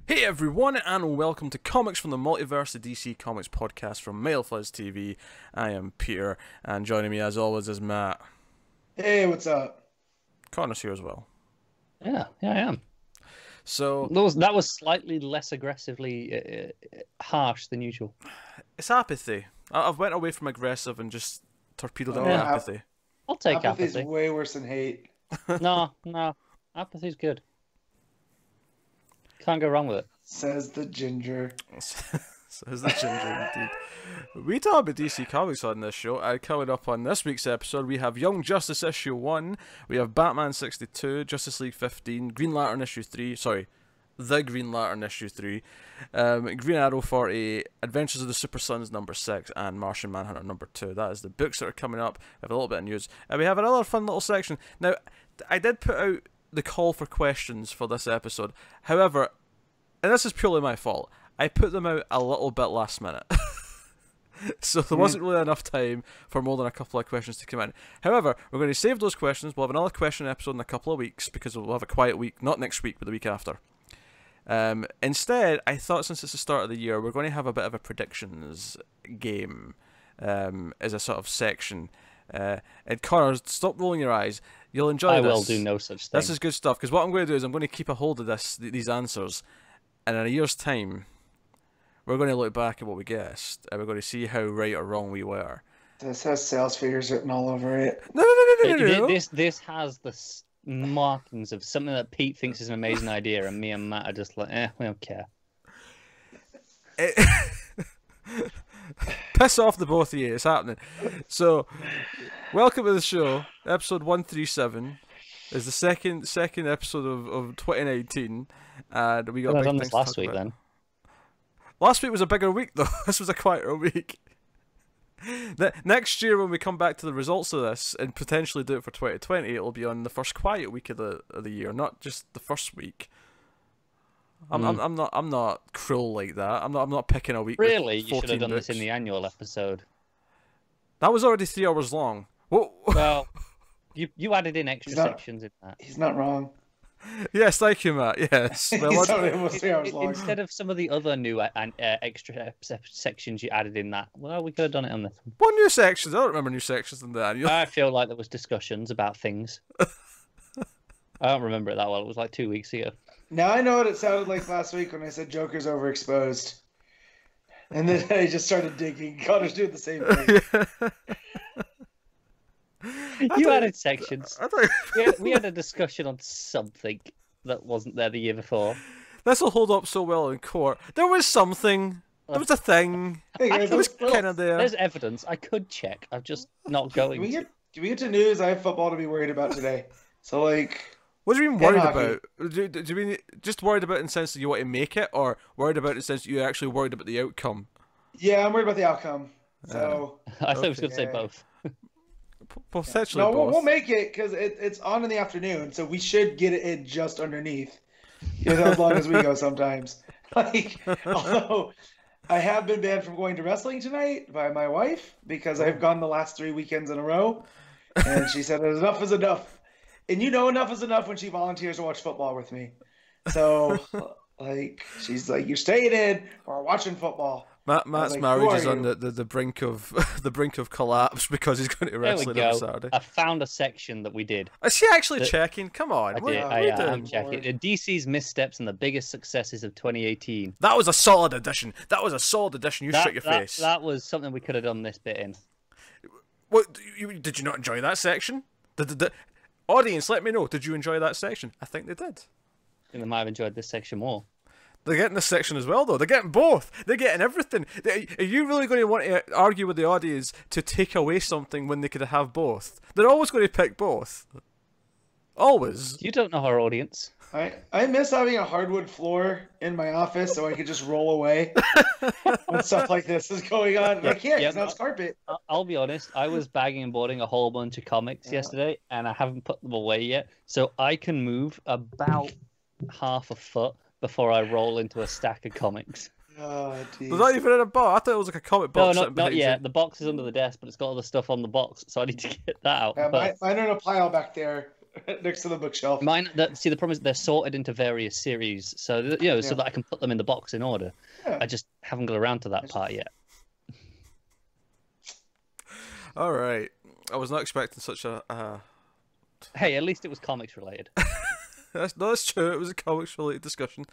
Hey everyone, and welcome to Comics from the Multiverse, the DC Comics podcast from Mailfuzz TV. I am Peter, and joining me as always is Matt. Hey, what's up? Connor's here as well. Yeah, I am. So that was slightly less aggressively harsh than usual. it's apathy. I've went away from aggressive and just torpedoed into apathy. I'll take Apathy's apathy. way worse than hate. No, apathy's good. Can't go wrong with it. Says the ginger. Says the ginger indeed. We talk about DC Comics on this show, and coming up on this week's episode, we have Young Justice issue 1, we have Batman 62, Justice League 15, Green Lantern issue 3, The Green Lantern issue 3, Green Arrow 48, Adventures of the Super Sons number 6, and Martian Manhunter number 2. That is the books that are coming up. We have a little bit of news, and we have another fun little section. Now, I did put out the call for questions for this episode. However, and this is purely my fault, I put them out a little bit last minute. So there wasn't really enough time for more than a couple of questions to come in. However, we're going to save those questions. We'll have another question episode in a couple of weeks because we'll have a quiet week, not next week, but the week after. Instead, I thought since it's the start of the year, we're going to have a bit of a predictions game as a sort of section. And Connor, stop rolling your eyes. You'll enjoy this. I will do no such thing. This is good stuff, because what I'm going to do is I'm going to keep a hold of these answers, and in a year's time, we're going to look back at what we guessed, and we're going to see how right or wrong we were. This has sales figures written all over it. No. This has the markings of something that Pete thinks is an amazing idea, and me and Matt are just like, we don't care. Piss off the both of you, it's happening. So, welcome to the show. Episode 137 is the second episode of 2019, and we got big things to talk last week about. then. Last week was a bigger week though. This was a quieter week. Next year when we come back to the results of this and potentially do it for 2020, it'll be on the first quiet week of the year, not just the first week. I'm not cruel like that. I'm not picking a week. Really, with you should have done books. this in the annual episode. That was already 3 hours long. Whoa. Well, you added in extra sections in that. He's not wrong. Yes, thank you, Matt. Yes. He's almost 3 hours long. Instead of some of the other new extra sections you added in that, well, we could have done it on this one. What new sections? I don't remember new sections in the annual. I feel like there was discussions about things. I don't remember it that well. It was like 2 weeks ago. Now I know what it sounded like last week when I said Joker's overexposed. And then I just started digging. Connor's doing the same thing. You added sections. We had a discussion on something that wasn't there the year before. This will hold up so well in court. There was something. There was a thing. Hey guys, It was kind of there. There's evidence. I could check. I'm just not going. do we get to news? I have football to be worried about today. So, What do you mean worried hockey. about? Do you mean just worried about in the sense that you want to make it, or worried about in the sense that you're actually worried about the outcome? yeah, I'm worried about the outcome. So, I thought I was going to say Okay. both. Potentially no, both. we'll make it because it's on in the afternoon, so we should get it in just underneath. As long as we go sometimes. Although I have been banned from going to wrestling tonight by my wife because I've gone the last 3 weekends in a row, and she said enough is enough. And enough is enough when she volunteers to watch football with me. So, she's like, "You're staying in or watching football." Matt's like, marriage who is are on the brink of the brink of collapse because he's going to There we wrestling go. on Saturday. I found a section that we did. Is he actually checking? Come on. I What did. are you I'm doing? checking. DC's missteps and the biggest successes of 2018. That was a solid addition. You shut your face. That was something we could have done this bit in. What? Did you not enjoy that section? The audience, let me know. Did you enjoy that section? I think they did. I think they might have enjoyed this section more. They're getting this section as well, though. They're getting both. They're getting everything. Are you really going to want to argue with the audience to take away something when they could have both? They're always going to pick both. Always. You don't know our audience. I miss having a hardwood floor in my office so I could just roll away when stuff like this is going on. I can't because now it's carpet. I'll be honest. I was bagging and boarding a whole bunch of comics yesterday, and I haven't put them away yet. So I can move about half a foot before I roll into a stack of comics. Oh, geez. Was that even in a box? I thought it was like a comic box. No, not yet. The box is under the desk, but it's got all the stuff on the box, so I need to get that out. Yeah, mine are in a pile back there next to the bookshelf. Mine. See, the problem is they're sorted into various series, so so that I can put them in the box in order. Yeah. I just haven't got around to that part yet. All right. I was not expecting such a. Hey, at least it was comics related. That's true. It was a comics related discussion.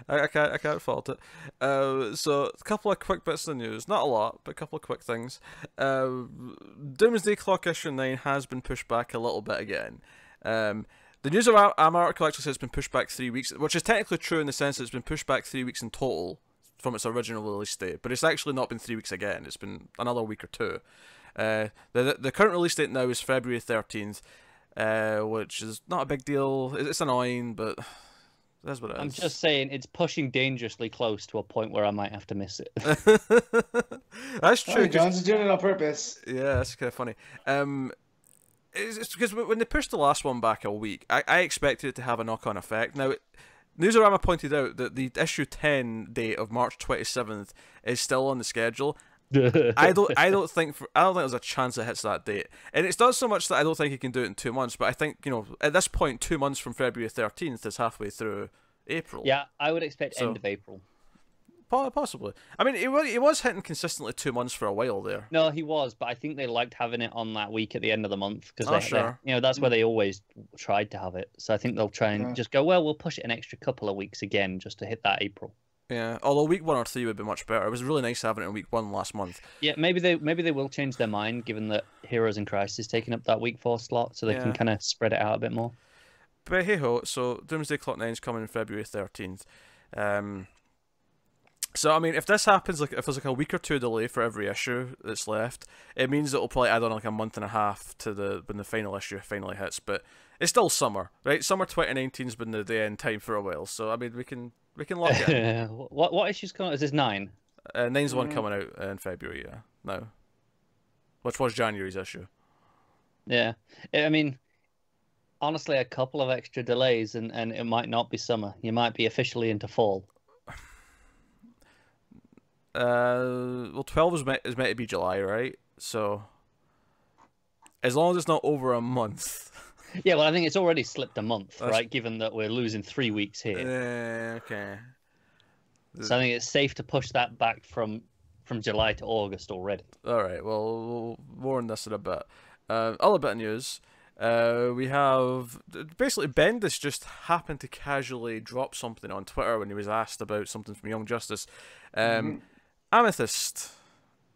I can't fault it. So a couple of quick bits of news, not a lot, but a couple of quick things. Doomsday Clock issue 9 has been pushed back a little bit again. The news of our article actually says it's been pushed back 3 weeks, which is technically true in the sense that it's been pushed back 3 weeks in total from its original release date, but it's actually not been 3 weeks again. It's been another week or two. The current release date now is February 13th. Which is not a big deal. It's annoying, but that's what it is. I'm just saying it's pushing dangerously close to a point where I might have to miss it. That's true. John's doing it on purpose. Yeah, that's kind of funny. It's because when they pushed the last one back a week, I expected it to have a knock-on effect. Now, Newsarama pointed out that the issue 10 date of March 27th is still on the schedule. I don't think there's a chance it hits that date, and it's not so much that I don't think he can do it in 2 months, but I think at this point 2 months from February 13th is halfway through April. Yeah, I would expect end of April. Possibly. I mean, he was hitting consistently 2 months for a while there. No, he was, but I think they liked having it on that week at the end of the month because sure. That's where they always tried to have it. So I think they'll try and just go, well, we'll push it an extra couple of weeks again just to hit that April. Yeah, although week 1 or 3 would be much better. It was really nice having it in week 1 last month. Yeah, maybe they will change their mind given that Heroes in Crisis is taking up that week 4 slot, so they can kind of spread it out a bit more. But hey ho, so Doomsday Clock 9 is coming in February 13th. So I mean, if this happens, if there's a week or 2 delay for every issue that's left, it means it'll probably add on a month and a half to when the final issue finally hits. But it's still summer, right? Summer 2019's been the end time for a while, so I mean we can lock it in. What issue's coming out? Is this 9? 9's the one coming out in February, now. Which was January's issue. Yeah. I mean, honestly, a couple of extra delays and it might not be summer. You might be officially into fall. Well, 12 is meant to be July, right? So, as long as it's not over a month. Yeah, well, I think it's already slipped a month, right? Given that we're losing 3 weeks here. Okay. So I think it's safe to push that back from July to August already. All right. Well, more on this in a bit. Other bit of news. We have basically Bendis just happened to casually drop something on Twitter when he was asked about something from Young Justice. Amethyst.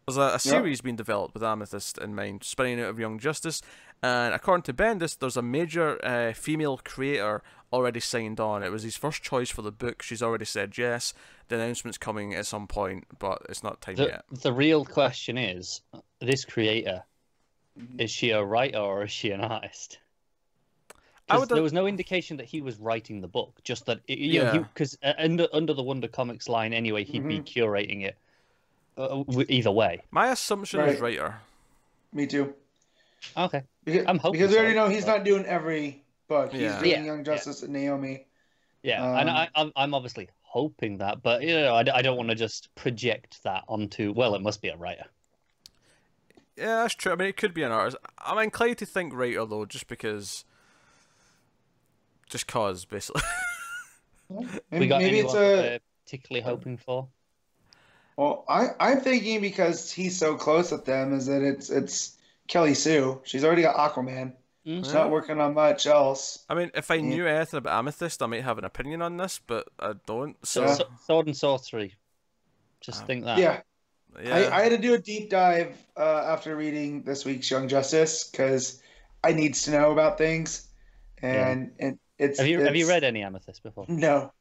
There's a series being developed with Amethyst in mind, spinning out of Young Justice, and according to Bendis, there's a major female creator already signed on. It was his first choice for the book. She's already said yes. The announcement's coming at some point, but it's not time yet. The real question is, this creator, is she a writer or is she an artist? There was no indication that he was writing the book, just that because under the Wonder Comics line anyway, he'd be curating it. Either way, my assumption is writer. Me too. Okay, I'm hoping because we already know he's not doing every book. He's doing Young Justice and Naomi. Yeah, and I'm obviously hoping that, but I don't want to just project that onto. Well, it must be a writer. Yeah, that's true. I mean, it could be an artist. I'm inclined to think writer though, just cause basically. Maybe it's particularly hoping for. Well, I'm thinking because he's so close with them is that it's Kelly Sue. She's already got Aquaman. She's not working on much else. I mean, if I knew anything about Amethyst, I might have an opinion on this, but I don't. So Sword and Sorcery. Just think that. Yeah. I had to do a deep dive after reading this week's Young Justice because I needs to know about things, and it's. Have you read any Amethyst before? No.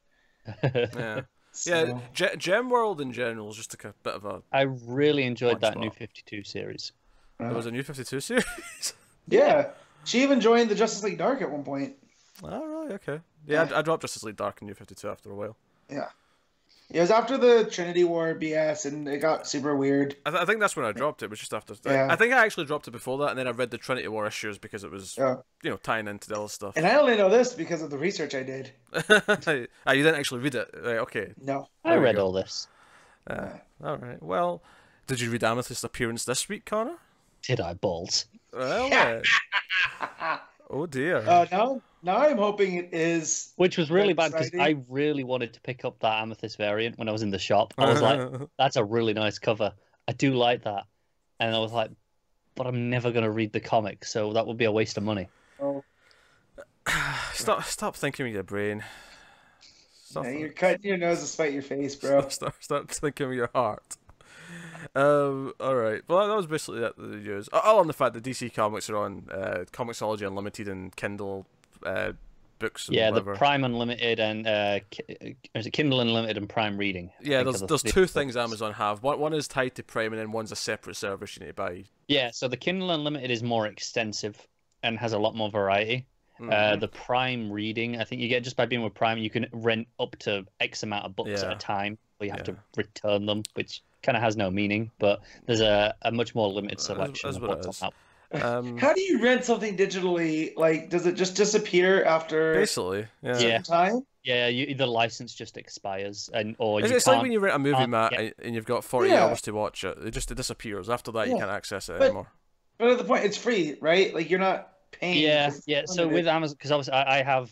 Yeah. So. Yeah, Gem World in general is just a bit of a. I really enjoyed that New 52 series. There was a New 52 series? Yeah. She even joined the Justice League Dark at one point. Oh, right, okay. Yeah, I dropped Justice League Dark and New 52 after a while. Yeah. It was after the Trinity War BS, and it got super weird. I think that's when I dropped it. It was just after. Yeah. I think I actually dropped it before that, and then I read the Trinity War issues because it was, tying into the other stuff. And I only know this because of the research I did. You didn't actually read it, right? Okay. No, I read all this. All right. Well, did you read Amethyst's appearance this week, Connor? Did I balls? Well, Oh dear. Now I'm hoping it is. Which was really bad because exciting. I really wanted to pick up that Amethyst variant when I was in the shop. I was like, that's a really nice cover. I do like that. And I was like, but I'm never going to read the comic, so that would be a waste of money. Oh. Stop thinking with your brain. Yeah, you're cutting your nose to spite your face, bro. Start thinking with your heart. All right. Well, that was basically the news. All on the fact that DC Comics are on Comixology Unlimited and Kindle books. And whatever. The Prime Unlimited and is it Kindle Unlimited and Prime Reading? Yeah, there's two things Amazon have. One is tied to Prime, and then one's a separate service you need to buy. Yeah, so the Kindle Unlimited is more extensive and has a lot more variety. The Prime Reading, I think you get just by being with Prime, you can rent up to X amount of books at a time, or you have to return them, which kind of has no meaning. But there's a much more limited selection of what's on that. How do you rent something digitally? Like, does it just disappear after basically time? Yeah, the license just expires, it's like when you rent a movie, Matt, and you've got 40 hours to watch it. It disappears. After that, you can't access it anymore. But at the point, it's free, right? Like you're not paying. Yeah. So with Amazon, because obviously I have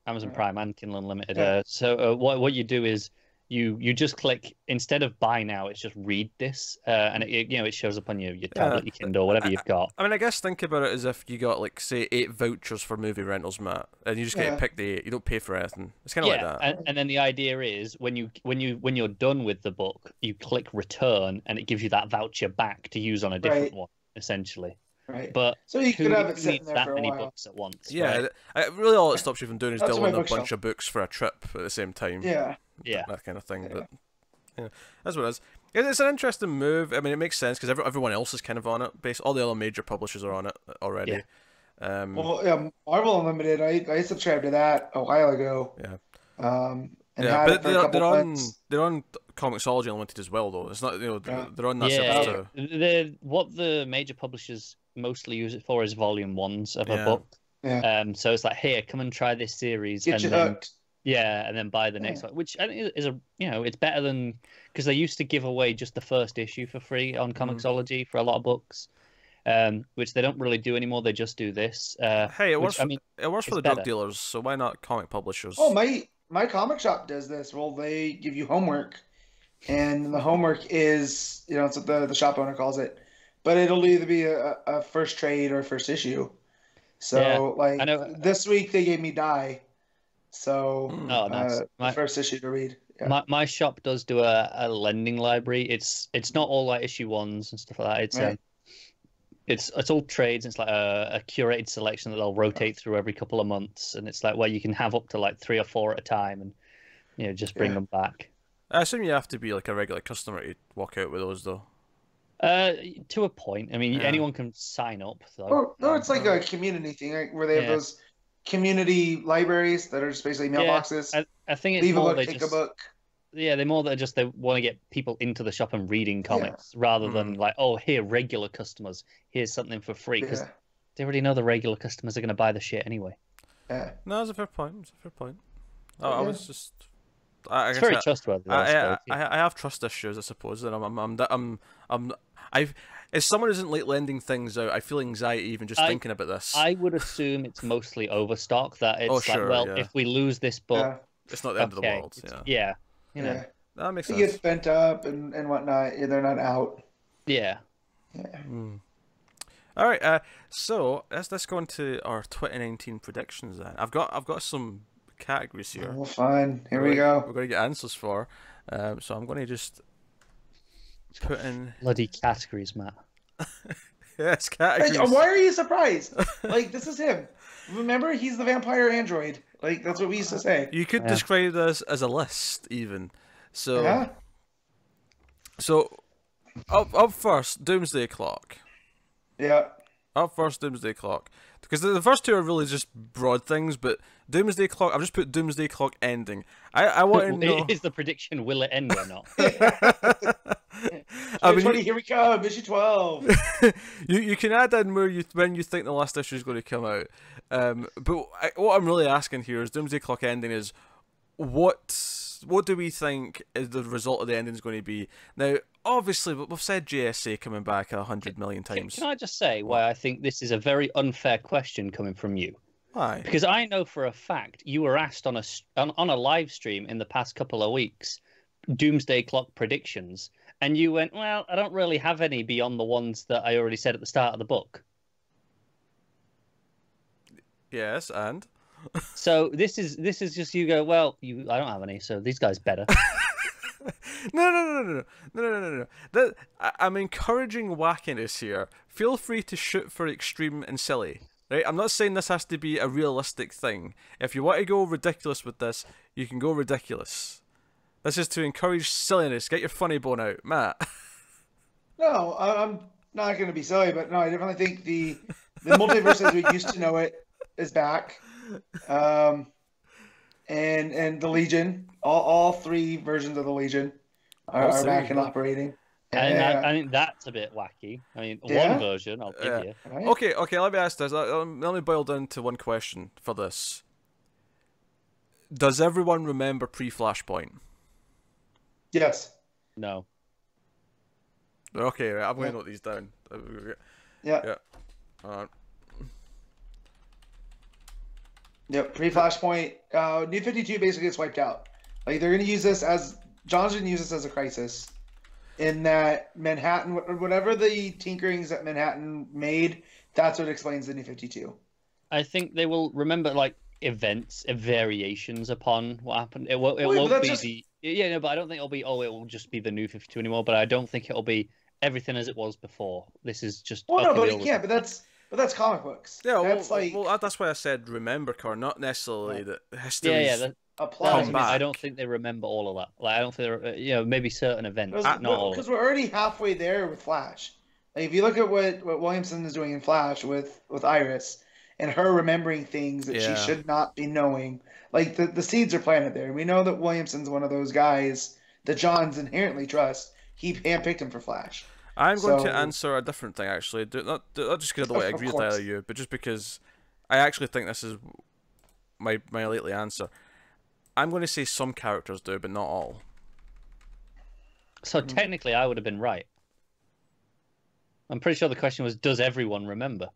Amazon Prime and Kindle Unlimited. So what you do is you just click, instead of buy now, it's just read this, and it shows up on your tablet, your Kindle, whatever you've got. I mean, I guess think about it as if you got like say 8 vouchers for movie rentals, Matt, and you just get to pick the 8. You don't pay for anything. It's kind of like that. And then the idea is when you're done with the book, you click return, and it gives you that voucher back to use on a different one, essentially. Right. But so you could have it sitting there that for a many while. books at once. Yeah, right? Really all it stops you from doing is That's downloading a bookshelf. bunch of books for a trip at the same time. Yeah. That kind of thing. But that's what it is. It's an interesting move. I mean, it makes sense because everyone else is kind of on it. All the other major publishers are on it already. Yeah. Marvel Unlimited. I subscribed to that a while ago. Yeah. But they're on Comixology Unlimited as well, though. It's not they're on that service too. What the major publishers mostly use it for is volume 1s of a book. Yeah. So it's like, here, come and try this series, Get you hooked. Yeah, and then buy the next one, which I think is it's better than, because they used to give away just the first issue for free on Comixology for a lot of books, which they don't really do anymore. They just do this. It works for the drug dealers, so why not comic publishers? Oh, my comic shop does this. Well, they give you homework, and the homework is it's what the shop owner calls it, but it'll either be a first trade or a first issue. So this week they gave me Die. So nice. The first issue to read. Yeah. My shop does do a lending library. It's not all like issue 1s and stuff like that. It's all trades. It's like a curated selection that they'll rotate through every couple of months, and it's like where you can have up to like 3 or 4 at a time, and just bring them back. I assume you have to be like a regular customer to walk out with those, though. To a point. I mean, anyone can sign up. Though. No, it's like a community thing, like, where they have those community libraries that are just basically mailboxes. I think it's leave more a book, take a book. Yeah, they're more that they want to get people into the shop and reading comics rather than like, oh, here, regular customers, here's something for free, because they already know the regular customers are going to buy the shit anyway. Yeah. No, that's a fair point. I was just. It's very trustworthy. I have trust issues, I suppose, and as someone who isn't like lending things out, I feel anxiety even just thinking about this. I would assume it's mostly overstock. That it's if we lose this book, it's not the end of the world. That makes sense. It gets bent up and whatnot. They're not out. Yeah. All right. So let's go into our 2019 predictions. Then I've got some categories here. Oh, fine. Here we go. We're going to get answers for. So I'm going to just put in bloody categories, Matt. Yes, categories. Hey, why are you surprised? Like, this is him. Remember, he's the vampire android. Like, that's what we used to say. You could describe this as a list, even. So, up first, Doomsday Clock. Yeah. Up first, Doomsday Clock. Because the first two are really just broad things, but Doomsday Clock, I've just put Doomsday Clock ending. I want to know... Is the prediction, will it end or not? I mean, here we come, issue 12. you can add in when you think the last issue is going to come out. But what I'm really asking here is Doomsday Clock ending is, what do we think is the result of the ending is going to be? Now, obviously, we've said JSA coming back 100 million times. Can I just say why I think this is a very unfair question coming from you? Why? Because I know for a fact you were asked on a live stream in the past couple of weeks, Doomsday Clock predictions, and you went, well, I don't really have any beyond the ones that I already said at the start of the book. Yes, and? So this is just you go, well, I don't have any, so these guys better. No. I'm encouraging wackiness here. Feel free to shoot for extreme and silly. Right? I'm not saying this has to be a realistic thing. If you want to go ridiculous with this, you can go ridiculous. This is to encourage silliness. Get your funny bone out, Matt. No, I'm not going to be silly, but no, I definitely think the multiverse as we used to know it is back. And the Legion, all three versions of the Legion are back and operating. And I think that's a bit wacky. I mean, one version I'll give you. Right? Okay, let me ask this. Let me boil down to one question for this. Does everyone remember pre-Flashpoint? Yes. No. Okay, right, I'm going to note these down. Yeah. Yep, pre-Flashpoint. New 52 basically gets wiped out. Like, they're going to use this as... John's going to use this as a crisis. In that Manhattan, whatever the tinkerings that Manhattan made, that's what explains the New 52. I think they will remember, like, events, variations upon what happened. It won't be the... Yeah, no, but I don't think it'll be, it will just be the New 52 anymore, but I don't think it'll be everything as it was before. This is just... Well, no, but it can't, but that's comic books. Yeah, that's that's why I said remember, Car, not necessarily that history. I don't think they remember all of that. Like, I don't think maybe certain events, not all. Because we're already halfway there with Flash. Like, if you look at what Williamson is doing in Flash with Iris and her remembering things that she should not be knowing, like the seeds are planted there. We know that Williamson's one of those guys that John's inherently trusts. He handpicked him for Flash. I'm going to answer a different thing, actually. Not just because I don't agree with either of you, but just because I actually think this is my likely answer. I'm going to say some characters do, but not all. So technically, I would have been right. I'm pretty sure the question was, does everyone remember?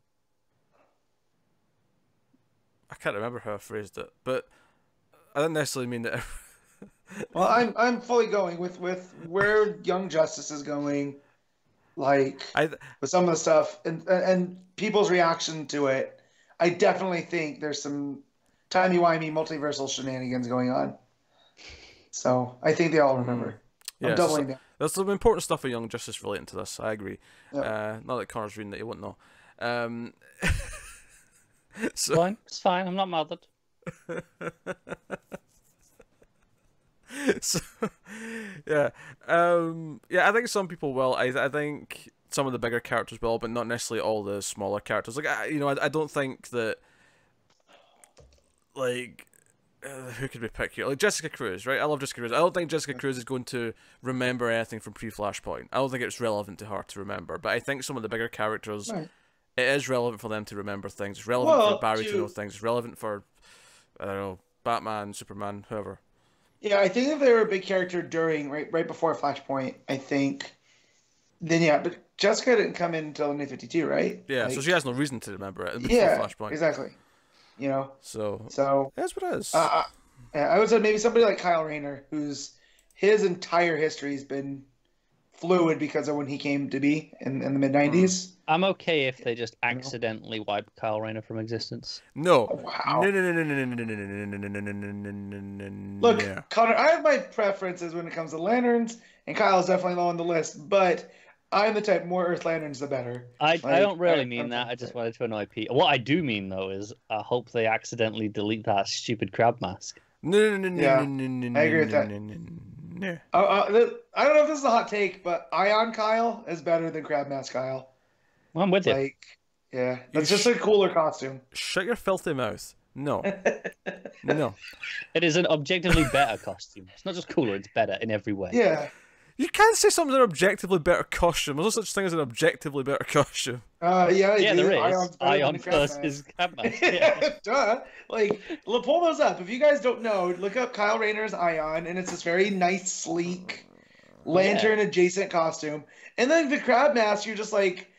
I can't remember how I phrased it, but I don't necessarily mean that... Well, I'm fully going with where Young Justice is going, like, with some of the stuff, and people's reaction to it. I definitely think there's some timey-wimey multiversal shenanigans going on. So I think they all remember. I'm doubling down. There's some important stuff with Young Justice relating to this. I agree. Yep. Not that Connor's reading that, he wouldn't know. It's fine. I'm not bothered. So, I think some people will. I think some of the bigger characters will, but not necessarily all the smaller characters. Like, I don't think that. Like, who could we pick here? Like Jessica Cruz, right? I love Jessica Cruz. I don't think Jessica Cruz is going to remember anything from pre-Flashpoint. I don't think it's relevant to her to remember. But I think some of the bigger characters, it is relevant for them to remember things. It's relevant for Barry to know things. It's relevant for, I don't know, Batman, Superman, whoever. Yeah, I think if they were a big character during, right before Flashpoint, I think, then but Jessica didn't come in until the New 52, right? Yeah, so she has no reason to remember it before Flashpoint. Exactly. So that's what it is. I would say maybe somebody like Kyle Rayner, his entire history has been fluid because of when he came to be in the mid-90s. I'm okay if they just accidentally wipe Kyle Rayner from existence. No. Wow. No. Look, Connor, I have my preferences when it comes to Lanterns, and Kyle's definitely low on the list, but I'm the type, more Earth Lanterns, the better. I don't really mean that. I just wanted to annoy Pete. What I do mean, though, is I hope they accidentally delete that stupid crab mask. No. I agree with that. No. I don't know if this is a hot take, but Ion Kyle is better than Crab Mask Kyle. Well, I'm with you. That's just a cooler costume. Shut your filthy mouth. No. No. It is an objectively better costume. It's not just cooler, it's better in every way. Yeah. You can't say something's an objectively better costume. There's no such thing as an objectively better costume. Yeah, there is. Ion versus Crabman. Yeah. Duh. Like, pull those up. If you guys don't know, look up Kyle Rayner's Ion, and it's this very nice, sleek, lantern-adjacent costume. And then the Crab Mask, you're just like,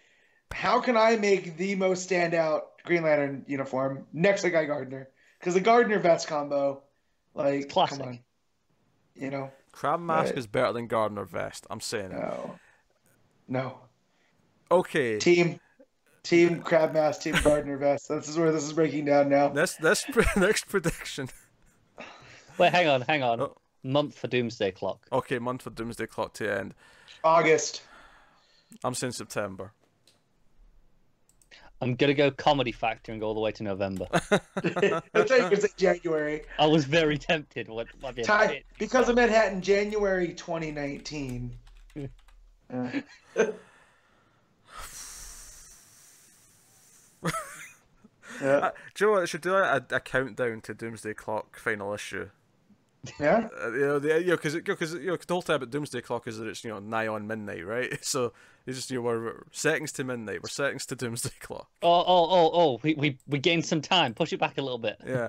how can I make the most standout Green Lantern uniform next to Guy Gardner? Because the Gardner vest combo, like, it's classic. Come on. Crab Mask is better than Gardner vest. I'm saying it. No. Okay. Team Crab Mask, Team Gardner vest. This is where this is breaking down now. Next prediction. Wait, hang on. Oh. Month for Doomsday Clock. Okay, month for Doomsday Clock to end. August. I'm saying September. I'm gonna go comedy factor and go all the way to November. I thought you were going to say January. I was very tempted. Because of Manhattan, January 2019. Do you know what? I should do a countdown to Doomsday Clock final issue. Yeah. Because the whole thing about Doomsday Clock is that it's nigh on midnight, right? So it's just we're seconds to midnight. We're seconds to Doomsday Clock. We gained some time. Push it back a little bit. Yeah.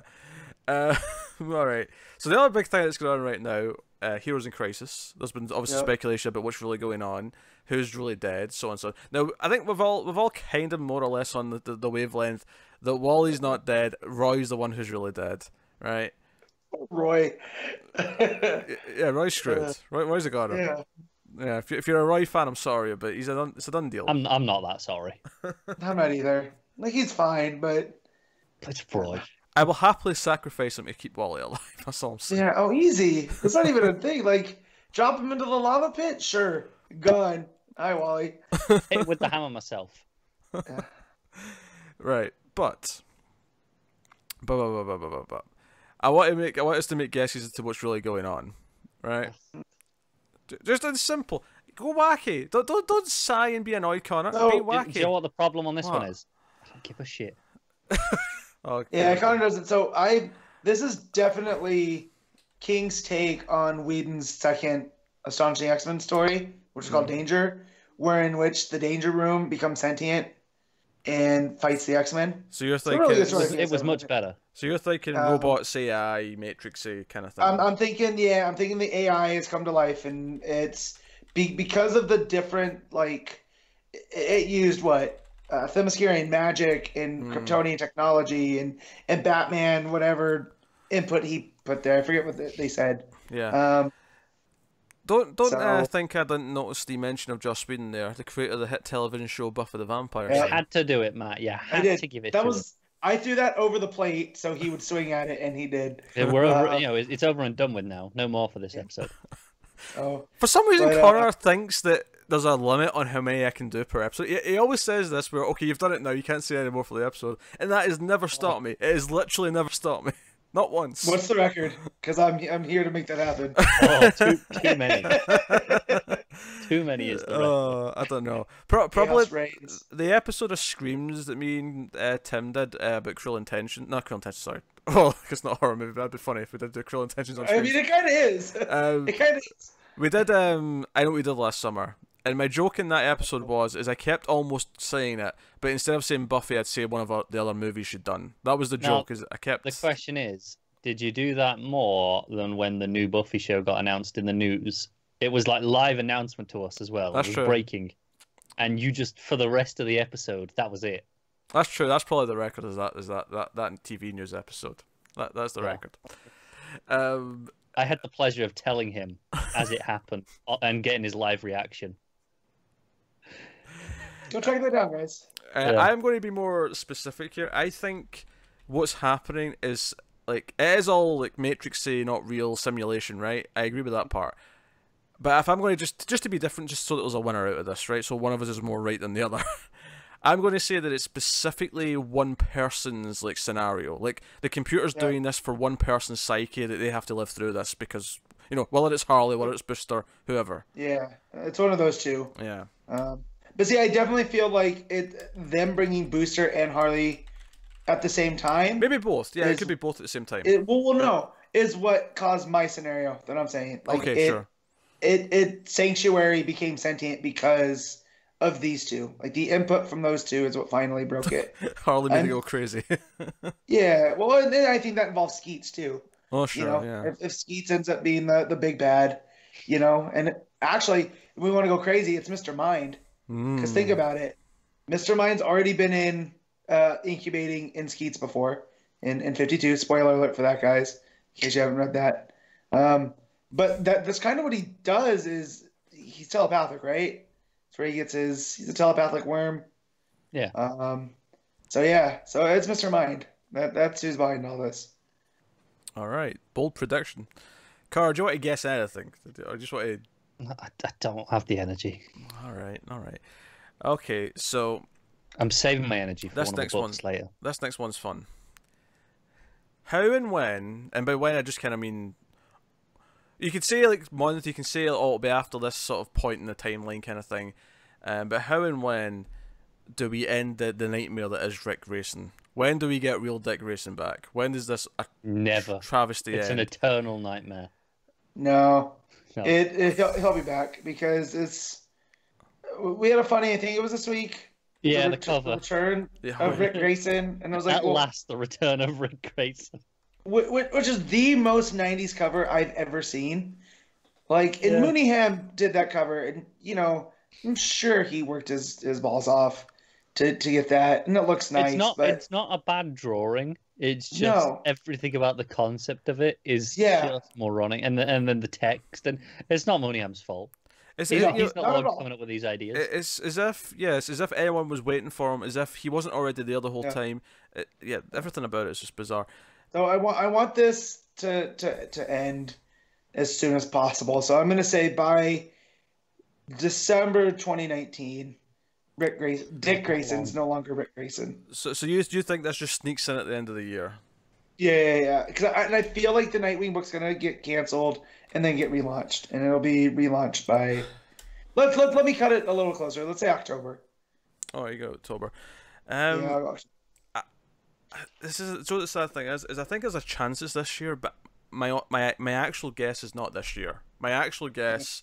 All right. So the other big thing that's going on right now, Heroes in Crisis. There's been obviously speculation about what's really going on, who's really dead, so on and so on. Now I think we've all kind of more or less on the wavelength that Wally's not dead. Roy's the one who's really dead, right? Roy. Yeah, Roy's screwed. Roy's a goner. Yeah. If you're a Roy fan, I'm sorry, but it's a done deal. I'm not that sorry. I'm not either. Like, he's fine, but it's Roy. I will happily sacrifice him to keep Wally alive. That's all I'm saying. Yeah. Oh, easy. It's not even a thing. Like, drop him into the lava pit. Sure. Gun. Hi, Wally. Hit with the hammer myself. Yeah. Right, but. I want us to make guesses as to what's really going on, right? Just as simple. Go wacky. Don't sigh and be annoyed, Connor. No, be wacky. Do you know what the problem on this one is? I don't give a shit. Okay. Yeah, Connor doesn't. So this is definitely King's take on Whedon's second Astonishing X-Men story, which is called Danger, in which the Danger Room becomes sentient and fights the X-Men. So you're thinking it was much better. So you're thinking robots AI, Matrixy kind of thing. I'm thinking the AI has come to life, and it's because of the different, like, it used Themyscirian magic and Kryptonian technology and Batman, whatever input he put there. I forget what they said. Yeah. Don't think I didn't notice the mention of Joss Whedon there, the creator of the hit television show Buffy the Vampire Slayer. You had to do it, Matt. Yeah, had to give it to him. I threw that over the plate so he would swing at it, and he did. Yeah, we're over. It's over and done with now. No more for this episode. Oh, for some reason, Connor thinks that there's a limit on how many I can do per episode. He always says this, where okay, you've done it now, you can't say any more for the episode, and that has never stopped me. It has literally never stopped me. Not once. What's the record? Because I'm here to make that happen. Too many. Too many is the record. I don't know. Probably the episode of Screams that me and Tim did about Cruel Intentions. Not Cruel Intentions, sorry. Well, it's not a horror movie, but that'd be funny if we did do Cruel Intentions on Screams. I mean, it kind of is. It kind of is. We did, I know what we did last summer. And my joke in that episode is I kept almost saying it, but instead of saying Buffy, I'd say one of the other movies she'd done. That was the joke. Is I kept. The question is, did you do that more than when the new Buffy show got announced in the news? It was like live announcement to us as well. That's true. Breaking, and you just for the rest of the episode, that was it. That's true. That's probably the record. Is that TV news episode? That's the record. I had the pleasure of telling him as it happened and getting his live reaction. Go track that down, guys. I'm going to be more specific here. I think what's happening is like it is all like Matrixy, not real simulation, right? I agree with that part. But if I'm going to just to be different, just so that there's a winner out of this, right? So one of us is more right than the other. I'm going to say that it's specifically one person's like scenario. Like the computer's doing this for one person's psyche that they have to live through this because whether it's Harley, whether it's Booster, whoever. Yeah, it's one of those two. Yeah. But see, I definitely feel like them bringing Booster and Harley at the same time. Maybe both. Yeah, it could be both at the same time. Is what caused my scenario that I'm saying. Like, okay, sure. it Sanctuary became sentient because of these two. Like the input from those two is what finally broke it. Harley made it And go crazy. yeah, well, and then I think that involves Skeets too. Oh, You sure, know, yeah. if Skeets ends up being the big bad, you know, and actually, if we want to go crazy, it's Mr. Mind. Because think Mm. about it, Mr. Mind's already been in incubating in Skeets before in 52. Spoiler alert for that, guys, in case you haven't read that. Um, but that's kind of what he does is he's telepathic, right? That's where he gets he's a telepathic worm. Yeah. So yeah, so it's Mr. Mind. That's who's behind all this. All right, bold prediction. Cara, do you want to guess anything? Or just want to... I don't have the energy. All right, all right. Okay, so I'm saving my energy for this one of next the books later. this next one's fun. How and when, and by when I just kind of mean, you could say like month, you can say oh, it'll be after this sort of point in the timeline kind of thing, but how and when do we end the nightmare that is Rick Grayson? When do we get real Dick Grayson back? When does this Never. travesty It's end? an eternal nightmare. No, No. he'll be back because we had a funny. I think it was this week. Yeah, the The cover. return Yeah. of Rick Grayson, and I was like, At well, last, the return of Rick Grayson. which is the most '90s cover I've ever seen. Like, and Yeah. Mooneyham did that cover, and you know, I'm sure he worked his balls off to get that, and it looks nice. It's not a bad drawing. It's just No. everything about the concept of it is Yeah. just moronic, and then the text, and it's not Mooneyham's fault. It's, He's you know, not the not one at all. coming up with these ideas. it's as if it's as if anyone was waiting for him, as if he wasn't already there the whole Yeah. time. Yeah, everything about it is just bizarre. So I want this to end as soon as possible. So I'm gonna say by December 2019, Dick Grayson's no longer Rick Grayson. So you think this just sneaks in at the end of the year? Yeah. Because I feel like the Nightwing book's gonna get canceled and then get relaunched, and it'll be relaunched by. Let me cut it a little closer. Let's say October. Oh, there you go, October. Yeah. This is so the sad thing is I think there's a chance it's this year, but my actual guess is not this year. My actual guess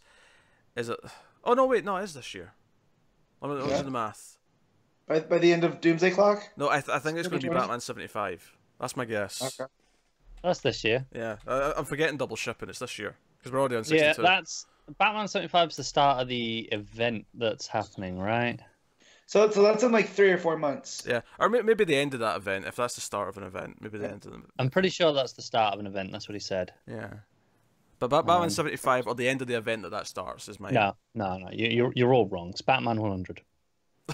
is it. Oh no, wait, no, it is this year. Let me do the math. By the end of Doomsday Clock. No, I think it's going to be 2020? Batman 75. That's my guess. Okay. That's this year. Yeah, I'm forgetting double shipping. It's this year because we're already on Yeah, 62. that's Batman 75 is the start of the event that's happening, right? So that's in like 3 or 4 months. Yeah, or maybe the end of that event. If that's the start of an event, maybe the end of them. I'm pretty sure that's the start of an event. That's what he said. Yeah, but Batman 75 or the end of the event that starts is my. No. You're all wrong. It's Batman 100.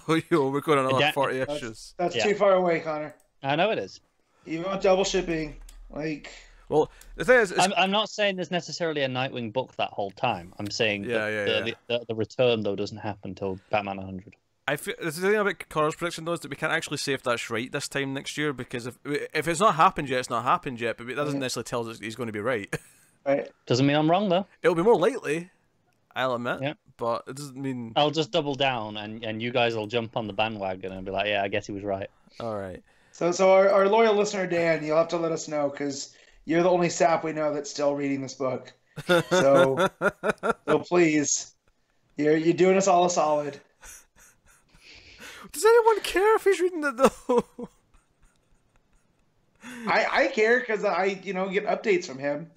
Oh, yo, we're going on another Yeah, 40 issues. That's Yeah. too far away, Connor. I know it is. Even with double shipping, like. Well, the thing is, I'm not saying there's necessarily a Nightwing book that whole time. I'm saying Yeah. the return though doesn't happen until Batman 100. I feel the thing about Cora's prediction though is that we can't actually say if that's right this time next year because if it's not happened yet, it's not happened yet. But that doesn't necessarily tell us he's going to be right. Right. Doesn't mean I'm wrong though. It'll be more likely, I'll admit. Yeah. But it doesn't mean. I'll just double down and you guys will jump on the bandwagon and be like, yeah, I guess he was right. All right. So our loyal listener Dan, you'll have to let us know because you're the only sap we know that's still reading this book. So please, you're doing us all a solid. Does anyone care if he's reading it though? I care because I get updates from him.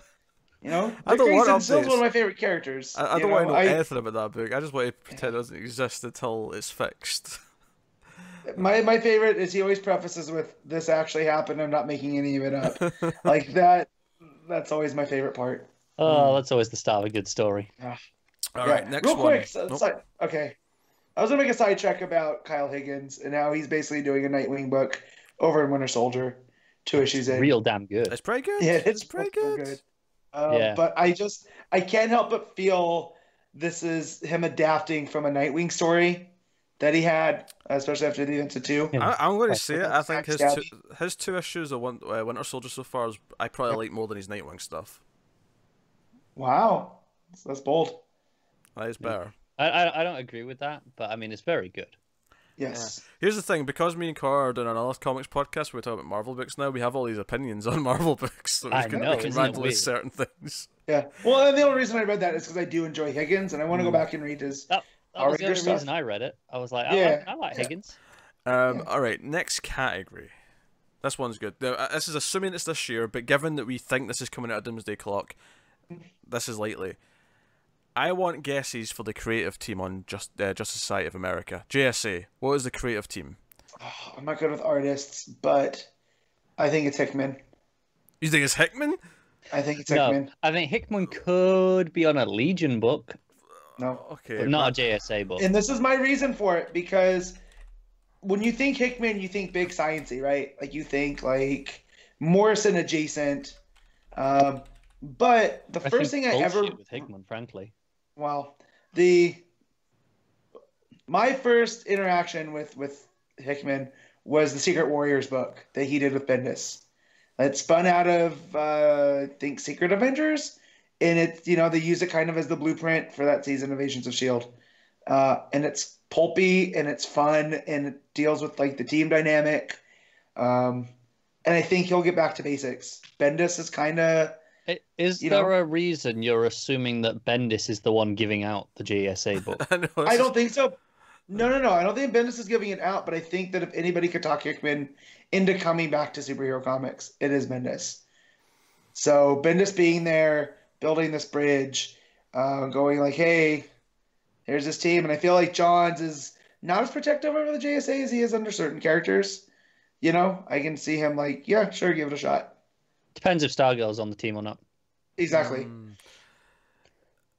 You know, I don't want Grayson's still updates. one of my favorite characters. I don't want to know anything about that book. I just want to pretend it doesn't exist until it's fixed. My favorite is he always prefaces with "This actually happened. I'm not making any of it up." Like that. That's always my favorite part. Oh, that's always the start of a good story. All right, next real one. quick. Okay, I was gonna make a sidetrack about Kyle Higgins and how he's basically doing a Nightwing book over in Winter Soldier, 2 issues in. Real damn good. It's pretty good. Yeah, it's pretty real good. Yeah. But I can't help but feel this is him adapting from a Nightwing story that he had, especially after the events of 2. Yeah. I'm going to say it. I think Scabby. his 2 issues of Winter Soldier so far is I probably like more than his Nightwing stuff. Wow, that's bold. That is better. I don't agree with that, but I mean it's very good. Yes. Yeah. Here's the thing, because me and Cara are doing another comics podcast where we talk about Marvel books now, we have all these opinions on Marvel books, so we can randomly certain things. Yeah. Well, and the only reason I read that is because I do enjoy Higgins, and I want to go back and read his That was the only reason I read it. I was like, I like Higgins. All right, next category. This one's good. Now, this is assuming it's this year, but given that we think this is coming out of Doomsday Clock, this is likely. I want guesses for the creative team on Justice Society of America. JSA, what is the creative team? Oh, I'm not good with artists, but I think it's Hickman. You think it's Hickman? I think it's Hickman. I think Hickman could be on a Legion book. No. Okay. But not a JSA book. And this is my reason for it, because when you think Hickman, you think big sciencey, right? Like you think like Morrison adjacent. But the first thing I ever with Hickman, frankly. Well, my first interaction with Hickman was the Secret Warriors book that he did with Bendis. It spun out of I think Secret Avengers, and they use it kind of as the blueprint for that season of Agents of Shield. And it's pulpy and it's fun and it deals with like the team dynamic. And I think he'll get back to basics. Bendis is kind of. Is there a reason you're assuming that Bendis is the one giving out the JSA book? I don't think so. No. I don't think Bendis is giving it out, but I think that if anybody could talk Hickman into coming back to superhero comics, it is Bendis. So Bendis being there, building this bridge, going like, hey, here's this team. And I feel like Johns is not as protective over the JSA as he is under certain characters. I can see him like, yeah, sure, give it a shot. Depends if Stargirl's on the team or not. Exactly.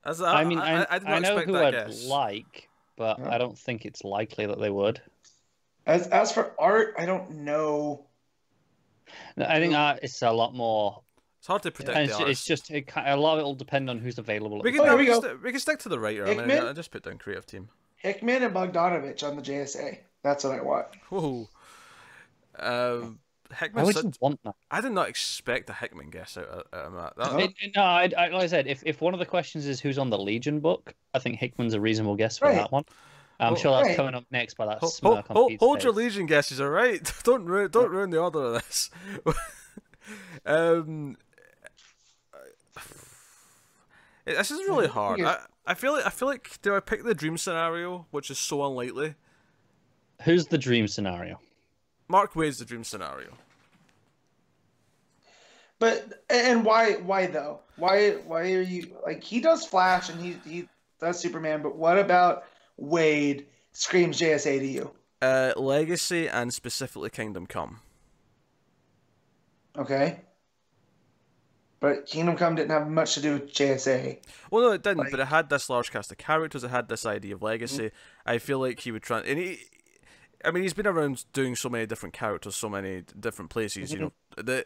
I know who I'd like, but I don't think it's likely that they would. As for art, I don't know. I think art is a lot more. It's hard to predict. It's just a lot of it will depend on who's available. We can stick to the writer. Hickman? I just put down creative team. Hickman and Bogdanovich on the JSA. That's what I want. Whoa. Hickman. I wouldn't want that. I did not expect a Hickman guess out of that. Like I said, if one of the questions is who's on the Legion book, I think Hickman's a reasonable guess for that one. I'm sure that's coming up next by that smirk on Pete's hold face. your Legion guesses, all right? Don't ruin the order of this. This is really hard. I feel like do I pick the dream scenario, which is so unlikely? Who's the dream scenario? Mark Waid's the dream scenario. But and why though? Why are you like he does Flash and he does Superman, but what about Waid screams JSA to you? Legacy and specifically Kingdom Come. Okay. But Kingdom Come didn't have much to do with JSA. Well, no, it didn't. But it had this large cast of characters. It had this idea of legacy. I feel like he would try, and he's been around doing so many different characters, so many different places. That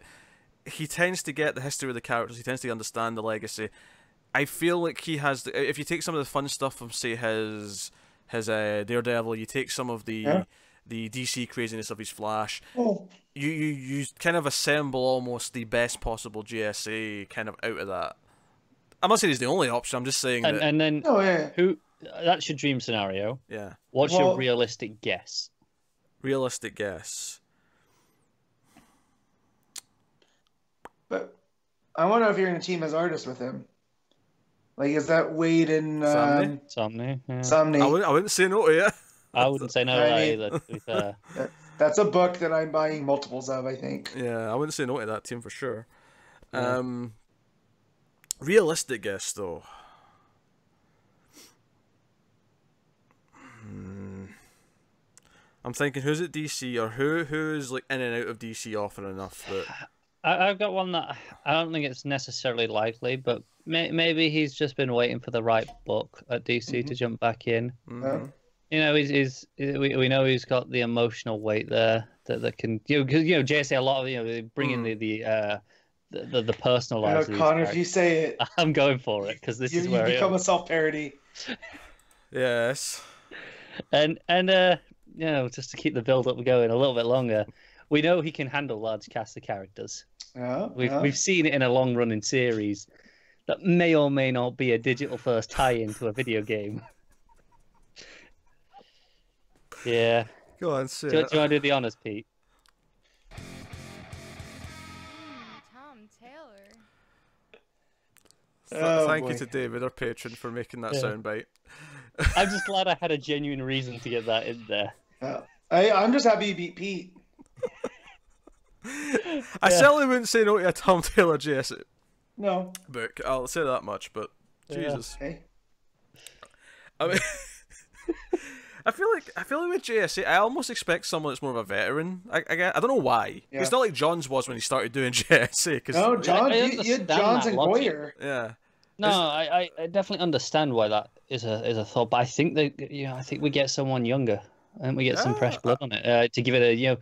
he tends to get the history of the characters. He tends to understand the legacy. I feel like he has. If you take some of the fun stuff from, say, his Daredevil, you take some of the DC craziness of his Flash. Oh. You kind of assemble almost the best possible GSA kind of out of that. I'm not saying he's the only option. I'm just saying that. And then who? That's your dream scenario. Yeah. What's your realistic guess? Realistic guess. But I wonder if you're going to team as artists with him. Like, is that Waid and Somney? Yeah. Somney? I wouldn't say no to it. I wouldn't say no to that either, to be fair. That's a book that I'm buying multiples of, I think. Yeah, I wouldn't say no to that team for sure. Yeah. Realistic guess, though. I'm thinking, who's at DC, or who's like in and out of DC often enough that... I've got one that I don't think it's necessarily likely, but maybe he's just been waiting for the right book at DC to jump back in. Mm-hmm. We know he's got the emotional weight there that can JSA a lot of they bring in the personal lives. Connor, if you say it, I'm going for it because this is where you become a self-parody. Yes, and just to keep the build-up going a little bit longer, we know he can handle large casts of characters. We've seen it in a long-running series that may or may not be a digital-first tie-in to a video game. Yeah. Go on, say Do you it. want to do the honors, Pete? Tom Taylor. Thank you to David, our patron, for making that soundbite. I'm just glad I had a genuine reason to get that in there. I'm just happy you beat Pete. I certainly wouldn't say no to a Tom Taylor JSA book. I'll say that much, but Jesus. Hey. I mean, I feel like with JSA, I almost expect someone that's more of a veteran. I don't know why. Yeah. It's not like John's was when he started doing JSA. No, John, I you had Johns and Goyer. Yeah. No, I definitely understand why that is a thought, but I think that I think we get someone younger. And we get some fresh blood on it to give it a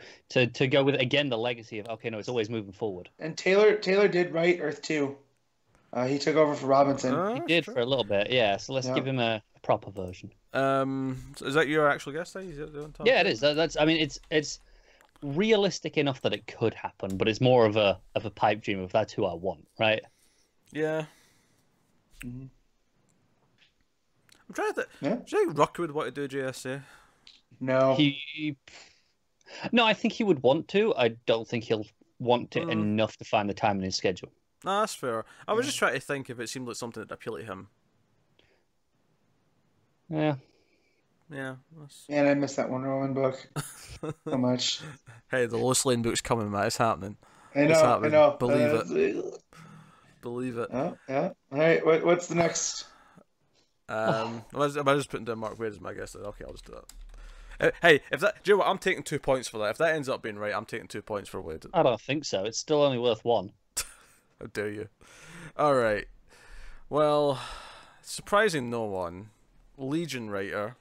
to go with again the legacy of it's always moving forward. And Taylor did write Earth 2. He took over for Robinson. He did for a little bit, yeah. So let's give him a proper version. Is that your actual guess? Yeah, it is. That's. I mean, it's realistic enough that it could happen, but it's more of a pipe dream if that's who I want, right? Yeah. Mm-hmm. I'm trying to. Do you think Ruck would want to do JSA? No. No, I think he would want to. I don't think he'll want it enough to find the time in his schedule. No, that's fair. I was just trying to think if it seemed like something that appealed to him. Yeah. Yeah. And I missed that Wonder Woman book so much. Hey, the Lois Lane book's coming, Matt. It's happening. I know. Believe it. Believe it. Oh, yeah. All right. What's the next? Am I just putting down Mark Wade as my guess? Okay, I'll just do that. Hey, if that, do you know what? I'm taking 2 points for that. If that ends up being right, I'm taking 2 points for Wade. I don't think so. It's still only worth 1. How dare you? All right. Well, surprising no one. Legion writer.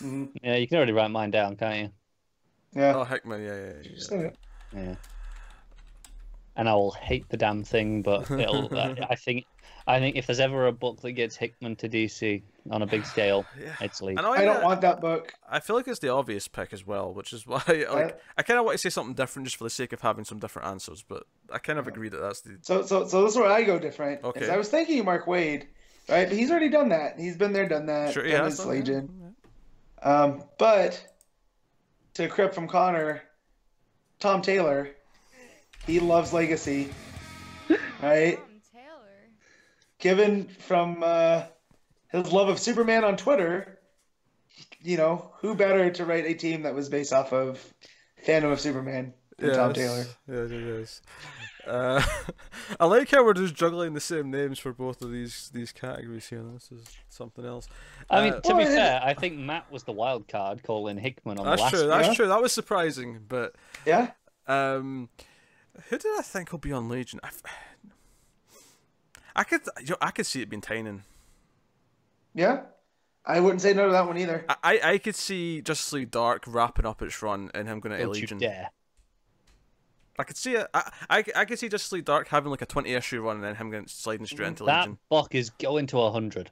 Yeah, you can already write mine down, can't you? Yeah. Oh, Hickman. Yeah. And I will hate the damn thing, but it'll. I think if there's ever a book that gets Hickman to DC on a big scale, it's Legion. I don't want that book. I feel like it's the obvious pick as well, which is why I kind of want to say something different just for the sake of having some different answers, but I kind of agree that that's the. So this is where I go different. Okay. I was thinking Mark Wade, right? But he's already done that. He's been there, done that. Sure, in his Legion. But to crib from Connor, Tom Taylor, he loves Legacy, right? Given from his love of Superman on Twitter, who better to write a team that was based off of fandom of Superman than Tom Taylor? Yeah, it is. I like how we're just juggling the same names for both of these categories here. This is something else. I mean, to be fair, I think Matt was the wild card calling Hickman on the last. That's true. That was surprising, but yeah. Who did I think will be on Legion? I could see it being Tynion. Yeah, I wouldn't say no to that one either. I could see Justice League Dark wrapping up its run and him going to Legion. Don't you dare. I could see it. I could see Justice League Dark having like a 20-issue run and then him sliding straight into Legion. That book is going to 100.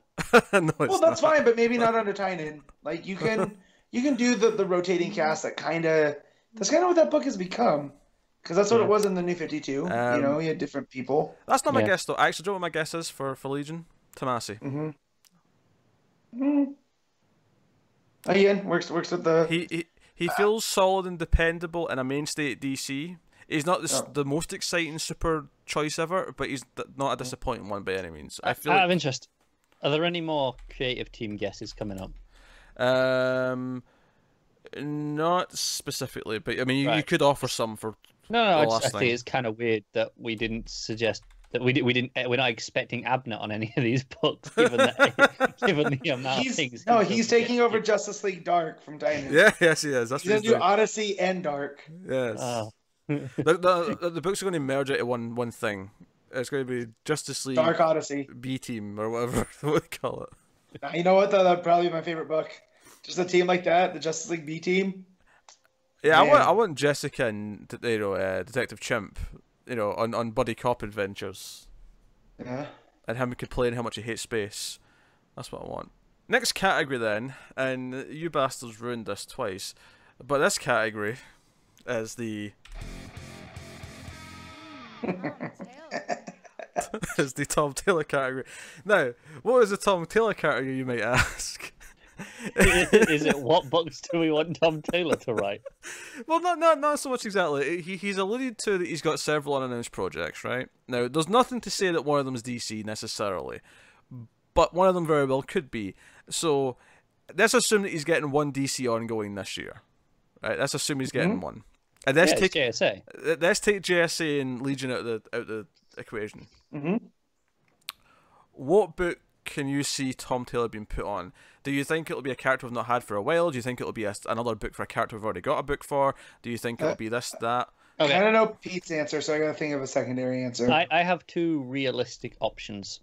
No, well, that's fine, but maybe not under Tynion. Like you can do the rotating cast that's kind of what that book has become. Because that's what it was in the New 52. He had different people. That's not my guess, though. Actually, do you know what my guess is for Legion? Tomasi. Again, works with the... He feels solid and dependable and a mainstay at DC. He's not the most exciting super choice ever, but he's not a disappointing one by any means. I feel out of interest, are there any more creative team guesses coming up? Not specifically, but I mean, you could offer some for... No, I think it's kind of weird that we didn't suggest that we're not expecting Abnett on any of these books, given the amount of things. No, he's taking over Justice League Dark from Tynion. Yeah, yes, he is. That's he's gonna do Odyssey and Dark. Yes. The books are going to merge into one thing. It's going to be Justice League Dark Odyssey B Team or whatever we call it. You know what? That'd probably be my favorite book. Just a team like that, the Justice League B Team. Yeah, I want Jessica and Detective Chimp, on buddy cop adventures. Yeah. And him complaining how much he hates space. That's what I want. Next category then, and you bastards ruined this twice, but this category is the is the Tom Taylor category. Now, what is the Tom Taylor category, you might ask? Is it what books do we want Tom Taylor to write? Well, not so much exactly. He's alluded to that he's got several unannounced projects, right? Now, there's nothing to say that one of them is DC necessarily, but one of them very well could be. So, let's assume that he's getting one DC ongoing this year, right? Let's assume he's getting one. And let's take JSA. Let's take JSA and Legion out of the equation. What book can you see Tom Taylor being put on? Do you think it'll be a character we've not had for a while? Do you think it'll be another book for a character we've already got a book for? Do you think it'll be this, that? Okay. I don't know Pete's answer, so I gotta think of a secondary answer. I have two realistic options.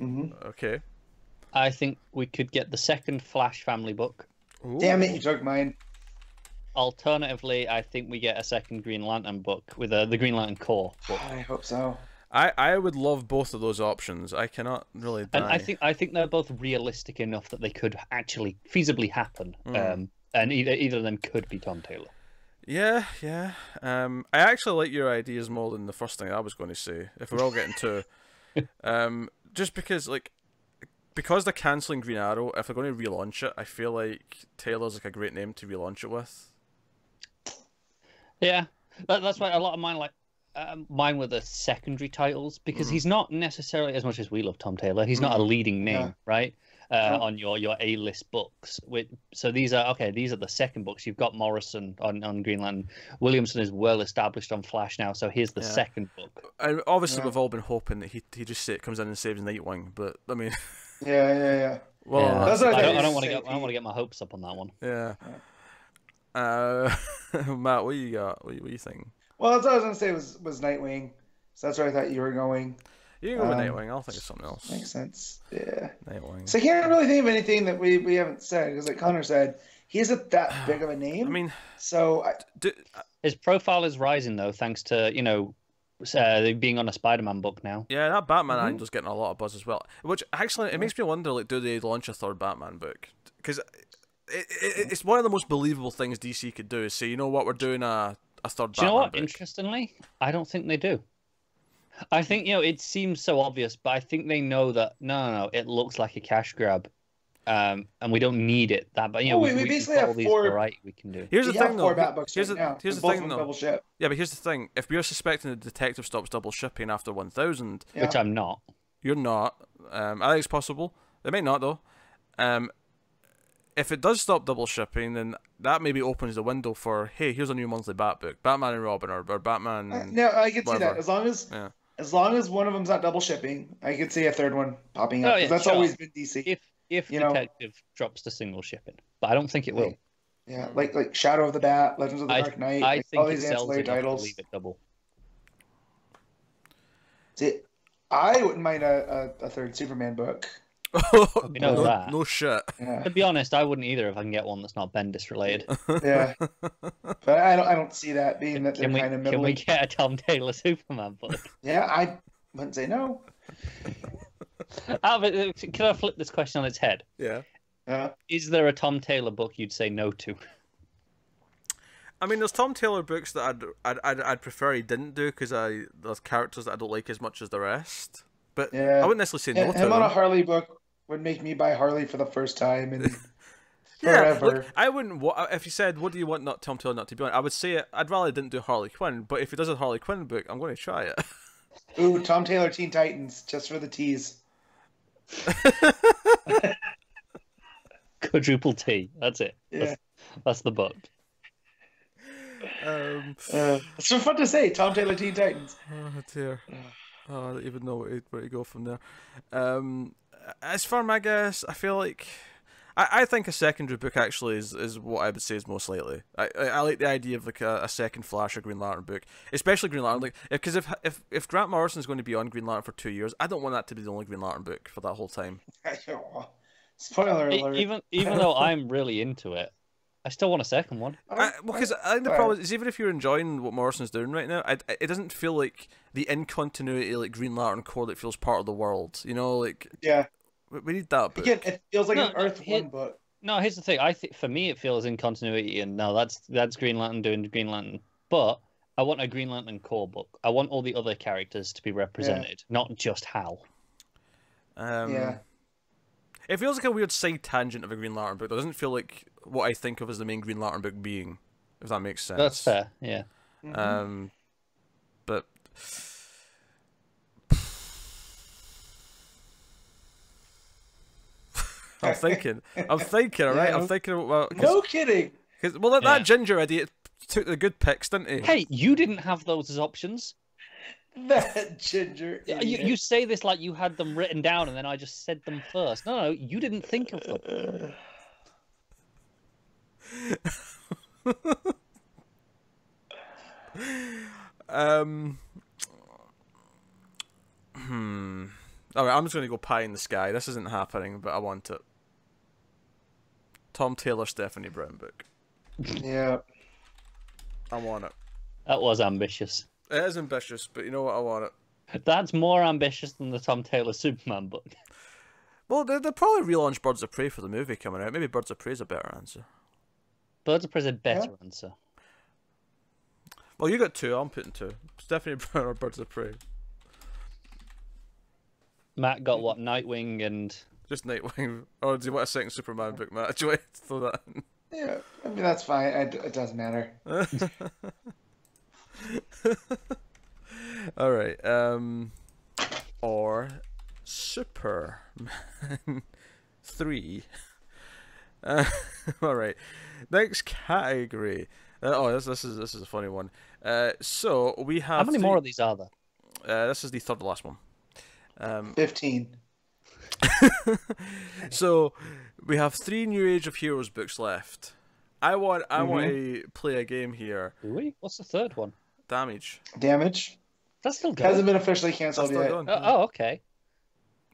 Okay. I think we could get the second Flash family book. Ooh. Damn it, you took mine. Alternatively, I think we get a second Green Lantern book with the Green Lantern Corps book. I hope so. I would love both of those options. I cannot really die. And I think they're both realistic enough that they could actually feasibly happen. And either of them could be Tom Taylor. Yeah. I actually like your ideas more than the first thing I was going to say. If we're all getting two, just because they're cancelling Green Arrow, if they're going to relaunch it, I feel like Taylor's like a great name to relaunch it with. Yeah, that's why a lot of mine were the secondary titles, because he's not necessarily, as much as we love Tom Taylor, he's not a leading name, right? On your A-list books. So these are the second books. You've got Morrison on Green Lantern. Williamson is well established on Flash now, so here's the second book. And obviously we've all been hoping that he just comes in and saves Nightwing, but I mean... Yeah. Well, that's what I don't want to get my hopes up on that one. Yeah. Matt, what you got? What you think? Well, that's what I was gonna say was Nightwing. So that's where I thought you were going. You can go with Nightwing. I'll think of something else. Makes sense. Yeah. Nightwing. So I can't really think of anything that we haven't said, because like Connor said, he isn't that big of a name. I mean, so his profile is rising though, thanks to being on a Spider-Man book now. Yeah, that Batman angel's getting a lot of buzz as well. Which actually it makes me wonder, like, do they launch a third Batman book? Because it's one of the most believable things DC could do. Is say, you know what, we're doing a third Batman book. Do you know what? Interestingly, I don't think they do. I think it seems so obvious, but I think they know that no, it looks like a cash grab, and we don't need it. But we basically have four variety we can do. Here's the thing, though. Here's the thing, though. Double ship. Yeah, but here's the thing: if you're suspecting the detective stops double shipping after 1000, which I'm not, you're not. I think it's possible. They may not though. If it does stop double shipping, then that maybe opens the window for, hey, here's a new monthly Bat book, Batman and Robin, or Batman. No, I can see whatever. that as long as one of them's not double shipping, I can see a third one popping up. That's always been DC. If detective drops to single shipping, but I don't think it will. Yeah, like Shadow of the Bat, Legends of the Dark Knight, I think all these ancillary titles. Leave it double. See, I wouldn't mind a third Superman book. We know that. No shit. Yeah. To be honest, I wouldn't either if I can get one that's not Bendis related. Yeah, but I don't see that being that they're kind of middling. Can we get a Tom Taylor Superman book? Yeah, I wouldn't say no. Can I flip this question on its head? Yeah. Is there a Tom Taylor book you'd say no to? I mean, there's Tom Taylor books that I'd prefer he didn't do, because there's characters that I don't like as much as the rest. But I wouldn't necessarily say no to him on a Harley book would make me buy Harley for the first time and forever. Look, I wouldn't. If you said, "What do you want Tom Taylor not to be on?" I would say I'd rather didn't do Harley Quinn. But if he does a Harley Quinn book, I'm going to try it. Ooh, Tom Taylor Teen Titans, just for the tease. Quadruple T. That's it. Yeah. That's the book. It's so fun to say. Tom Taylor Teen Titans. Oh dear. Oh, I don't even know where to go from there. As for my guess, I feel like I think a secondary book actually is what I would say is most likely. I like the idea of like a second Flash or Green Lantern book, especially Green Lantern. Like, because if Grant Morrison is going to be on Green Lantern for 2 years, I don't want that to be the only Green Lantern book for that whole time. Spoiler alert. Even though I'm really into it, I still want a second one. Because I think the problem is, even if you're enjoying what Morrison's doing right now, it doesn't feel like the in-continuity like Green Lantern Corps that feels part of the world. Like, yeah, we need that book. Again, it feels like an Earth One book. No, here's the thing. I think for me it feels in continuity, and no, that's Green Lantern doing Green Lantern. But I want a Green Lantern Corps book. I want all the other characters to be represented, not just Hal. Yeah. It feels like a weird side tangent of a Green Lantern book. It doesn't feel like what I think of as the main Green Lantern book being, if that makes sense. That's fair, yeah. But I'm thinking, alright? I'm thinking about... No kidding! Well, that ginger idiot took the good picks, didn't he? Hey, you didn't have those as options. That ginger idiot. You say this like you had them written down and then I just said them first. No, you didn't think of them. Alright, I'm just going to go pie in the sky. This isn't happening, but I want it. Tom Taylor, Stephanie Brown book. Yeah. I want it. That was ambitious. It is ambitious, but you know what? I want it. That's more ambitious than the Tom Taylor Superman book. Well, they'll probably relaunch Birds of Prey for the movie coming out. Maybe Birds of Prey is a better answer. Birds of Prey is a better answer. Well, you got two. I'm putting two. Stephanie Brown or Birds of Prey. Matt got what? Nightwing and... Just Nightwing. Or do you want a second Superman book, Matt? Do you want to throw that in? Yeah, I mean, that's fine. It doesn't matter. Alright, or Superman 3. Alright, next category. This is a funny one. So we have... How many more of these are there? This is the third to last one. 15. So we have 3 New Age of Heroes books left. I want to play a game here. Do we? What's the third one? Damage. That's still going. Hasn't been officially cancelled yet. Okay.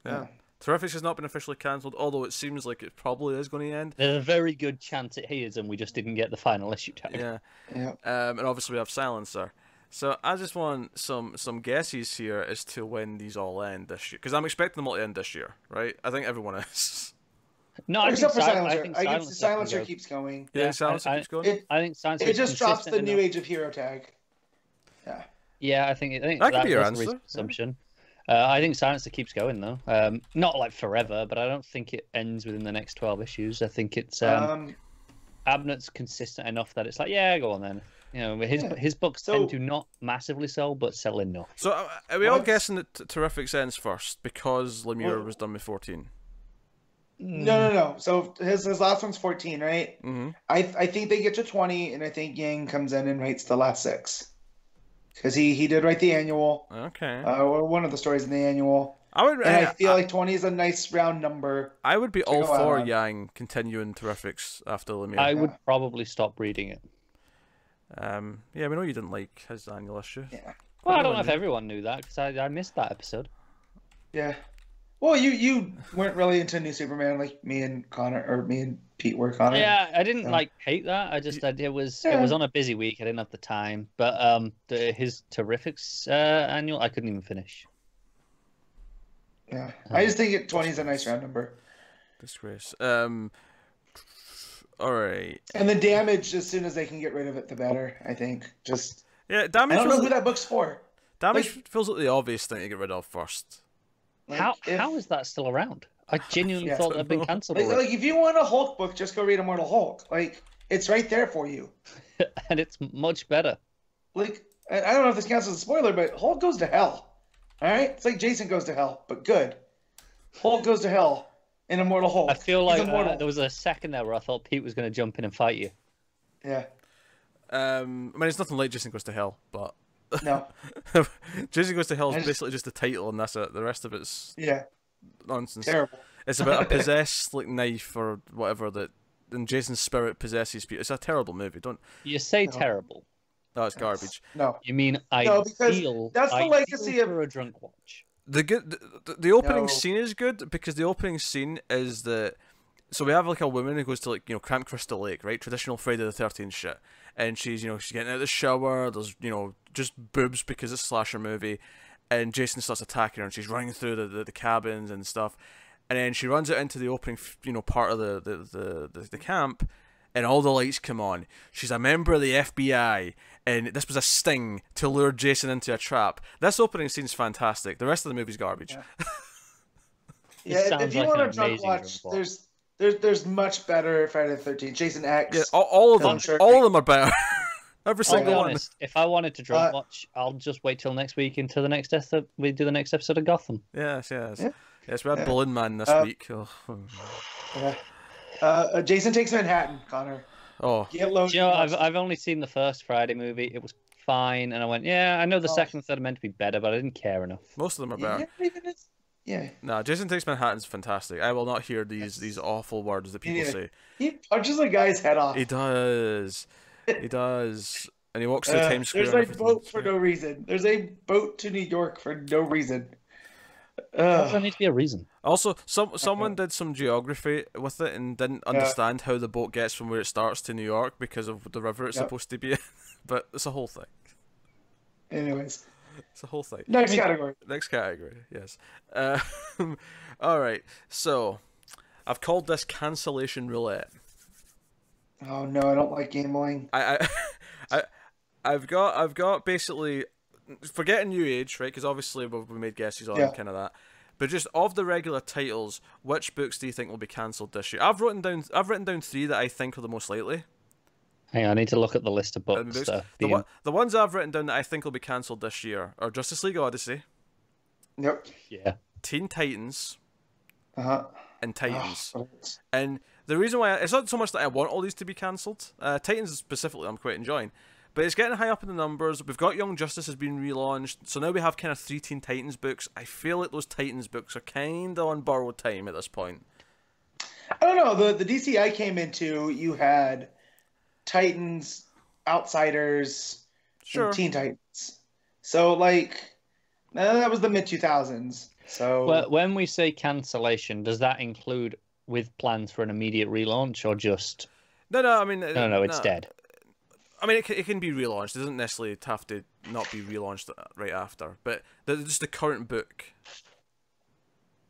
Yeah. Terrifics has not been officially cancelled, although it seems like it probably is going to end. There's a very good chance it is, and we just didn't get the final issue tag. Yeah. And obviously we have Silencer. So I just want some guesses here as to when these all end this year, because I'm expecting them all to end this year, right? I think everyone is. No, except for Silencer. I think Silencer keeps going. Yeah, Silencer keeps going. I think Silencer. It just drops the New Age of Hero tag. Yeah. Yeah, I think that could be your answer. Assumption. I think Silencer keeps going though. Not like forever, but I don't think it ends within the next 12 issues. I think it's Abnett's consistent enough that it's like, yeah, go on then. You know, his books tend to not massively sell, but sell enough. So are we all guessing that Terrifics ends first because Lemire was done with 14? No. So his last one's 14, right? Mm-hmm. I think they get to 20, and I think Yang comes in and writes the last 6. Because he did write the annual. Okay. Or one of the stories in the annual. I feel like 20 is a nice round number. I would be all for Yang continuing Terrifics after Lemire. I would probably stop reading it. Yeah, we know you didn't like his annual issue. Yeah. Well, I don't know if everyone knew that, because I missed that episode. Yeah. Well, you weren't really into New Superman like me and Connor, or me and Pete were, Connor. Yeah, I didn't hate that. I just it was on a busy week. I didn't have the time. But his Terrifics annual, I couldn't even finish. Yeah, I just think 20 is a nice round number. Disgrace. All right. And the Damage, as soon as they can get rid of it, the better. I think. Just Damage. I don't know who that book's for. Damage feels like the obvious thing to get rid of first. How is that still around? I genuinely thought that'd been cancelled. Like if you want a Hulk book, just go read Immortal Hulk. Like it's right there for you. And it's much better. Like I don't know if this counts as a spoiler, but Hulk goes to hell. All right, it's like Jason goes to hell, but good. Hulk goes to hell in Immortal Hulk. I feel like there was a second there where I thought Pete was going to jump in and fight you. Yeah. I mean, it's nothing like Jason Goes to Hell, but no. Jason Goes to Hell is basically just the title, and that's it. The rest of it's nonsense. Terrible. It's about a possessed knife or whatever that, and Jason's spirit possesses people. It's a terrible movie. Don't you say terrible? No, it's garbage. No, you mean because that's the legacy of a drunk watch. The opening scene is good because the opening scene is so we have like a woman who goes to Camp Crystal Lake, right? Traditional Friday the 13th shit. And she's getting out of the shower, there's just boobs because it's a slasher movie, and Jason starts attacking her and she's running through the cabins and stuff, and then she runs out into the opening part of the camp, and all the lights come on. She's a member of the FBI, and this was a sting to lure Jason into a trap. This opening scene's fantastic. The rest of the movie's garbage. Yeah, if you like want an to drunk amazing watch, drunk watch. there's much better Friday the 13th. Jason X. Yeah, all of them. Dunkirk. All of them are better. Every I'll be single one. honest. If I wanted to drunk watch, I'll just wait till next week until the next we do the next episode of Gotham. Yes. Yeah. Yes, we had Balloon Man this week. Oh. Yeah. Jason Takes Manhattan, Connor. Oh. Get low. Do you know, I've only seen the first Friday movie. It was fine, and I went, yeah, I know the second and third are meant to be better, but I didn't care enough. Most of them are better. Yeah. Nah, Jason Takes Manhattan's fantastic. I will not hear these awful words that people say. He punches a guy's head off. He does. He does. And he walks through Times Square. There's a boat for no reason. There's a boat to New York for no reason. There needs to be a reason. Also, someone did some geography with it and didn't understand how the boat gets from where it starts to New York because of the river it's supposed to be in. But it's a whole thing. Anyways. It's a whole thing. Next category. Next category, yes. Alright, so I've called this cancellation roulette. Oh no, I don't like gambling. I've got basically, forgetting New Age, right? Because obviously we made guesses on kind of that. But just of the regular titles, which books do you think will be cancelled this year? I've written down 3 that I think are the most likely. Hang on, I need to look at the list of books. The ones I've written down that I think will be cancelled this year are Justice League Odyssey. Yep. Yeah. Teen Titans. And Titans. Oh. And the reason why it's not so much that I want all these to be cancelled. Titans specifically, I'm quite enjoying. But it's getting high up in the numbers. We've got Young Justice has been relaunched, so now we have kind of 3 Teen Titans books. I feel like those Titans books are kind of on borrowed time at this point. I don't know. The DC I came into, you had Titans, Outsiders, and Teen Titans. So that was the mid 2000s. So well, when we say cancellation, does that include with plans for an immediate relaunch or just? No. I mean, no, it's dead. I mean, it can be relaunched. It doesn't necessarily have to not be relaunched right after. But just the current book,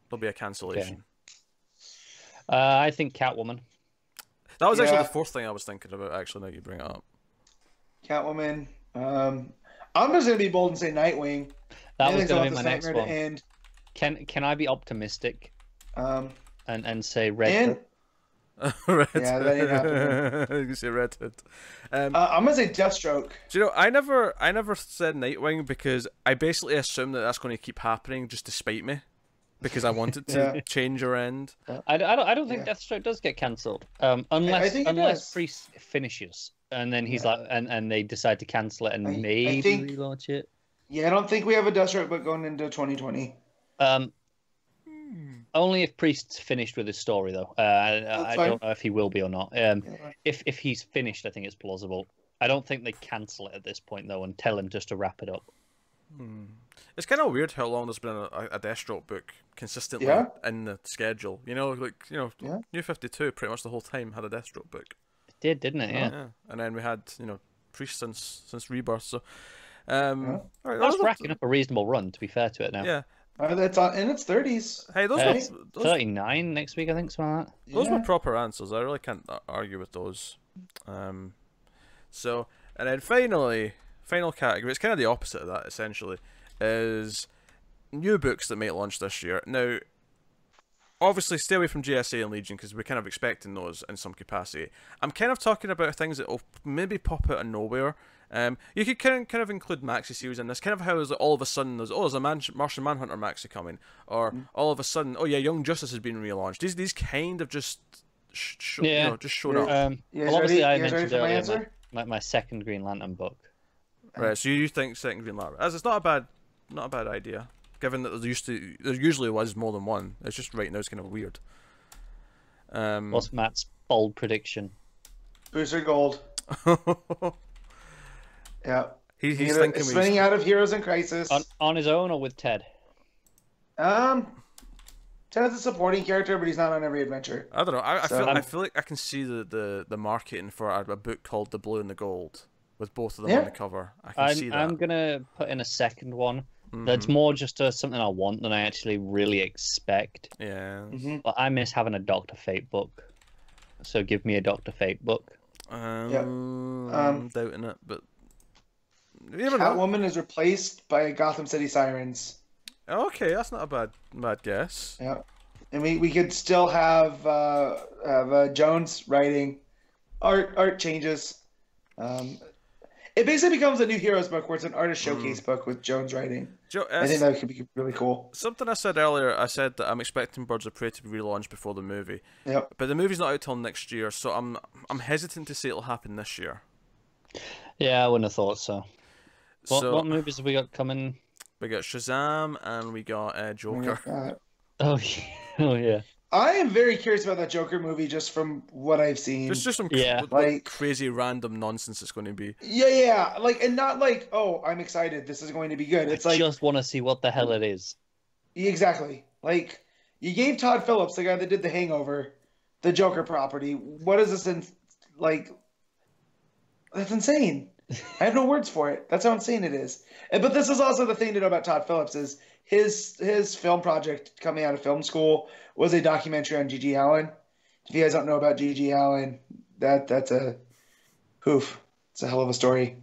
there'll be a cancellation. Okay. I think Catwoman. That was actually the fourth thing I was thinking about. Actually, now you bring it up. Catwoman. I'm just gonna be bold and say Nightwing. That was gonna be my next one. And can I be optimistic? And say Red Hood. Red. Yeah, that ain't happening. You can say Red Hood. I'm gonna say Deathstroke. Do you know? I never said Nightwing because I basically assume that that's going to keep happening just to spite me, because I want it to change or end. I don't think Deathstroke does get cancelled, unless Priest finishes and then he's like, and they decide to cancel it and maybe relaunch it. Yeah, I don't think we have a Deathstroke book going into 2020. Only if Priest's finished with his story, though. I don't know if he will be or not. If he's finished, I think it's plausible. I don't think they cancel it at this point, though, and tell him just to wrap it up. It's kind of weird how long there's been a Deathstroke book consistently in the schedule. New 52 pretty much the whole time had a Deathstroke book. It did, didn't it? Yeah. And then we had Priest since Rebirth. So right, that's racking up a reasonable run. To be fair to it now. Yeah. That's in its 30s. Hey, those 39 next week, I think, something like that. Those were proper answers. I really can't argue with those. So, and then final category, it's kind of the opposite of that, essentially, is new books that might launch this year. Now, obviously, stay away from GSA and Legion, because we're kind of expecting those in some capacity. I'm kind of talking about things that will maybe pop out of nowhere. You could kind of include maxi series in this, kind of how is all of a sudden there's a Martian Manhunter maxi coming, or all of a sudden Young Justice has been relaunched. These kind of just showed up. Well, obviously I mentioned earlier my second Green Lantern book. Right, so you think second Green Lantern? As it's not a bad idea, given that there usually was more than one. It's just right now it's kind of weird. What's Matt's bold prediction? Booster Gold. Yeah, he's thinking spinning out of Heroes in Crisis on his own or with Ted. Ted's a supporting character, but he's not on every adventure. I don't know. I feel like I can see the marketing for a book called The Blue and the Gold with both of them on the cover. I can see that. I'm gonna put in a second one. That's more just something I want than I actually really expect. Yeah. But I miss having a Dr. Fate book, so give me a Dr. Fate book. I'm doubting it, but. Catwoman is replaced by Gotham City Sirens. Okay, that's not a bad guess. Yeah. and we could still have Jones writing. Art changes. It basically becomes a new Heroes book where it's an artist showcase book with Jones writing. I think that could be really cool. Something I said earlier, I said that I'm expecting Birds of Prey to be relaunched before the movie. Yep. But the movie's not out till next year, so I'm hesitant to say it'll happen this year. Yeah, I wouldn't have thought so. What movies have we got coming? We got Shazam and we got Joker. Oh yeah. I am very curious about that Joker movie just from what I've seen. Just some crazy random nonsense it's going to be. Yeah. And not like, oh, I'm excited. This is going to be good. It's I just want to see what the hell it is. Exactly. Like, you gave Todd Phillips, the guy that did The Hangover, the Joker property. What is this that's insane. I have no words for it. That's how insane it is. But this is also the thing to know about Todd Phillips is his film project coming out of film school was a documentary on G.G. Allen. If you guys don't know about G.G. Allen, that's a poof. It's a hell of a story.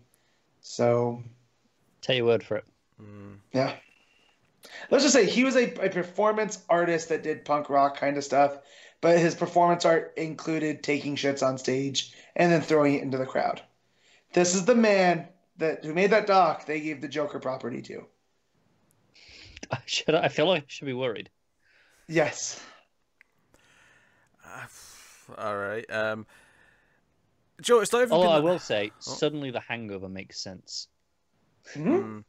So, take your word for it. Yeah. Let's just say he was a performance artist that did punk rock kind of stuff, but his performance art included taking shits on stage and then throwing it into the crowd. This is the man who made that doc they gave the Joker property to. I feel like I should be worried. Yes. All right. Joe, it's not even. I will say, suddenly The Hangover makes sense. Mm-hmm.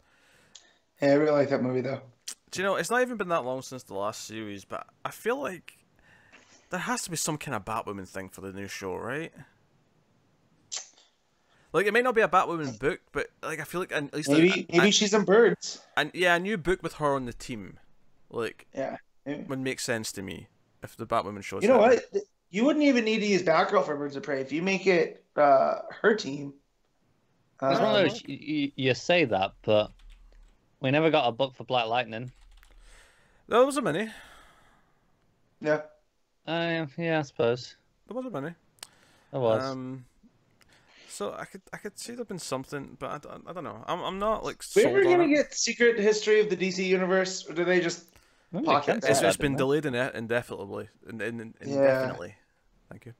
Yeah, I really like that movie, though. Do you know, it's not even been that long since the last series, but I feel like there has to be some kind of Batwoman thing for the new show, right? Like, it may not be a Batwoman book, but like I feel like at least maybe she's in Birds. And yeah, a new book with her on the team, like yeah, would make sense to me if the Batwoman shows. You know what? You wouldn't even need to use Batgirl for Birds of Prey if you make it her team. It's one of those you say that, but we never got a book for Black Lightning. There was a mini. Yeah. Yeah, I suppose there was a mini. There was. So I could see there been something, but I don't know. I'm not like. We're ever gonna get Secret History of the DC Universe, or do they just pocket that? It's been delayed indefinitely. Indefinitely. Thank you.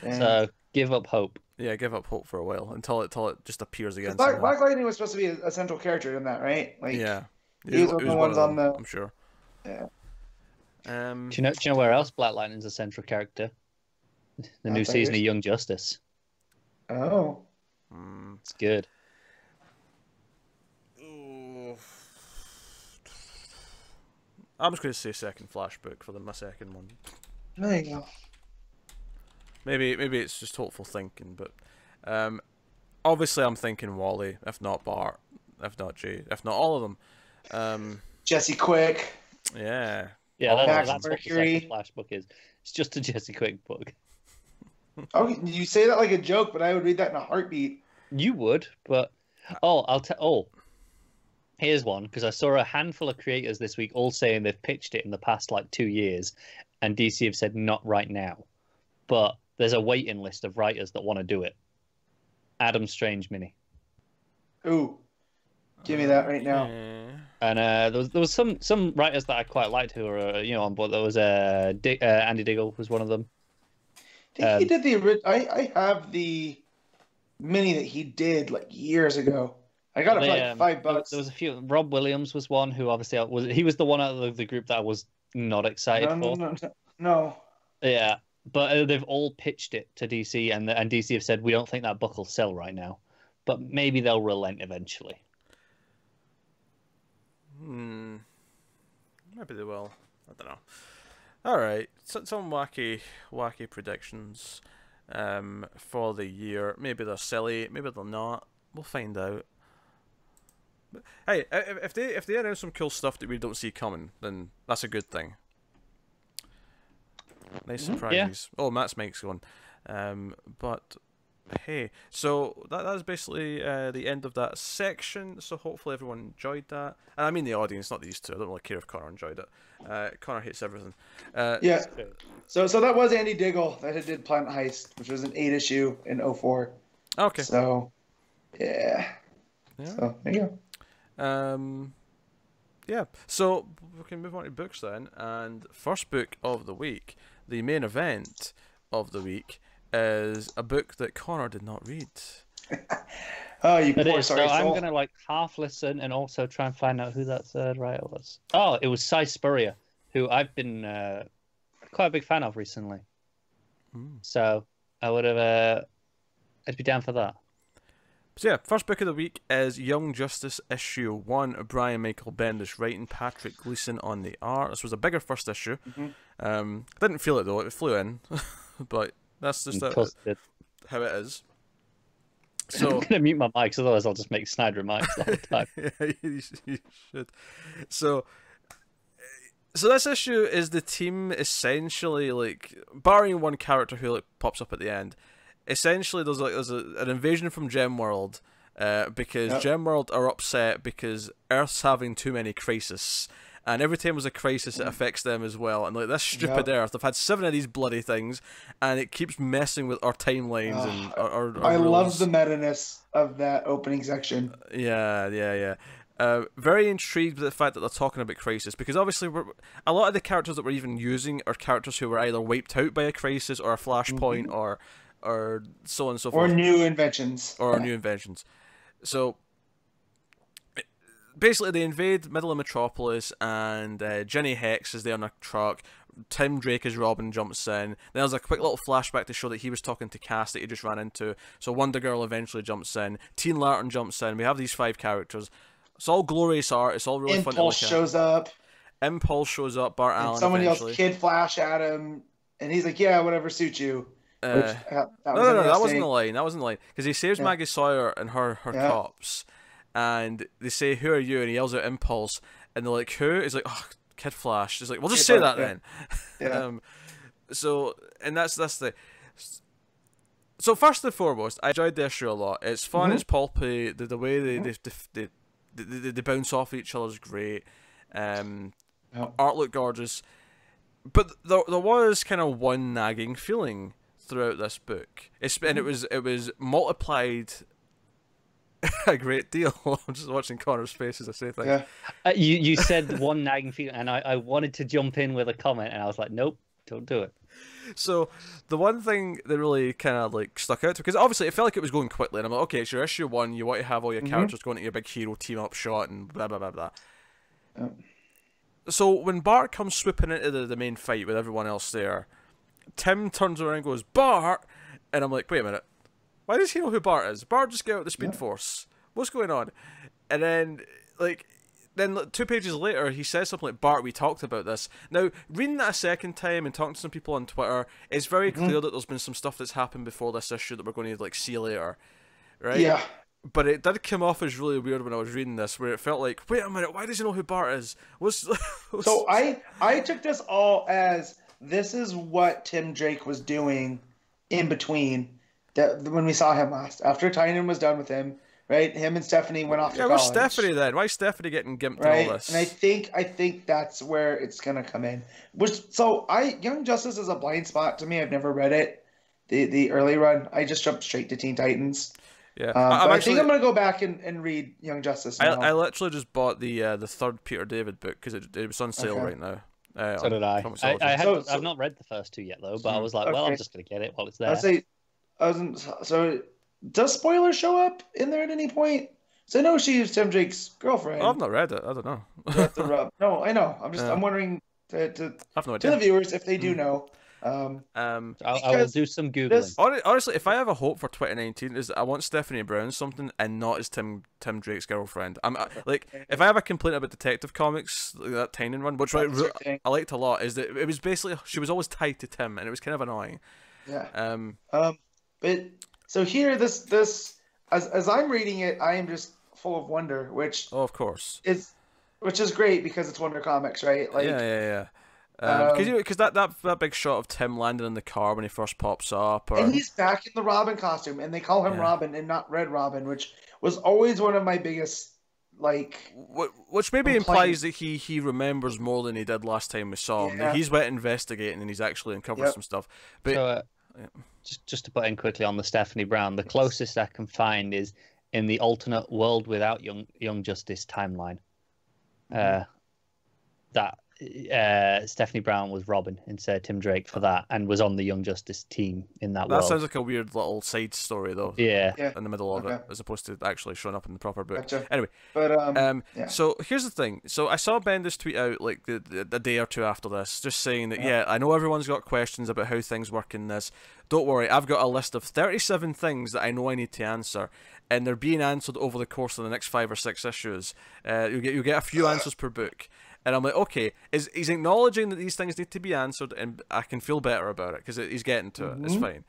So give up hope. Yeah, give up hope for a while until it just appears again. Black Lightning was supposed to be a central character in that, right? Like, yeah, he was one of the ones on the. I'm sure. Yeah. Do you know where else Black Lightning's a central character? The new season of Young Justice. Oh. It's good. I'm just going to say second Flash book for my second one. There you go. Maybe it's just hopeful thinking, but obviously I'm thinking Wally, if not Bart, if not Jay, if not all of them. Jesse Quick. Yeah. Yeah, that's what the second Flash book is. It's just a Jesse Quick book. Oh, you say that like a joke, but I would read that in a heartbeat. You would, but here's one, because I saw a handful of creators this week all saying they've pitched it in the past like 2 years, and DC have said not right now. But there's a waiting list of writers that want to do it. Adam Strange mini. Ooh, give me that right now. And there was some writers that I quite liked who were on board. There was Andy Diggle was one of them. I think he did the. I have the mini that he did like years ago. I got it for like $5. There was a few. Rob Williams was one who obviously he was the one out of the group that I was not excited for. No. Yeah, but they've all pitched it to DC, and DC have said we don't think that book will sell right now, but maybe they'll relent eventually. Maybe they will. I don't know. All right, some wacky predictions for the year. Maybe they're silly, maybe they're not. We'll find out. But, hey, if they announce some cool stuff that we don't see coming, then that's a good thing. Nice surprises. Yeah. Oh, Matt's mic's gone. But hey, so that's basically the end of that section. So hopefully everyone enjoyed that, and I mean the audience, not these two. I don't really care if Connor enjoyed it. Connor hates everything. Yeah. So that was Andy Diggle that did Planet Heist, which was an 8-issue in 2004. Okay. So, yeah. So there you go. Yeah, so we can move on to books then. And first book of the week, the main event of the week, is a book that Connor did not read. Oh, you It poor is. sorry So I'm soul. going to like half listen and also try and find out who that third writer was. Oh, it was Cy Spurrier, who I've been quite a big fan of recently. So I would have, I'd be down for that. So yeah, first book of the week is Young Justice issue 1. Brian Michael Bendis writing, Patrick Gleason on the art. This was a bigger first issue. Didn't feel it though; it flew in, but that's just how it is. So I'm gonna mute my mics, otherwise I'll just make Snyder mics the whole time. Yeah, you should. So this issue is the team essentially like, barring one character who like pops up at the end. Essentially, there's an invasion from Gemworld, because Gemworld are upset because Earth's having too many crises, and every time there's a crisis, it affects them as well. And like this stupid Earth, they've had 7 of these bloody things, and it keeps messing with our timelines and our I rules. love the meta-ness of that opening section. Yeah. Very intrigued with the fact that they're talking about crisis, because obviously a lot of the characters that we're even using are characters who were either wiped out by a crisis or a flashpoint or so on and so forth. Or new inventions. So basically they invade middle of Metropolis, and Jenny Hex is there on a truck. Tim Drake as Robin jumps in. Then there's a quick little flashback to show that he was talking to Cass that he just ran into. So Wonder Girl eventually jumps in. Teen Lantern jumps in. We have these 5 characters. It's all glorious art. It's all really fun to look at. Impulse shows up. Impulse shows up. Bart Allen Someone eventually. yells Kid Flash at him, and he's like, "Yeah, whatever suits you." No, that wasn't the line. Because he saves Maggie Sawyer and her cops, and they say, "Who are you?" And he yells out Impulse, and they're like, "Who?" He's like, "Oh, Kid Flash." He's like, "Well, just say that then." Yeah. So, and that's the. So first and foremost, I enjoyed the issue a lot. It's fun. It's pulpy. The way they bounce off each other is great. Art looked gorgeous, but there was kind of one nagging feeling throughout this book, and it was multiplied a great deal. I'm just watching Connor's face as I say things. Yeah. You said one nagging feeling, and I wanted to jump in with a comment, and I was like, nope, don't do it. So the one thing that really kind of like stuck out, because obviously it felt like it was going quickly, and I'm like, okay, it's your issue 1. You want to have all your characters going to your big hero team up shot and blah blah blah blah. So when Bart comes swooping into the main fight with everyone else there, Tim turns around and goes, "Bart," and I'm like, wait a minute, why does he know who Bart is? Bart just get out the Speed Force. What's going on? And then 2 pages later, he says something like, "Bart, we talked about this." Now, reading that a second time and talking to some people on Twitter, it's very clear that there's been some stuff that's happened before this issue that we're going to like see later, right? Yeah. But it did come off as really weird when I was reading this, where it felt like, wait a minute, why does he know who Bart is? So I took this all as, this is what Tim Drake was doing in between when we saw him last. After Tynion was done with him, right? Him and Stephanie went off to college. Where's Stephanie then? Why is Stephanie getting gimped and all this? And I think that's where it's gonna come in. Young Justice is a blind spot to me. I've never read it. The early run. I just jumped straight to Teen Titans. Yeah, I think I'm gonna go back and read Young Justice now. I literally just bought the 3rd Peter David book because it was on sale right now. So did I. I've not read the first 2 yet though, but I was like, well, I'm just gonna get it while it's there. So does spoiler show up in there at any point? So I know she's Tim Drake's girlfriend. Oh, I've not read it. I don't know. No, I know. I'm wondering to I've no idea. the viewers if they do know. I will do some Googling. Honestly, if I have a hope for 2019, is that I want Stephanie Brown something and not as Tim Drake's girlfriend. If I have a complaint about Detective Comics, like that Tynion run, which I liked a lot, is that it was basically, she was always tied to Tim, and it was kind of annoying. Yeah. But so here, this as I'm reading it, I am just full of wonder, which of course is great because it's Wonder Comics, right? Like yeah. Because that big shot of Tim landing in the car when he first pops up, and he's back in the Robin costume, and they call him Robin and not Red Robin, which was always one of my biggest which maybe implies that he remembers more than he did last time we saw him. Like, he's went investigating and he's actually uncovered some stuff. But so, just to put in quickly on the Stephanie Brown, the closest I can find is in the alternate world without Young Justice timeline. that Stephanie Brown was Robin instead of Tim Drake for that, and was on the Young Justice team in that world. That sounds like a weird little side story, though. Yeah. In the middle of it, as opposed to actually showing up in the proper book. Gotcha. Anyway, but so here's the thing. So I saw Bendis tweet out like the day or two after this, just saying that I know everyone's got questions about how things work in this. Don't worry, I've got a list of 37 things that I know I need to answer, and they're being answered over the course of the next 5 or 6 issues. You'll get a few answers per book. And I'm like, okay, he's acknowledging that these things need to be answered, and I can feel better about it, because he's getting to it. It's fine.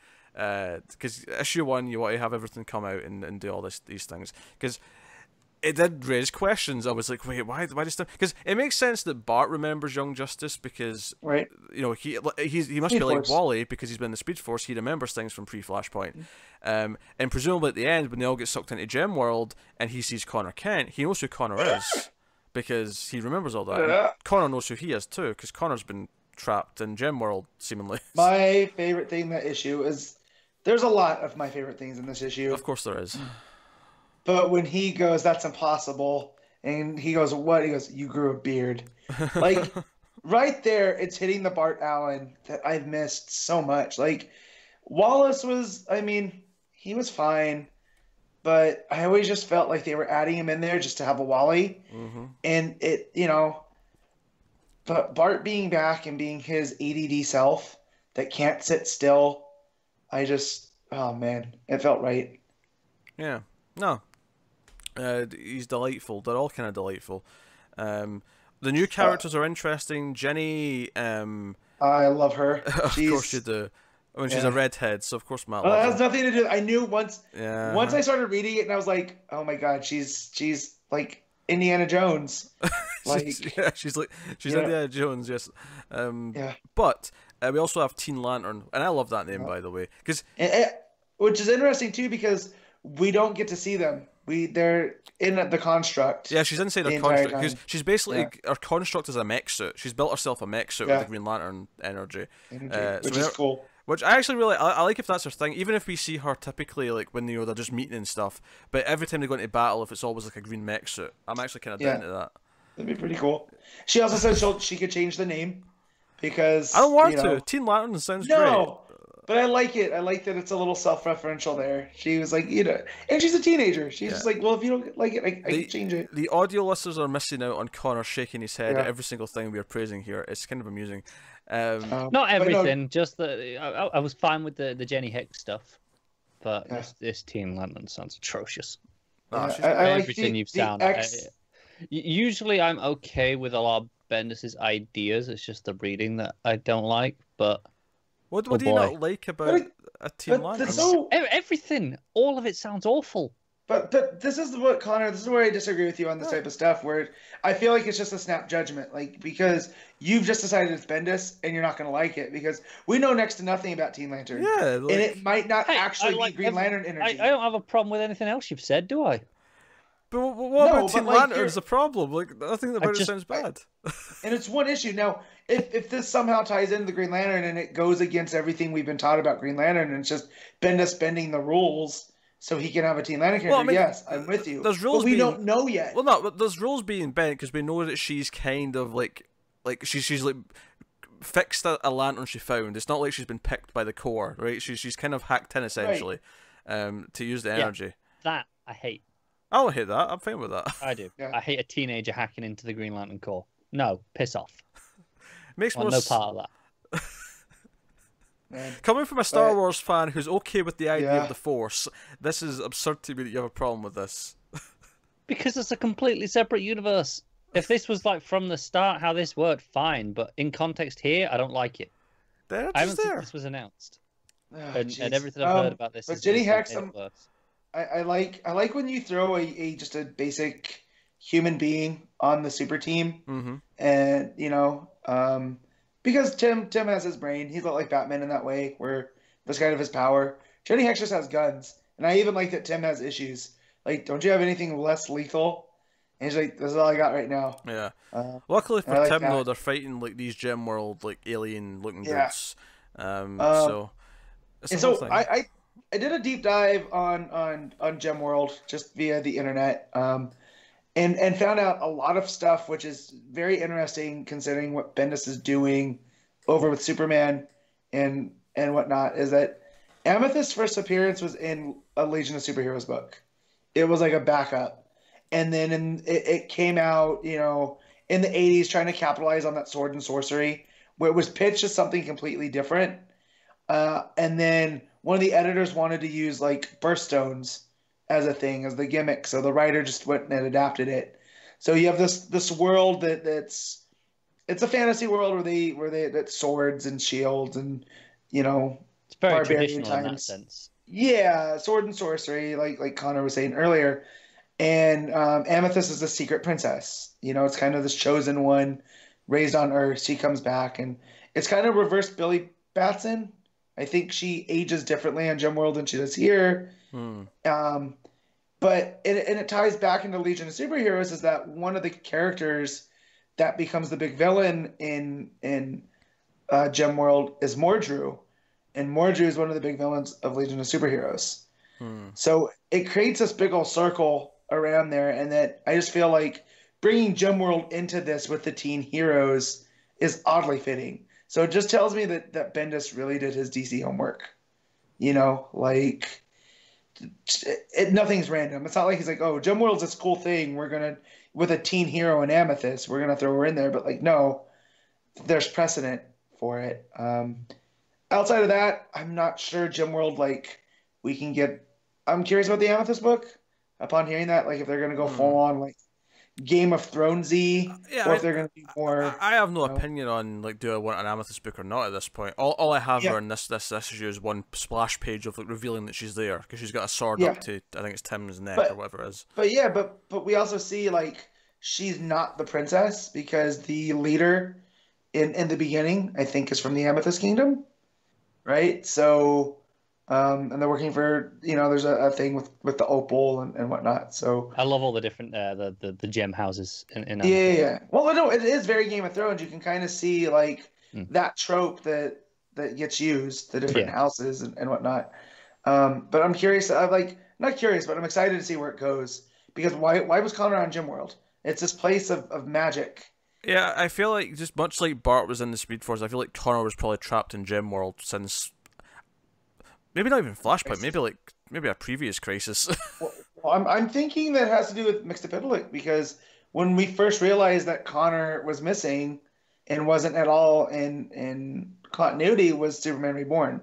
Because issue 1, you want to have everything come out and do all these things. Because it did raise questions. I was like, wait, why does that? Because it makes sense that Bart remembers Young Justice, because he must be like Wally, because he's been in the Speed Force. He remembers things from pre-Flashpoint. And presumably at the end, when they all get sucked into Gem World and he sees Connor Kent, he knows who Connor is. Because he remembers all that. And Connor knows who he is too, because Connor's been trapped in Gem World, seemingly. My favorite thing in that issue is... There's a lot of my favorite things in this issue. Of course there is. But when he goes, that's impossible, and he goes, what? He goes, you grew a beard. Like, right there, it's hitting the Bart Allen that I've missed so much. Like, Wallace was, he was fine. But I always just felt like they were adding him in there just to have a Wally. And it, but Bart being back and being his ADD self that can't sit still, oh man, it felt right. Yeah. No. He's delightful. They're all kind of delightful. The new characters are interesting. Jenny, I love her. Of course you do. I mean, she's a redhead, so of course Matt loves her. That has nothing to do. I knew once I started reading it, and I was like, "Oh my god, she's like Indiana Jones." Like, she's Indiana Jones, yes. But we also have Teen Lantern, and I love that name, by the way, because which is interesting too, because we don't get to see them. They're in the construct. Yeah, she's inside her construct. Because she's basically her construct is a mech suit. She's built herself a mech suit with the Green Lantern energy, which is cool. Which I actually really I like if that's her thing. Even if we see her typically like when they're just meeting and stuff, but every time they go into battle, if it's always like a green mech suit, I'm actually kind of down to that. That'd be pretty cool. She also said she could change the name because I don't want to. Teen Lantern sounds great. But I like it. I like that it's a little self-referential there. She was like, and she's a teenager. She's just like, well, if you don't like it, I can change it. The audio listeners are missing out on Connor shaking his head at every single thing we are praising here. It's kind of amusing. Not everything, just that I was fine with the Jenny Hicks stuff, but this Teen Lantern sounds atrocious. Everything you've sounded. Usually I'm okay with a lot of Bendis' ideas. It's just the reading that I don't like, but... What do you not like about a Teen Lantern? Everything. All of it sounds awful. But this is what, Connor, this is where I disagree with you on this type of stuff, where I feel like it's just a snap judgment. Like, because you've just decided it's Bendis, and you're not going to like it, because we know next to nothing about Teen Lantern. Yeah. And it might not actually be Green Lantern energy. I don't have a problem with anything else you've said, do I? But what about Teen Lantern is the problem? Like, I think about it sounds bad. And it's one issue. Now, if this somehow ties into the Green Lantern and it goes against everything we've been taught about Green Lantern, and it's just Bendis bending the rules so he can have a Teen Lantern character, yes, I'm with you. There's rules but we don't know yet. Well, no, but there's rules being bent because we know that she's kind of like she's like fixed a lantern she found. It's not like she's been picked by the core, right? She's kind of hacked in essentially, to use the energy. That I hate. I don't hate that. I'm fine with that. I do. Yeah. I hate a teenager hacking into the Green Lantern core. No, piss off. Makes more no part of that. Coming from a Star Wars fan who's okay with the idea of the Force, this is absurd to me that you have a problem with this. Because it's a completely separate universe. If this was like from the start how this worked, fine. But in context here, I don't like it. I haven't seen this was announced. And everything I've heard about this is Jenny Hex, I like when you throw just a basic human being on the super team, and because Tim has his brain, he's not like Batman in that way, where that's kind of his power. Jenny Hex just has guns, and I even like that Tim has issues. Like, don't you have anything less lethal? And he's like, this is all I got right now. Yeah. Luckily for Tim, though, they're fighting like these Gem World like alien looking dudes. So I did a deep dive on Gem World just via the internet, and found out a lot of stuff, which is very interesting considering what Bendis is doing over with Superman and whatnot. Is that Amethyst's first appearance was in a Legion of Superheroes book. It was like a backup, and then it came out, in the '80s, trying to capitalize on that sword and sorcery, where it was pitched as something completely different. And then one of the editors wanted to use like birthstones as a thing, as the gimmick. So the writer just went and adapted it. So you have this world that's it's a fantasy world where they that's swords and shields and it's very barbarian traditional times. in that sense. Yeah, sword and sorcery, like Connor was saying earlier. And Amethyst is a secret princess. It's kind of this chosen one, raised on Earth. She comes back, and it's kind of reverse Billy Batson. I think she ages differently on Gemworld than she does here. But it ties back into Legion of Superheroes, is that one of the characters that becomes the big villain in Gemworld is Mordru, and Mordru is one of the big villains of Legion of Superheroes. So it creates this big old circle around there, and that I just feel like bringing Gemworld into this with the teen heroes is oddly fitting. So it just tells me that Bendis really did his DC homework. Nothing's random. It's not like he's like, oh, Gemworld's this cool thing. We're going to, with a teen hero and Amethyst, we're going to throw her in there. But like, no, there's precedent for it. Outside of that, I'm not sure Gemworld, like, we can get, I'm curious about the Amethyst book upon hearing that, like if they're going to go full on, like, Game of Thronesy, or if they're going to be more. I have no opinion on like do I want an Amethyst book or not at this point. All I have her in this issue is one splash page of like revealing that she's there because she's got a sword up to I think it's Tim's neck or whatever it is. But we also see like she's not the princess because the leader in the beginning I think is from the Amethyst Kingdom, right? So. And they're working for, there's a thing with the opal and whatnot. So I love all the different the gem houses in yeah. Well, no, it is very Game of Thrones. You can kind of see like that trope that gets used, the different houses and whatnot. But I'm curious. I'm like not curious, but I'm excited to see where it goes because why was Connor on Gemworld? It's this place of magic. Yeah, I feel like just much like Bart was in the Speed Force, I feel like Connor was probably trapped in Gemworld since. Maybe not even Flashpoint. Maybe a previous Crisis. Well, I'm thinking that has to do with Mxyzptlk because when we first realized that Connor was missing and wasn't at all in continuity was Superman Reborn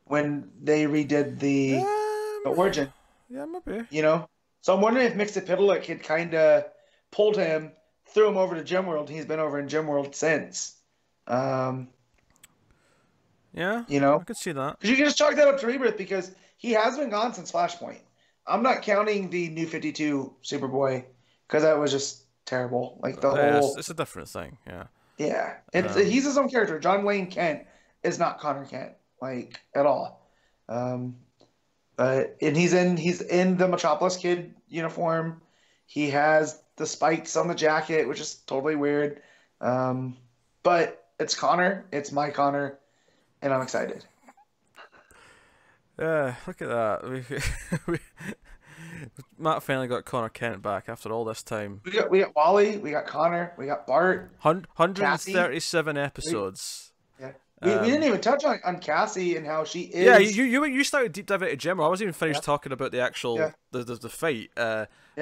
when they redid the origin. Yeah, maybe. So I'm wondering if Mxyzptlk had kind of pulled him, threw him over to Gemworld. He's been over in Gemworld since. Yeah, I could see that. Because you can just chalk that up to Rebirth because he has been gone since Flashpoint. I'm not counting the New 52 Superboy because that was just terrible. Like the whole. It's a different thing. Yeah. Yeah, he's his own character. John Wayne Kent is not Connor Kent, like at all. But he's in the Metropolis Kid uniform. He has the spikes on the jacket, which is totally weird. But it's Connor. It's my Connor. And I'm excited. Yeah, look at that. Matt finally got Connor Kent back after all this time. We got Wally, we got Connor, we got Bart. 137 Cassie. Episodes. We didn't even touch on Cassie and how she is. Yeah, you started deep diving into Gemma. I wasn't even finished talking about the actual the fight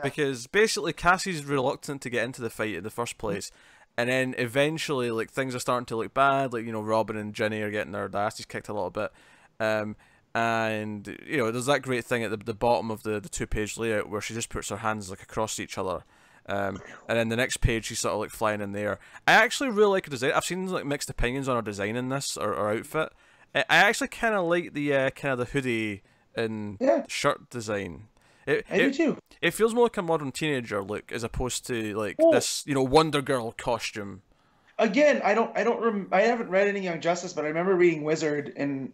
because basically Cassie's reluctant to get into the fight in the first place. And then eventually, like, things are starting to look bad. Like, Robin and Ginny are getting their asses kicked a little bit. And, there's that great thing at the bottom of the two-page layout where she just puts her hands, like, across each other. And then the next page, she's sort of, like, flying in the air. I actually really like her design. I've seen, like, mixed opinions on her design in this, or outfit. I actually kind of like the kind of the hoodie and shirt design. I do too. It feels more like a modern teenager look as opposed to like this, Wonder Girl costume. Again, I haven't read any Young Justice, but I remember reading Wizard and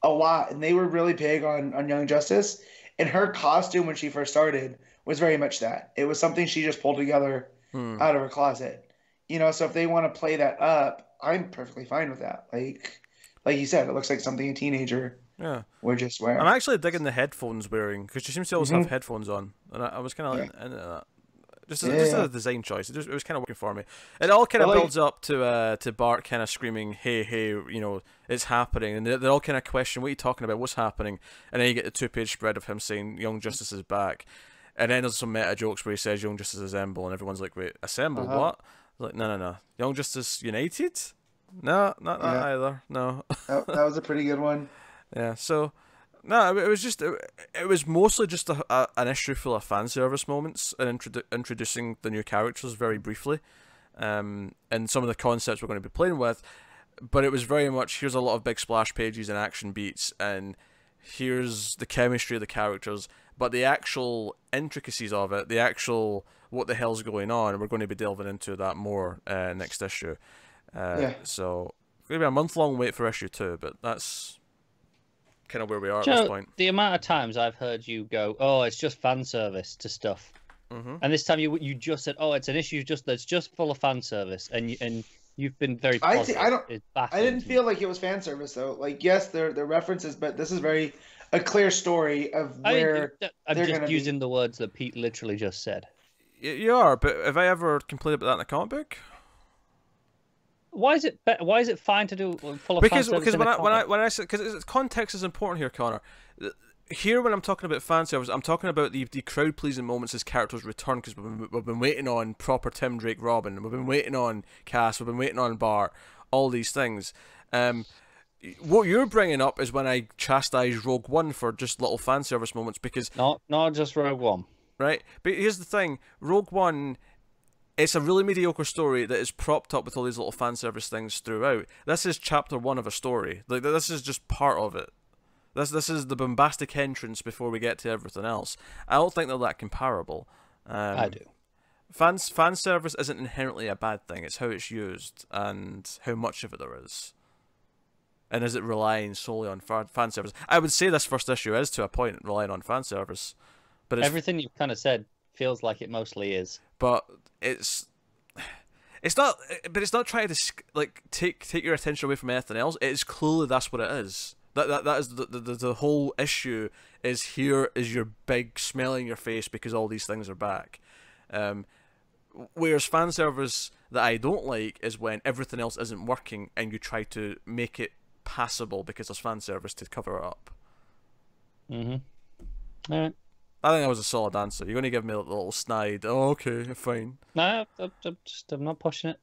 a lot, and they were really big on Young Justice. And her costume when she first started was very much that. It was something she just pulled together out of her closet. So if they want to play that up, I'm perfectly fine with that. Like you said, it looks like something a teenager. Yeah, we're just wearing. I'm actually digging the headphones wearing because she seems to always have headphones on, and I was kind of into that. Just a design choice. It was kind of working for me. It all kind of builds up to Bart kind of screaming, "Hey, hey, you know, it's happening," and they all kind of question, "What are you talking about? What's happening?" And then you get the 2-page spread of him saying, "Young Justice is back," and then there's some meta jokes where he says, "Young Justice assemble," and everyone's like, "Wait, assemble what?" Like, no. Young Justice United? No, not that either. No. that was a pretty good one. Yeah. So. No, it was just it was mostly just an issue full of fan service moments and introducing the new characters very briefly, and some of the concepts we're going to be playing with. But it was very much, here's a lot of big splash pages and action beats, and here's the chemistry of the characters. But the actual intricacies of it, the actual what the hell's going on, we're going to be delving into that more next issue. So maybe a month-long wait for issue 2, but that's kind of where we are at this point. The amount of times I've heard you go, "Oh, it's just fan service to stuff," and this time you just said, "Oh, it's an issue that's just full of fan service," and you've been very positive. I didn't feel like it was fan service though. Like, yes, they're references, but this is a clear story of where I'm just using the words that Pete literally just said. You are, but have I ever complained about that in a comic book? Why is it fine to do full of fan service? Because when I say, because context is important here, Connor. Here, when I'm talking about fan service, I'm talking about the crowd pleasing moments as characters return, because we've been waiting on proper Tim Drake Robin, we've been waiting on Cass, we've been waiting on Bart, all these things. What you're bringing up is when I chastise Rogue One for just little fan service moments, because not just Rogue One, right? But here's the thing: Rogue One. It's a really mediocre story that is propped up with all these little fan service things throughout. This is chapter 1 of a story. Like, this is just part of it. This is the bombastic entrance before we get to everything else. I don't think they're that comparable. I do. Fan service isn't inherently a bad thing. It's how it's used and how much of it there is. And is it relying solely on fan service? I would say this first issue is, to a point, relying on fan service. But everything you've kind of said feels like it mostly is. But it's not. But it's not trying to take your attention away from anything else. It is clearly that's what it is. That is the whole issue. Is here is your big smell in your face because all these things are back. Whereas fan service that I don't like is when everything else isn't working and you try to make it passable because there's fan service to cover it up. All right. I think that was a solid answer. You're going to give me a little snide. Oh, okay, fine. No, I'm not pushing it.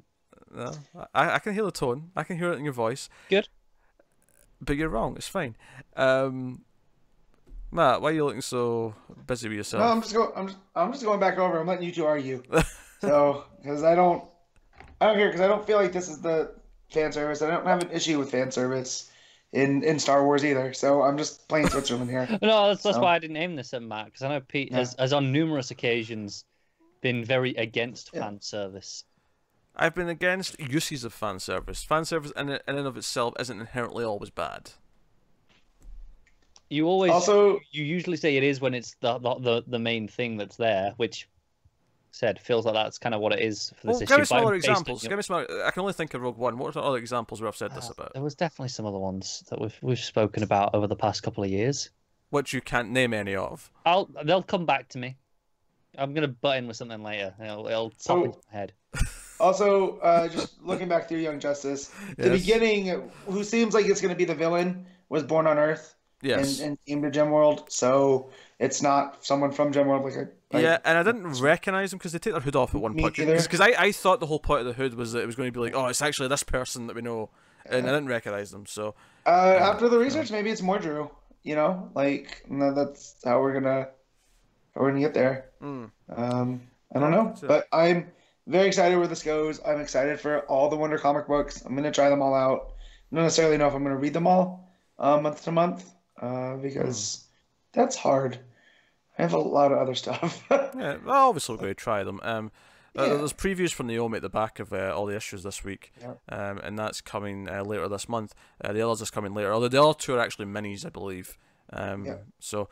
No, I can hear the tone. I can hear it in your voice. Good. But you're wrong. It's fine. Matt, why are you looking so busy with yourself? No, I'm just going back over. I'm letting you two argue. So, because I don't care, because I don't feel like this is the fan service. I don't have an issue with fan service in Star Wars either. So I'm just playing Switzerland here. No, that's why I didn't name this at Matt, because I know Pete has on numerous occasions been very against fan service. I've been against uses of fan service. Fan service in and of itself isn't inherently always bad. You usually say it is when it's the main thing that's there, which feels like that's kind of what it is for this issue. Give me some other examples. I can only think of Rogue One. What are other examples where I've said this about? There was definitely some other ones that we've spoken about over the past couple of years, which you can't name any of. They'll come back to me. I'm gonna butt in with something later. It'll pop into my head. Also, just looking back through Young Justice, the beginning, who seems like it's going to be the villain, was born on Earth. Yes. And came to Gemworld, so it's not someone from Gemworld. And I didn't recognize them because they take their hood off at one point. Because I thought the whole point of the hood was that it was going to be like, oh, it's actually this person that we know, and I didn't recognize them. So after the research, maybe it's more Drew. You know, that's how we're gonna get there. I don't know, but I'm very excited where this goes. I'm excited for all the Wonder comic books. I'm gonna try them all out. I don't necessarily know if I'm gonna read them all month to month. Because that's hard. I have a lot of other stuff. Yeah, well, obviously we're going to try them. There's previews from Naomi at the back of all the issues this week, and that's coming later this month. The others is coming later, although the other two are actually minis, I believe. So,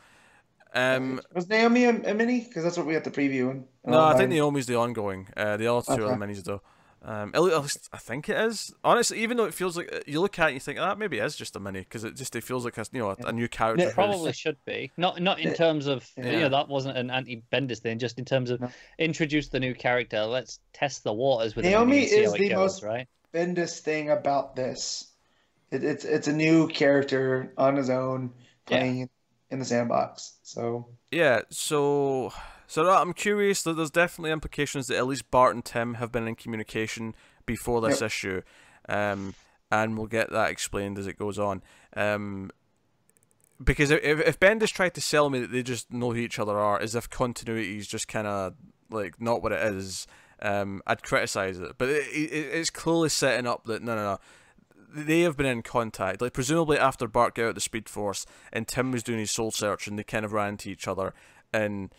was Naomi a mini? Because that's what we had to preview. No, I think Naomi's the ongoing. The other two are the minis, though. At least I think it is. Honestly, even though it feels like you look at it and you think maybe it is just a mini because it feels like a new character. It probably should be not in terms of that wasn't an anti-Bendis thing. Just in terms of introduce the new character. Let's test the waters with Naomi and see is how it the goes, most right? Bendis thing about this. It's a new character on his own playing in the sandbox. So yeah, so I'm curious that there's definitely implications that at least Bart and Tim have been in communication before this issue, and we'll get that explained as it goes on. Because if Bendis tried to sell me that they just know who each other are, as if continuity is just kind of like not what it is, I'd criticize it. But it's clearly setting up that no. They have been in contact, like presumably after Bart got out of the Speed Force and Tim was doing his soul search, and they kind of ran into each other, and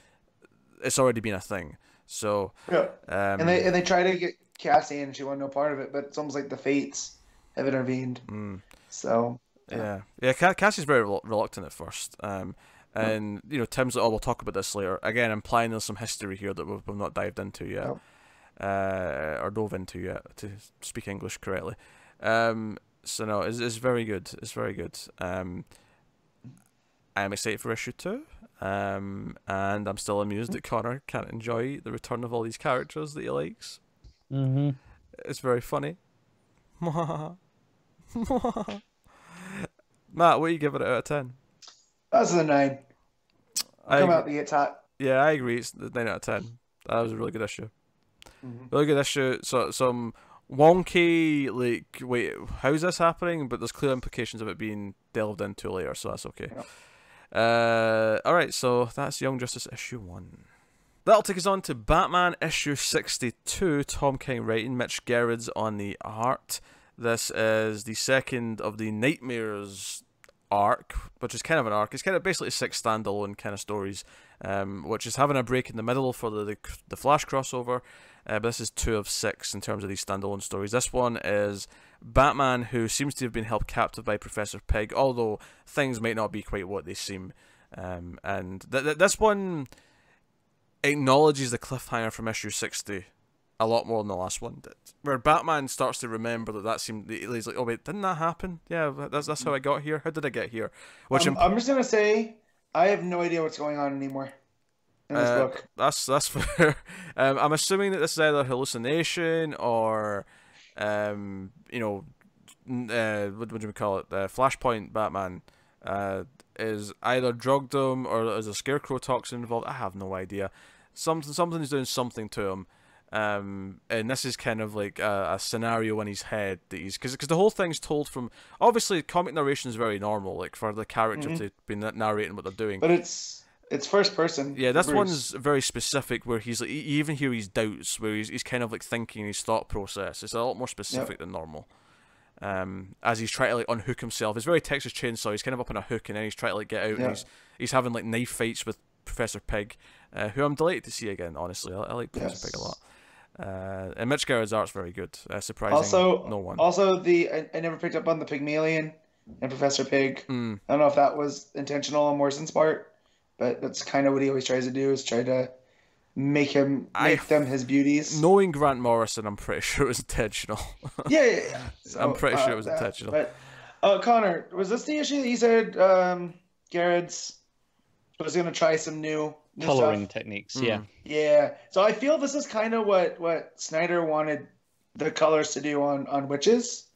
it's already been a thing. So and they try to get Cassie, and she wanted no part of it, but it's almost like the fates have intervened. So yeah. Cassie's very reluctant at first, and Tim's like, we'll talk about this later. Again, implying there's some history here that we've not dived into yet, or dove into yet, to speak English correctly. So no, it's very good. It's very good. I'm excited for issue 2. And I'm still amused that Connor can't enjoy the return of all these characters that he likes. It's very funny. Matt, what do you give it out of 10? That's a 9. Come out to get hot. Yeah, I agree. It's the 9 out of 10. That was a really good issue. Really good issue. So some wonky, like, wait, how's this happening? But there's clear implications of it being delved into later, so that's okay. Alright, so that's Young Justice issue 1. That'll take us on to Batman issue 62, Tom King writing, Mitch Gerads on the art. This is the second of the Nightmares arc, which is kind of an arc. It's kind of basically 6 standalone kind of stories, which is having a break in the middle for the Flash crossover. But this is 2 of 6 in terms of these standalone stories. This one is Batman, who seems to have been held captive by Professor Pig, although things might not be quite what they seem. And this one acknowledges the cliffhanger from issue 60 a lot more than the last one did, where Batman starts to remember that seemed. He's like, oh wait, didn't that happen? Yeah, that's how I got here. How did I get here? Which I'm just gonna say I have no idea what's going on anymore in this book. That's fair. I'm assuming that this is either hallucination or, what would you call it? Flashpoint Batman is either drugged him or there's a scarecrow toxin involved. I have no idea. Something's doing something to him. And this is kind of like a scenario in his head that he's because the whole thing's told from obviously comic narration is very normal, like for the character to be narrating what they're doing. But it's first person. Yeah, this one's very specific where he's like, you even hear his doubts, where he's kind of like thinking his thought process. It's a lot more specific than normal. As he's trying to like unhook himself, it's very Texas Chainsaw. He's kind of up in a hook and then he's trying to like get out. And he's having like knife fights with Professor Pig, who I'm delighted to see again. Honestly, I like Professor Pig a lot. And Mitch Gerads' art's very good. Surprising no one. Also, I never picked up on the Pygmalion and Professor Pig. I don't know if that was intentional on Morrison's part, but that's kind of what he always tries to do, is try to make them his beauties. Knowing Grant Morrison, I'm pretty sure it was intentional. Yeah. So, I'm pretty sure it was intentional. But Connor, was this the issue that you said Gerads was going to try some new coloring stuff? Techniques? Yeah. So I feel this is kind of what Snyder wanted the colors to do on Witches,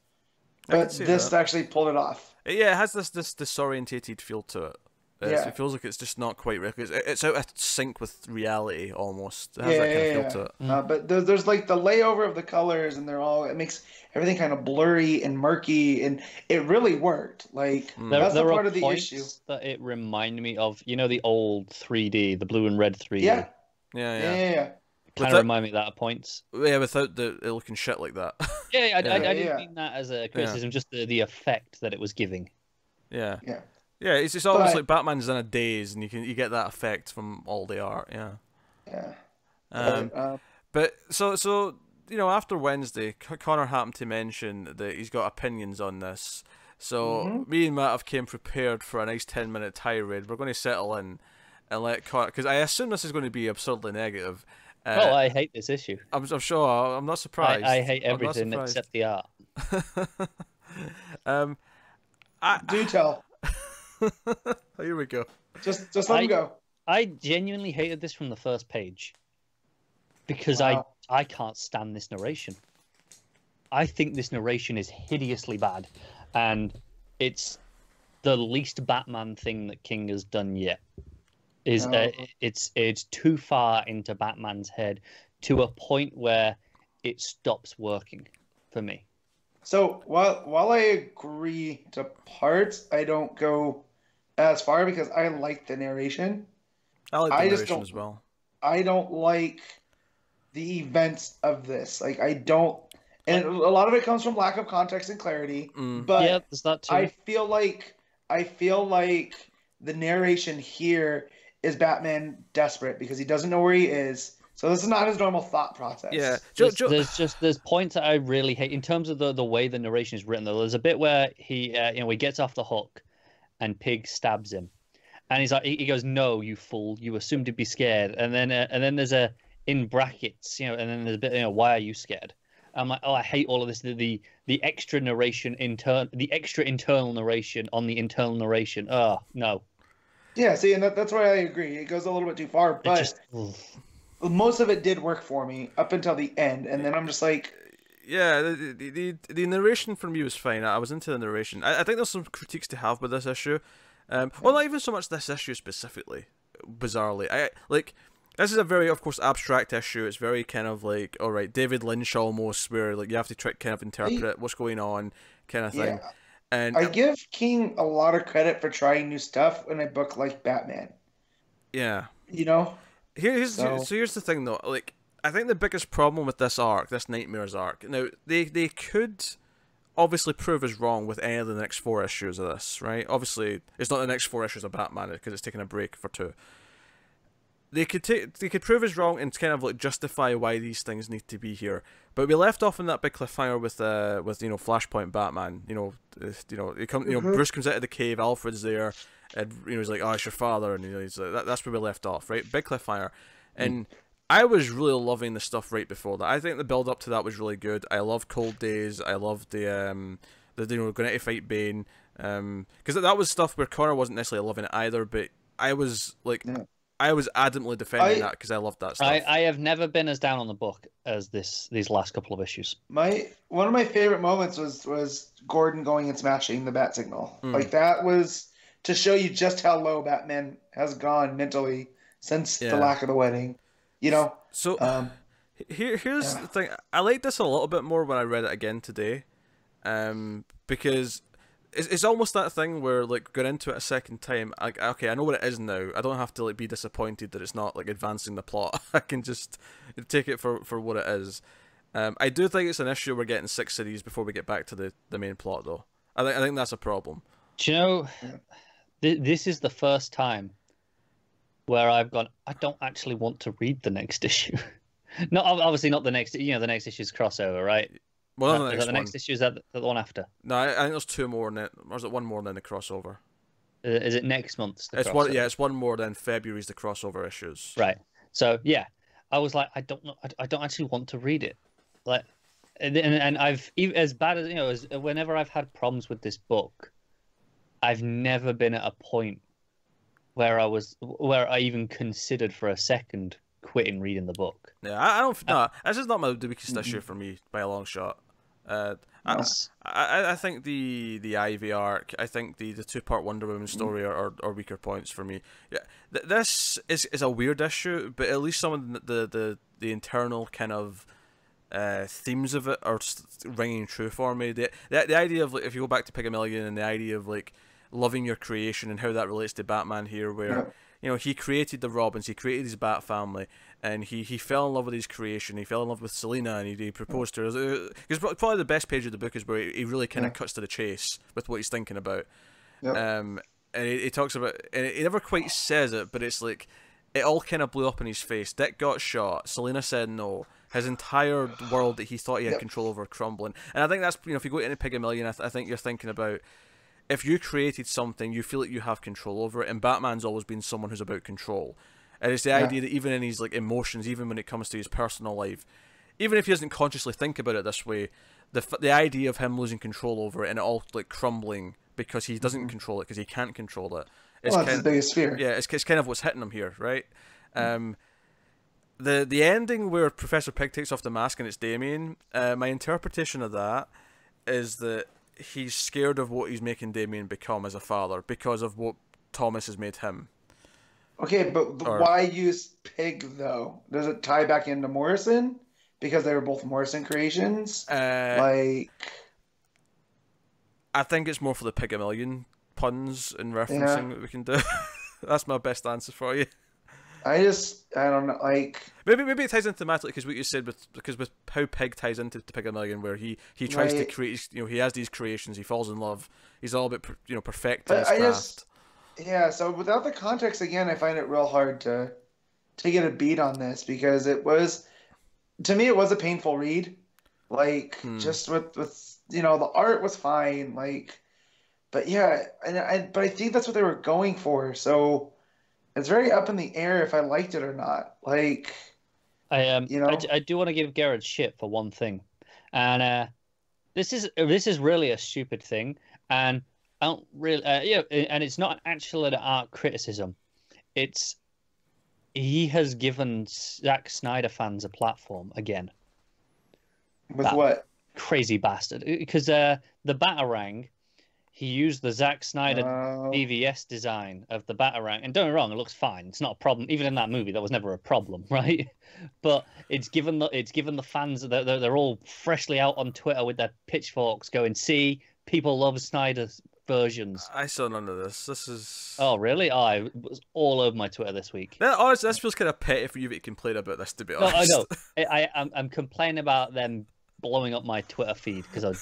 but this actually pulled it off. Yeah, it has this disorientated feel to it. It feels like it's just not quite real. It's out of sync with reality almost. It has that kind of feel to it. But there's like the layover of the colors, and it makes everything kind of blurry and murky, and it really worked. Like that's the part of the issue that it reminded me of. You know, the old 3D, the blue and red 3D. Yeah. Kind of remind me of that at points. Yeah, without it looking shit like that. I didn't mean that as a criticism, just the effect that it was giving. Yeah, it's almost like Batman's in a daze, and you get that effect from all the art. But so after Wednesday, Connor happened to mention that he's got opinions on this. So me and Matt have came prepared for a nice 10-minute tirade. We're going to settle in and let Connor, because I assume this is going to be absurdly negative, I hate this issue. I'm sure. I'm not surprised. I hate everything except the art. Do tell. Here we go. Just let him go. I genuinely hated this from the first page because Wow. I can't stand this narration. I think this narration is hideously bad, and it's the least Batman thing that King has done yet. It's too far into Batman's head to a point where it stops working for me. So while I agree to parts, I don't go as far because I like the narration. I like the narration as well. I don't like the events of this. Like I don't, and a lot of it comes from lack of context and clarity. But yeah, there's that too. I feel like the narration here is Batman desperate because he doesn't know where he is. So this is not his normal thought process. Yeah, there's points that I really hate in terms of the way the narration is written. Though there's a bit where he he gets off the hook, and Pig stabs him, and he's like, he goes, "No, you fool! You assumed to be scared." And then there's a in brackets, and then there's a bit, why are you scared? I'm like, oh, I hate all of this. The extra narration the extra internal narration on the internal narration. Oh no. Yeah, see, and that's why I agree. It goes a little bit too far, but most of it did work for me up until the end, and then I'm just like, yeah, the narration for me was fine. I was into the narration. I think there's some critiques to have with this issue. Well, not even so much this issue specifically. Bizarrely, this is a very, of course, abstract issue. It's very kind of like, all right, David Lynch almost, where like you have to kind of interpret what's going on, kind of thing. Yeah. And I give King a lot of credit for trying new stuff in a book like Batman. Yeah. Here's the thing though. Like, I think the biggest problem with this arc, this Nightmares arc, now they could obviously prove us wrong with any of the next 4 issues of this, right? Obviously, it's not the next 4 issues of Batman because it's taking a break for 2. They could prove us wrong and kind of like justify why these things need to be here. But we left off in that big cliffhanger with Flashpoint Batman. Bruce comes out of the cave, Alfred's there, and he's like, "Oh, it's your father," and he's like, that's where we left off, right? Big cliffhanger, and I was really loving the stuff right before that. I think the build up to that was really good. I love Cold Days. I love the going to fight Bane, because that was stuff where Connor wasn't necessarily loving it either, but I was like. Yeah. I was adamantly defending that because I loved that stuff. I have never been as down on the book as these last couple of issues. One of my favorite moments was Gordon going and smashing the bat signal. Like that was to show you just how low Batman has gone mentally since the lack of the wedding. So here's the thing. I like this a little bit more when I read it again today, because. It's almost that thing where, like, going into it a second time, okay, I know what it is now. I don't have to, like, be disappointed that it's not, like, advancing the plot. I can just take it for what it is. I do think it's an issue we're getting 6 cities before we get back to the main plot, though. I think that's a problem. Do you know, this is the first time where I've gone, I don't actually want to read the next issue. Obviously not the next, the next issue's crossover, right? Well, is that the next issue? Is that the one after? No, I think there's 2 more, or is it 1 more than the crossover? Is it next month's the crossover? Crossover? It's 1 more than February's the crossover issues. Right. So yeah, I was like, I don't know, I don't actually want to read it. Like, and I've, as bad as as whenever I've had problems with this book, I've never been at a point where I even considered for a second quitting reading the book. Yeah, I don't. No, this is not the weakest issue for me by a long shot. I think the Ivy arc, I think the 2-part Wonder Woman story are weaker points for me. Yeah, this is a weird issue, but at least some of the internal kind of themes of it are ringing true for me. The idea of, like, if you go back to Pygmalion and the idea of, like, loving your creation and how that relates to Batman here, where he created the Robins, he created his Bat family, and he fell in love with his creation. He fell in love with Selina, and he proposed to her. Because probably the best page of the book is where he really kind of cuts to the chase with what he's thinking about. Yep. And he talks about, and he never quite says it, but it's like, it all kind of blew up in his face. Dick got shot. Selina said no. His entire world that he thought he had control over crumbling. And I think that's, if you go into Pygmalion, I think you're thinking about, if you created something, you feel like you have control over it, and Batman's always been someone who's about control. And it's the idea that even in his like emotions, even when it comes to his personal life, even if he doesn't consciously think about it this way, the idea of him losing control over it and it all like crumbling because he doesn't control it because he can't control it. Well, that's his biggest fear. Yeah, it's kind of what's hitting him here, right? The ending where Professor Pig takes off the mask and it's Damien, my interpretation of that is that he's scared of what he's making Damien become as a father because of what Thomas has made him. Okay, but why use Pig, though? Does it tie back into Morrison? Because they were both Morrison creations? I think it's more for the Pig-a-million puns and referencing that we can do. That's my best answer for you. I don't know, like... Maybe it ties in thematically because what you said with how Pig ties into the Pig-a-million, where he tries to create, he has these creations, he falls in love, he's all about, perfecting his craft. So without the context, again, I find it real hard to get a beat on this, because it was, to me, it was a painful read. Like, just with the art was fine, like, but yeah, but I think that's what they were going for, so it's very up in the air if I liked it or not. Like, I do want to give Gerads shit for one thing, and this is really a stupid thing, and I don't really, and it's not actually an art criticism. It's he has given Zack Snyder fans a platform again. With what? Crazy bastard. Because the Batarang, he used the Zack Snyder BVS design of the Batarang. And don't get me wrong, it looks fine. It's not a problem. Even in that movie, that was never a problem, right? But it's given the fans, they're all freshly out on Twitter with their pitchforks going, see, people love Snyder's versions. I saw none of this. This is... Oh, really? Oh, I was all over my Twitter this week. Honestly, this feels kind of petty for you to complain about this, to be honest. No, I know. I'm complaining about them blowing up my Twitter feed because I'm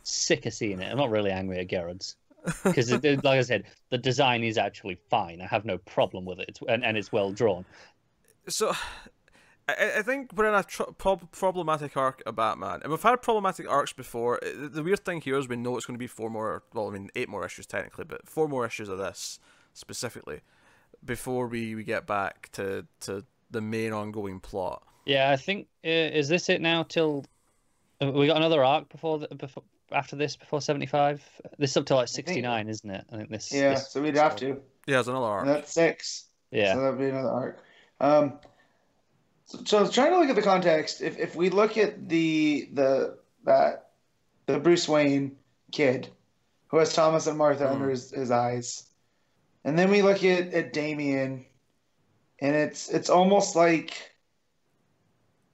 sick of seeing it. I'm not really angry at Gerads. Because, like I said, the design is actually fine. I have no problem with it. And it's well drawn. So... I think we're in a problematic arc of Batman, and we've had problematic arcs before. The weird thing here is we know it's going to be 8 more issues technically, but 4 more issues of this specifically before we get back to the main ongoing plot. Yeah, I think is this it now till we got another arc before after this before 75. This is up to like 69, isn't it? I think this. Yeah, this, so we'd have to. Yeah, there's another arc. And that's 6. Yeah, so that'd be another arc. So I was trying to look at the context. If we look at the Bruce Wayne kid who has Thomas and Martha under his eyes, and then we look at Damien, and it's almost like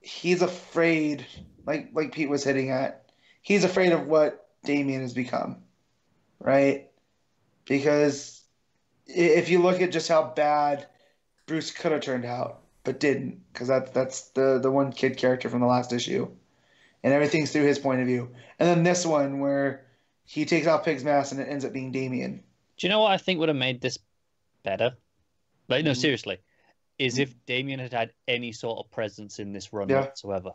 he's afraid, like Pete was hitting at. He's afraid of what Damien has become, right? Because if you look at just how bad Bruce could have turned out, but didn't, because that's the one kid character from the last issue, and everything's through his point of view. And then this one where he takes off Pig's mask and it ends up being Damien. Do you know what I think would have made this better? Like, no, seriously, is if Damien had any sort of presence in this run whatsoever.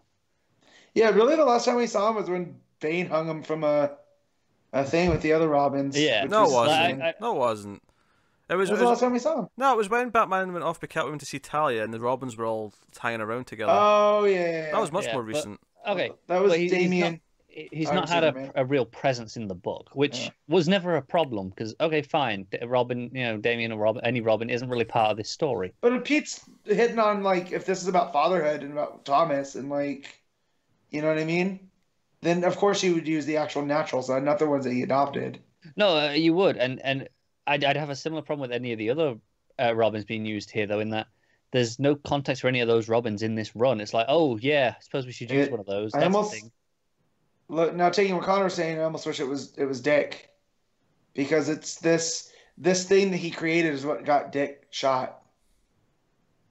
Yeah, really, the last time we saw him was when Bane hung him from a thing with the other Robins. Yeah, no, it wasn't. No, it wasn't. It was the last time we saw him. No, it was when Batman went off with Catwoman to see Talia and the Robins were all hanging around together. Oh, yeah. That was much more recent. Okay. That was Damien. He's not had a real presence in the book, which was never a problem, because, okay, fine, Robin, Damien or Robin, any Robin isn't really part of this story. But if Pete's hitting on, like, if this is about fatherhood and about Thomas and, like, you know what I mean? Then, of course, you would use the actual natural son, not the ones that he adopted. No, you would, and I'd have a similar problem with any of the other Robins being used here, though, in that there's no context for any of those Robins in this run. It's like, oh, yeah, I suppose we should use one of those. That's the thing. Look, now taking what Connor's saying, I almost wish it was Dick. Because it's this thing that he created is what got Dick shot.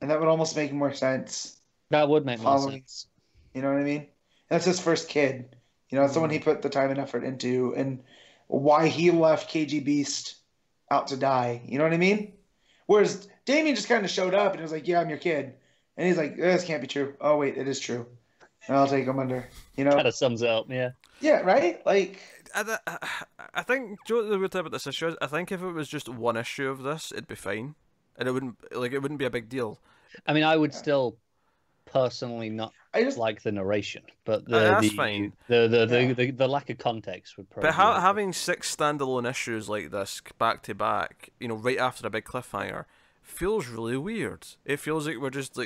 And that would almost make more sense. That would make more sense. You know what I mean? And that's his first kid. It's the one he put the time and effort into, and why he left KG Beast out to die. You know what I mean? Whereas Damien just kind of showed up and was like, yeah, I'm your kid. And he's like, this can't be true. Oh, wait, it is true. And I'll take him under. Kind of sums it up, yeah. Yeah, right? Like, I think, Joe, the weird thing about this issue is, I think if it was just one issue of this, it'd be fine. And it wouldn't be a big deal. I mean, I would still personally not like the narration, but the fine. The lack of context would probably. But having 6 standalone issues like this back to back, right after a big cliffhanger, feels really weird. It feels like we're just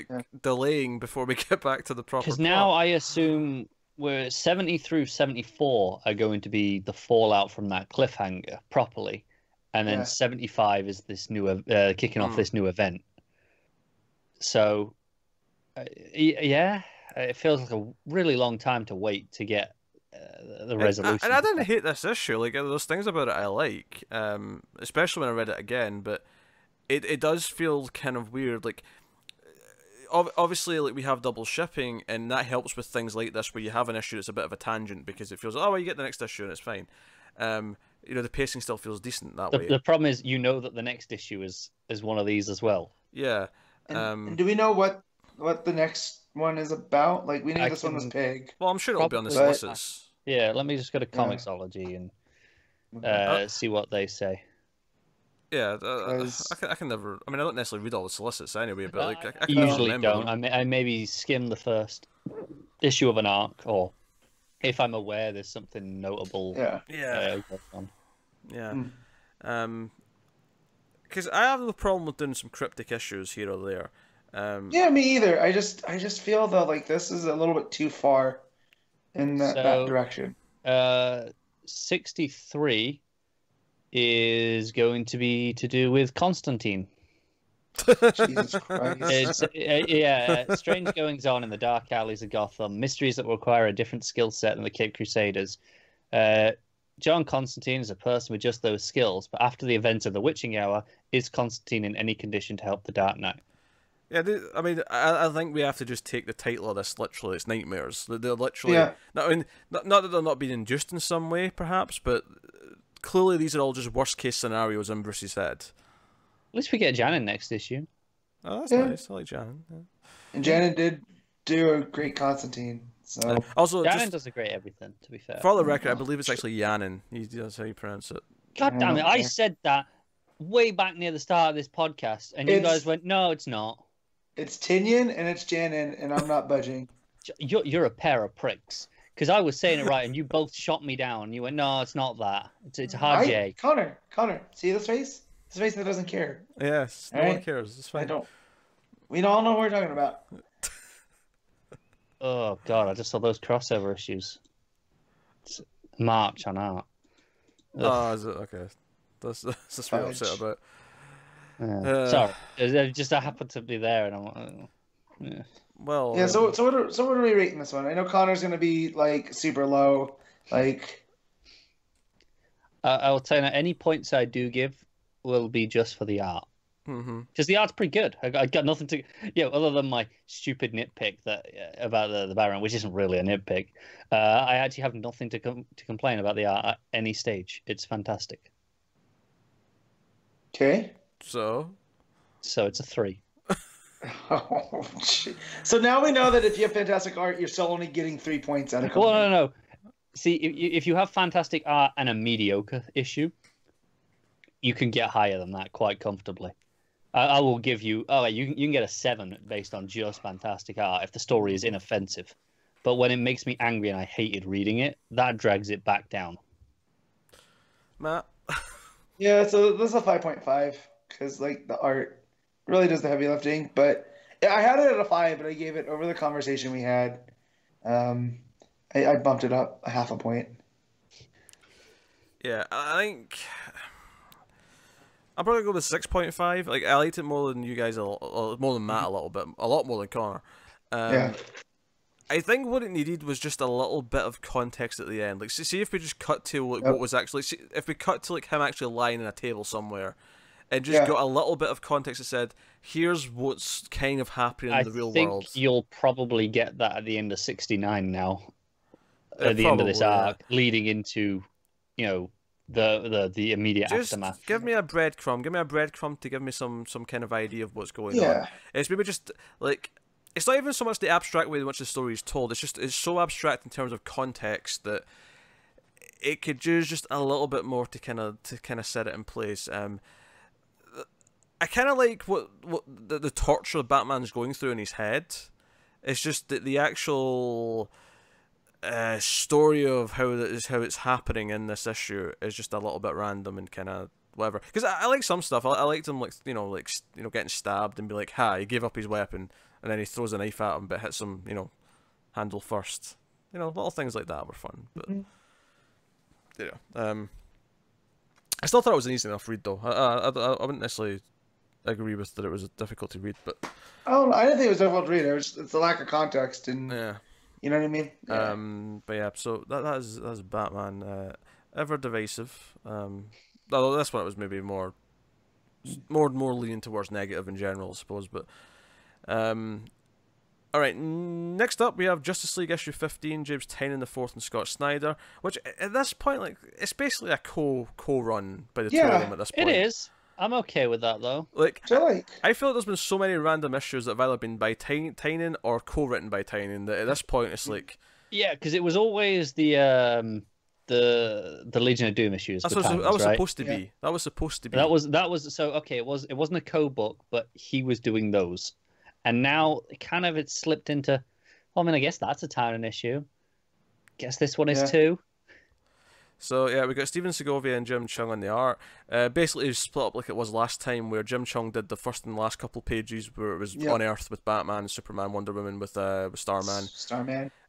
delaying before we get back to the proper. Because now I assume we're 70 through 74 are going to be the fallout from that cliffhanger properly, and then 75 is this new kicking off this new event. So, it feels like a really long time to wait to get the resolution. And I didn't hate this issue. Like, there's things about it I like, especially when I read it again. But it does feel kind of weird. Like, obviously, like, we have double shipping, and that helps with things like this where you have an issue that's a bit of a tangent because it feels, you get the next issue and it's fine. The pacing still feels decent that way. The problem is, that the next issue is one of these as well. Yeah. And do we know what the next one is about? Like, we knew this one was Pig. Well, I'm sure it'll be on the solicits. Yeah, let me just go to Comixology and see what they say. Yeah, I can never. I mean, I don't necessarily read all the solicits anyway, but like I usually don't. I maybe skim the first issue of an arc, or if I'm aware there's something notable. Because I have no problem with doing some cryptic issues here or there. Yeah, me either. I just feel though like this is a little bit too far in that direction. 63 is going to be to do with Constantine. Jesus Christ. It's strange goings on in the dark alleys of Gotham, mysteries that require a different skill set than the Cape Crusaders. John Constantine is a person with just those skills, but after the events of the Witching Hour, is Constantine in any condition to help the Dark Knight? Yeah, I mean, I think we have to just take the title of this literally. It's nightmares. They're literally. Not that they're not being induced in some way, perhaps, but clearly these are all just worst case scenarios in Bruce's head. At least we get Janin next issue. Oh, that's nice. I like Janin. Yeah. And Janin did do a great Constantine. So also, Janin does a great everything. To be fair, for the record, I believe it's actually Yanin. That's how you pronounce it. God damn it! I said that way back near the start of this podcast, and you guys went, "No, it's not." It's Tynion and it's Janin, and I'm not budging. You're a pair of pricks. Because I was saying it right, and you both shot me down. You went, "No, it's not that. It's a hard J." Connor, see this face? This face that doesn't care. Yes, no one cares. It's fine. We all know what we're talking about. Oh god, I just saw those crossover issues. It's March on art. Oh, is it? Okay. That's what I'm upset about. Sorry, I happened to be there, and I'm like, Well, yeah. So what are we rating this one? I know Connor's gonna be like super low. Like, I will tell you that any points I do give will be just for the art, because the art's pretty good. I got nothing to, other than my stupid nitpick about the Baron, which isn't really a nitpick. I actually have nothing to complain about the art at any stage. It's fantastic. Okay. So it's a 3. Oh, shit. So now we know that if you have fantastic art, you're still only getting 3 points out of it. Well, no. See, if you have fantastic art and a mediocre issue, you can get higher than that quite comfortably. I will give you. You can get a 7 based on just fantastic art if the story is inoffensive. But when it makes me angry and I hated reading it, that drags it back down. Matt. Yeah, so this is a 5.5 because like the art really does the heavy lifting. But I had it at a 5, but I gave it over the conversation we had. I bumped it up a half a point. Yeah, I think I'll probably go with 6.5. Like, I liked it more than you guys, more than Matt a little bit, a lot more than Connor. I think what it needed was just a little bit of context at the end. Like, see if we just cut to what was actually, if we cut to like him actually lying in a table somewhere, and just got a little bit of context that said, here's what's kind of happening in the real world. I think you'll probably get that at the end of 69 now, at the end of this arc, leading into, the immediate aftermath. Give me a breadcrumb. Give me a breadcrumb to give me some kind of idea of what's going on. It's maybe just like, it's not even so much the abstract way in which the story is told. It's so abstract in terms of context that it could use just a little bit more to kind of set it in place. I kind of like what the torture Batman's going through in his head. It's just that the actual story of how it's happening in this issue is just a little bit random and kind of whatever. Because I like some stuff. I liked him getting stabbed and be like, "Ha!" He gave up his weapon and then he throws a knife at him, but hits him, handle first. Little things like that were fun. But I still thought it was an easy enough read though. I wouldn't necessarily agree with that it was difficult to read, but I didn't think it was difficult to read. It's a lack of context and you know what I mean. Yeah. But yeah, so that's Batman. Ever divisive. Although this one it was maybe more leaning towards negative in general, I suppose. But all right. Next up, we have Justice League issue 15, James Tynion the fourth and Scott Snyder, which at this point, it's basically a co-run by the two of them at this point. It is. I'm okay with that though. I feel like there's been so many random issues that have either been by Tynion or co-written by Tynion that at this point it's like. Yeah, because it was always the Legion of Doom issues. That was supposed to be. That was supposed to be. That was so okay. It wasn't a co-book, but he was doing those, and now it slipped into. Well, I mean, I guess that's a Tynion issue. Guess this one is too. So yeah, we got Steven Segovia and Jim Cheung on the art. Basically, it's split up like it was last time, where Jim Cheung did the first and last couple pages where it was on Earth with Batman, Superman, Wonder Woman with Starman.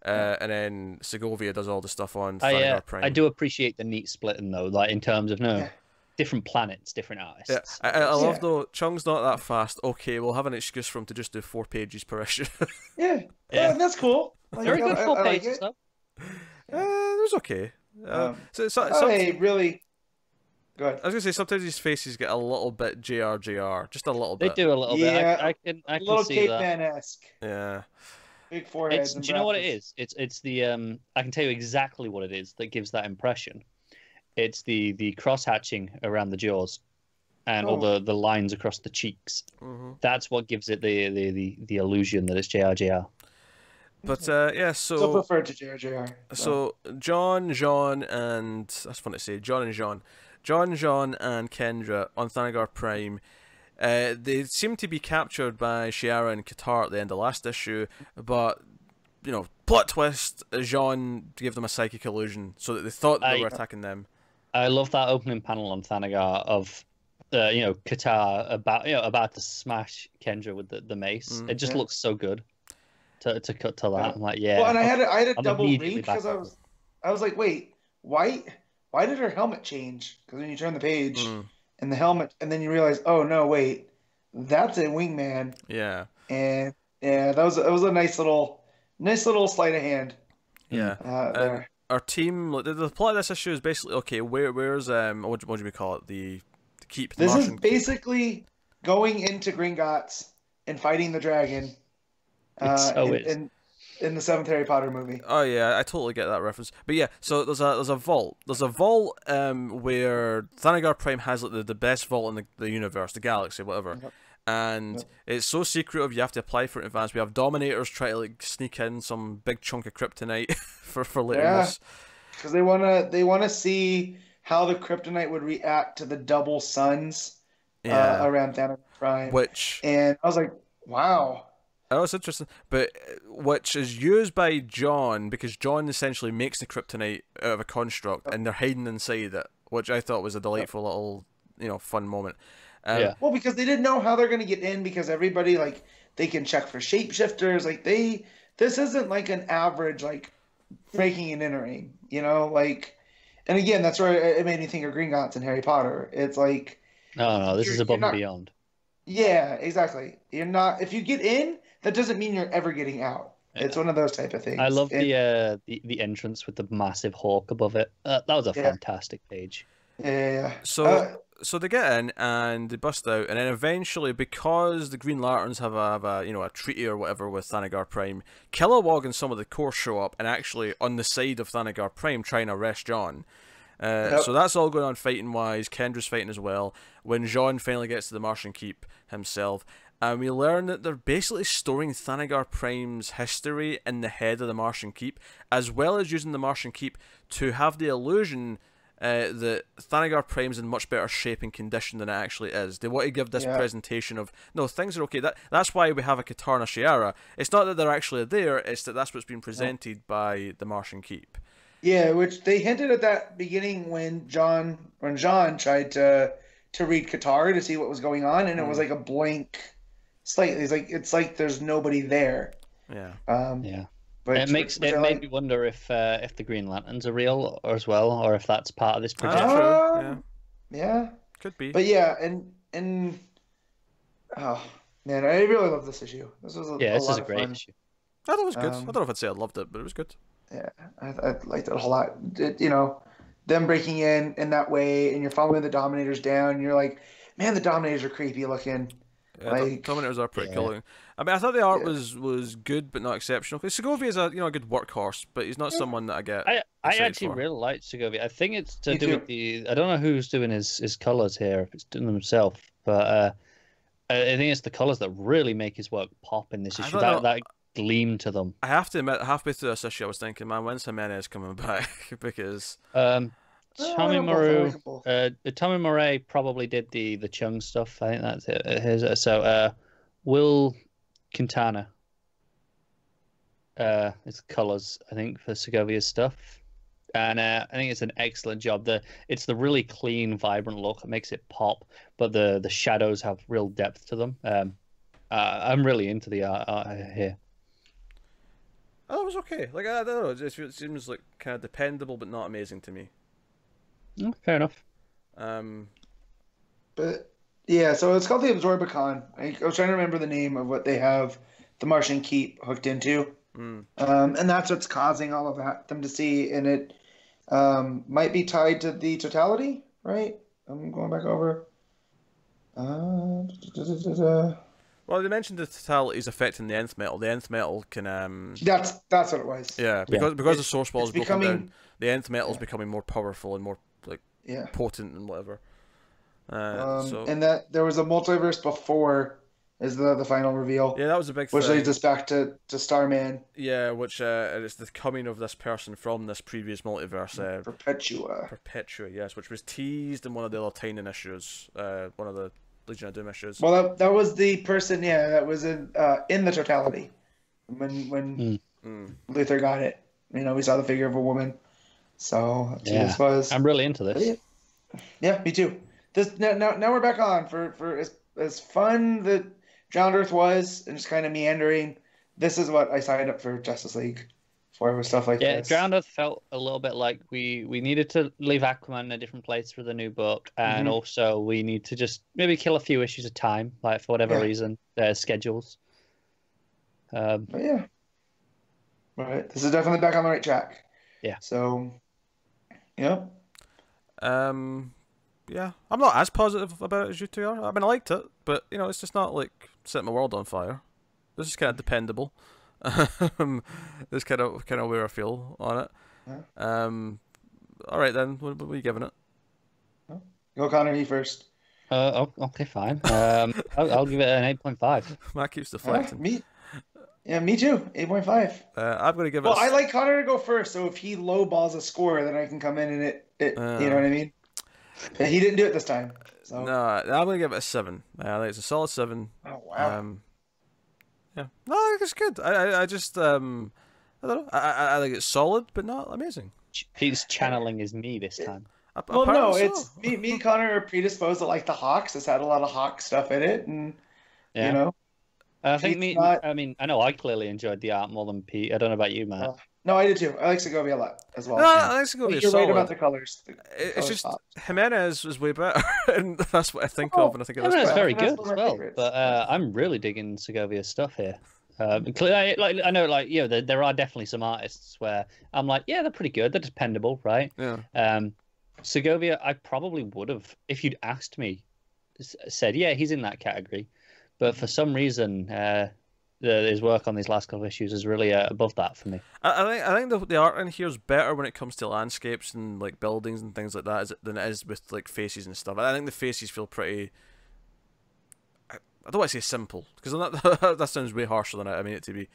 And then Segovia does all the stuff on Thanagar Prime. I do appreciate the neat splitting though, like in terms of different planets, different artists. Yeah, I love though. Cheung's not that fast. Okay, we'll have an excuse for him to just do 4 pages per issue. That's cool. Very good 4 pages though. It was okay. Really good. I was gonna say sometimes these faces get a little bit JRJR, just a little bit. They do a little bit. I can a little see that. caveman-esque. Yeah. Big foreheads. Do you know what it is? It's the I can tell you exactly what it is that gives that impression. It's the cross hatching around the jaws, and all the lines across the cheeks. Mm-hmm. That's what gives it the illusion that it's JRJR. But so preferred to JRJR. So John, and that's fun to say. John and Kendra on Thanagar Prime. They seem to be captured by Shiara and Qatar at the end of last issue, but plot twist: Jean gave them a psychic illusion, so that they thought they were attacking them. I love that opening panel on Thanagar of Qatar about to smash Kendra with the mace. It just looks so good. To cut to that, I'm like, Well, and I had a double read because I was like, wait, why did her helmet change? Because when you turn the page and the helmet, and then you realize, oh no, wait, that's a wingman. Yeah. And that was a nice little sleight of hand. Yeah. There. Our team, the plot of this issue is basically where's what do we call it? The keep. This is basically going into Gringotts and fighting the dragon. In the 7th Harry Potter movie. Oh yeah, I totally get that reference. But yeah, so there's a vault. There's a vault where Thanagar Prime has like the best vault in the universe, the galaxy, whatever. Yep. And it's so secretive you have to apply for it in advance. We have Dominators try to like sneak in some big chunk of kryptonite for later. Yeah, because they wanna see how the kryptonite would react to the double suns around Thanagar Prime. And I was like, wow. Oh, it's interesting, but which is used by John because John essentially makes the kryptonite out of a construct, and they're hiding inside it, which I thought was a delightful little, fun moment. Well, because they didn't know how they're going to get in, because everybody they can check for shapeshifters. This isn't like an average breaking and entering, and again, that's where it made me think of Gringotts and Harry Potter. It's like, no, this is above and beyond. Yeah, exactly. You're not, if you get in, that doesn't mean you're ever getting out. It's one of those type of things. I love the entrance with the massive hawk above it. That was a fantastic page. Yeah. So they get in and they bust out, and then eventually, because the Green Lanterns have a treaty or whatever with Thanagar Prime, Kilowog and some of the Corps show up and actually on the side of Thanagar Prime trying to arrest John. So that's all going on fighting wise. Kendra's fighting as well. When Jean finally gets to the Martian Keep himself, and we learn that they're basically storing Thanagar Prime's history in the head of the Martian Keep, as well as using the Martian Keep to have the illusion that Thanagar Prime's in much better shape and condition than it actually is. They want to give this presentation of, no, things are okay. That's why we have a Katarna Shiara. It's not that they're actually there, it's that that's what's been presented by the Martian Keep. Yeah, which they hinted at that beginning when Jean tried to read Qatar to see what was going on, and it was like a blank slate. It's like there's nobody there. Yeah. Yeah. It made me wonder if the Green Lanterns are real as well, or if that's part of this project. Yeah. Could be. But yeah, and oh man, I really love this issue. This was this is a great issue. I thought it was good. I don't know if I'd say I loved it, but it was good. Yeah, I liked it a whole lot. Them breaking in that way, and you're following the Dominators down, and you're like, man, the Dominators are creepy looking. Yeah, Dominators are pretty cool looking. I mean, I thought the art was good, but not exceptional. Because Segovia is a good workhorse, but he's not someone that I get. I actually really like Segovia. I think it's to do with the. I don't know who's doing his colors here, if it's doing them himself, but I think it's the colors that really make his work pop in this issue. That gleam to them. I have to admit, halfway through this issue, I was thinking, man, when's Jimenez coming back? Because Tommy Murray probably did the Cheung stuff. I think that's it. So Will Quintana is colors, I think, for Segovia's stuff, and I think it's an excellent job. It's the really clean, vibrant look. It makes it pop, but the shadows have real depth to them. I'm really into the art here. Oh, it was okay. Like, I don't know. It seems like kind of dependable, but not amazing to me. Fair enough. But yeah, so it's called the Absorbicon. I was trying to remember the name of what they have the Martian Keep hooked into, and that's what's causing all of them to see. And it might be tied to the totality, right? I'm going back over. Well, they mentioned the totality is affecting the nth metal. The nth metal can That's what it was. Yeah, because the source ball is broken down, the nth metal is becoming more powerful and more potent and whatever. And that there was a multiverse before is the final reveal. Yeah, that was a big which thing. leads us back to Starman. Yeah, which is the coming of this person from this previous multiverse. Perpetua, yes, which was teased in one of the other Tynion issues, one of the Legion of Doom issues. Well, that was the person, that was in the totality when Luther got it. We saw the figure of a woman. So that's what this was. I'm really into this. Yeah, me too. This now we're back on for as fun that Drowned Earth was and just kind of meandering. This is what I signed up for Justice League for, with stuff like this. Yeah, Drowned Earth felt a little bit like we needed to leave Aquaman in a different place for the new book, and also we need to just maybe kill a few issues at a time, like for whatever reason, their schedules. But yeah. Right. This is definitely back on the right track. Yeah. So, yeah. Yeah, I'm not as positive about it as you two are. I mean, I liked it, but it's just not like setting my world on fire. This is kind of dependable. This kind of where I feel on it. Yeah. All right then. What are you giving it? Go, Connor. You first. Okay, fine. I'll give it an 8.5. Matt keeps deflecting. Me too. 8.5. I'm going to give it. Well, I like Connor to go first, so if he lowballs a score, then I can come in and it you know what I mean. But he didn't do it this time. So. No, I'm going to give it a 7. I think it's a solid 7. Oh wow. Yeah. No, I think it's good. I just I don't know. I think it's solid, but not amazing. He's channeling his me this time. Well, no, it's me and Connor are predisposed to like the Hawks. It's had a lot of Hawk stuff in it, and I think I know I clearly enjoyed the art more than Pete. I don't know about you, Matt. No, I did too. I like Segovia a lot as well. No, I like Segovia. You're right about the colors. It's just Jimenez was way better, and that's what I think of when I think of this. Jimenez is very good as well, but I'm really digging Segovia's stuff here. I know, there are definitely some artists where I'm like, yeah, they're pretty good, they're dependable, right? Yeah. Segovia, I probably would have, if you'd asked me, said, yeah, he's in that category, but for some reason, his work on these last couple of issues is really above that for me. I think the art in here is better when it comes to landscapes and like buildings and things like that than it is with like faces and stuff. I think the faces feel pretty. I don't want to say simple because that sounds way harsher than I mean it to be.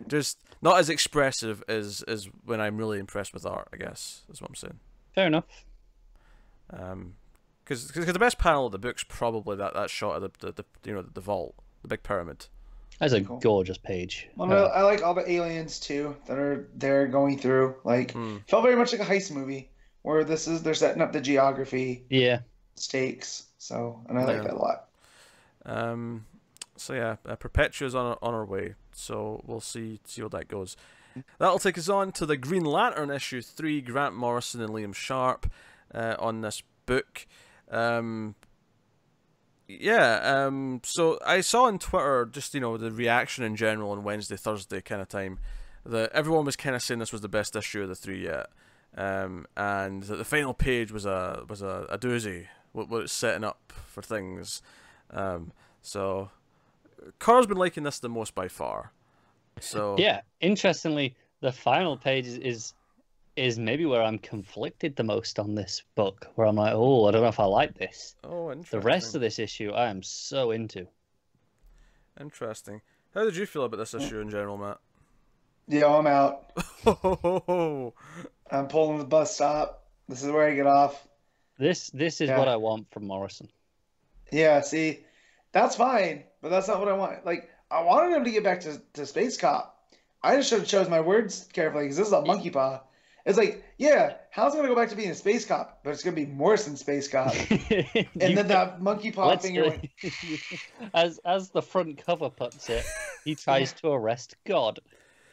Just not as expressive as when I'm really impressed with art. I guess is what I'm saying. Fair enough. Because the best panel of the book's probably that shot of the vault, the big pyramid. That's a gorgeous page. Well, I like all the aliens too that are there going through. Like, felt very much like a heist movie where they're setting up the geography, stakes. So, and I like that a lot. So yeah, Perpetua's on our way. So we'll see where that goes. That'll take us on to the Green Lantern issue 3. Grant Morrison and Liam Sharp on this book. So I saw on Twitter just the reaction in general on Wednesday, Thursday kind of time, that everyone was kind of saying this was the best issue of the 3 yet, and that the final page was a doozy. What it's setting up for things. So Carl's been liking this the most by far. So yeah, interestingly, the final page is maybe where I'm conflicted the most on this book, where I'm like, oh, I don't know if I like this. Oh, interesting. The rest of this issue, I am so into. Interesting. How did you feel about this issue in general, Matt? Yeah, I'm out. I'm pulling the bus stop. This is where I get off. This is what I want from Morrison. Yeah, see, that's fine, but that's not what I want. Like, I wanted him to get back to Space Cop. I just should have chose my words carefully, because this is a monkey paw. It's like, yeah, how's it going to go back to being a Space Cop? But it's going to be Morrison Space Cop. And then that monkey paw finger went... As the front cover puts it, he tries to arrest God.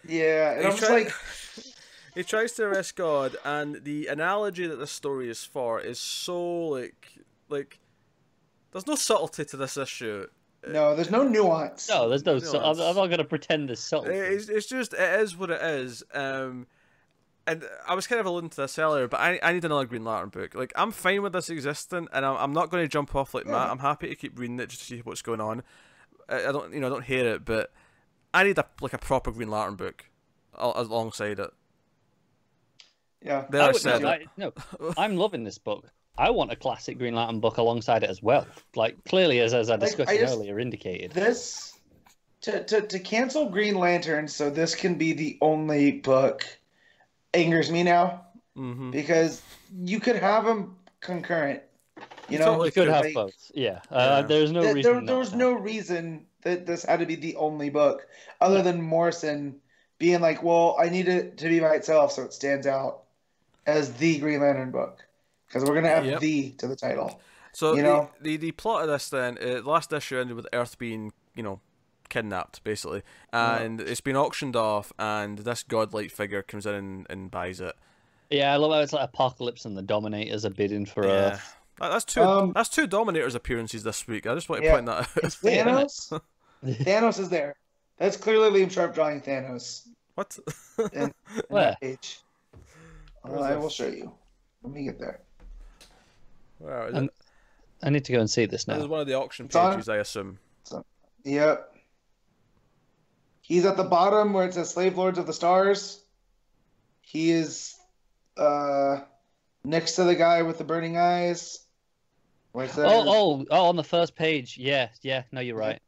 Yeah, and I'm just like... He tries to arrest God, and the analogy that this story is for is so, like... There's no subtlety to this issue. No, there's no nuance. No, there's no nuance. I'm not going to pretend there's subtlety. It's just, it is what it is. And I was kind of alluding to this earlier, but I need another Green Lantern book. Like, I'm fine with this existing, and I'm not going to jump off like Matt. I'm happy to keep reading it just to see what's going on. I don't hate it, but I need a proper Green Lantern book alongside it. Yeah, I'm loving this book. I want a classic Green Lantern book alongside it as well. Like, clearly, as I discussed earlier, indicated. This to cancel Green Lantern so this can be the only book angers me now, because you could have them concurrent. You totally could have both. Yeah, there's no reason. There was no reason that this had to be the only book, other than Morrison being like, "Well, I need it to be by itself so it stands out as the Green Lantern book." Because we're gonna have "the" to the title. So the plot of this then, the last issue ended with Earth being kidnapped basically, and it's been auctioned off, and this godlike figure comes in and buys it. Yeah, I love how it's like Apocalypse and the Dominators are bidding for Earth. That's two Dominators appearances this week. I just want to point that out. It's Thanos. Thanos is there. That's clearly Liam Sharp drawing Thanos. What? in that page. I will show you. Let me get there. Wow, I need to go and see this now. This is one of the auction pages, I assume. Yep. He's at the bottom where it says Slave Lords of the Stars. He is next to the guy with the burning eyes. On the first page. Yeah, no, you're right.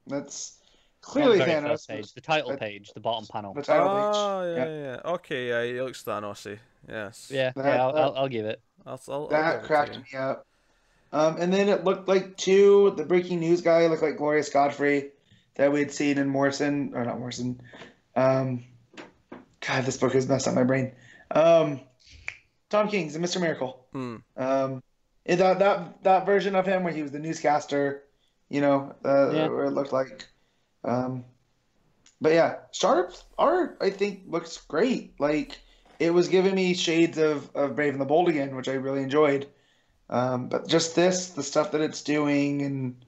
That's clearly Thanos. First page, the title page, the bottom panel. The title page. Oh, yeah. Okay, yeah, he looks Thanos-y. Yes. Yeah, I'll give it. That cracked me up. And then it looked like the breaking news guy looked like Glorious Godfrey that we had seen in Morrison, or not Morrison. God, this book has messed up my brain. Tom King's and Mr. Miracle. That version of him where he was the newscaster, where it looked like. But yeah, Sharp's art I think looks great. Like, it was giving me shades of Brave and the Bold again, which I really enjoyed. But just the stuff that it's doing, and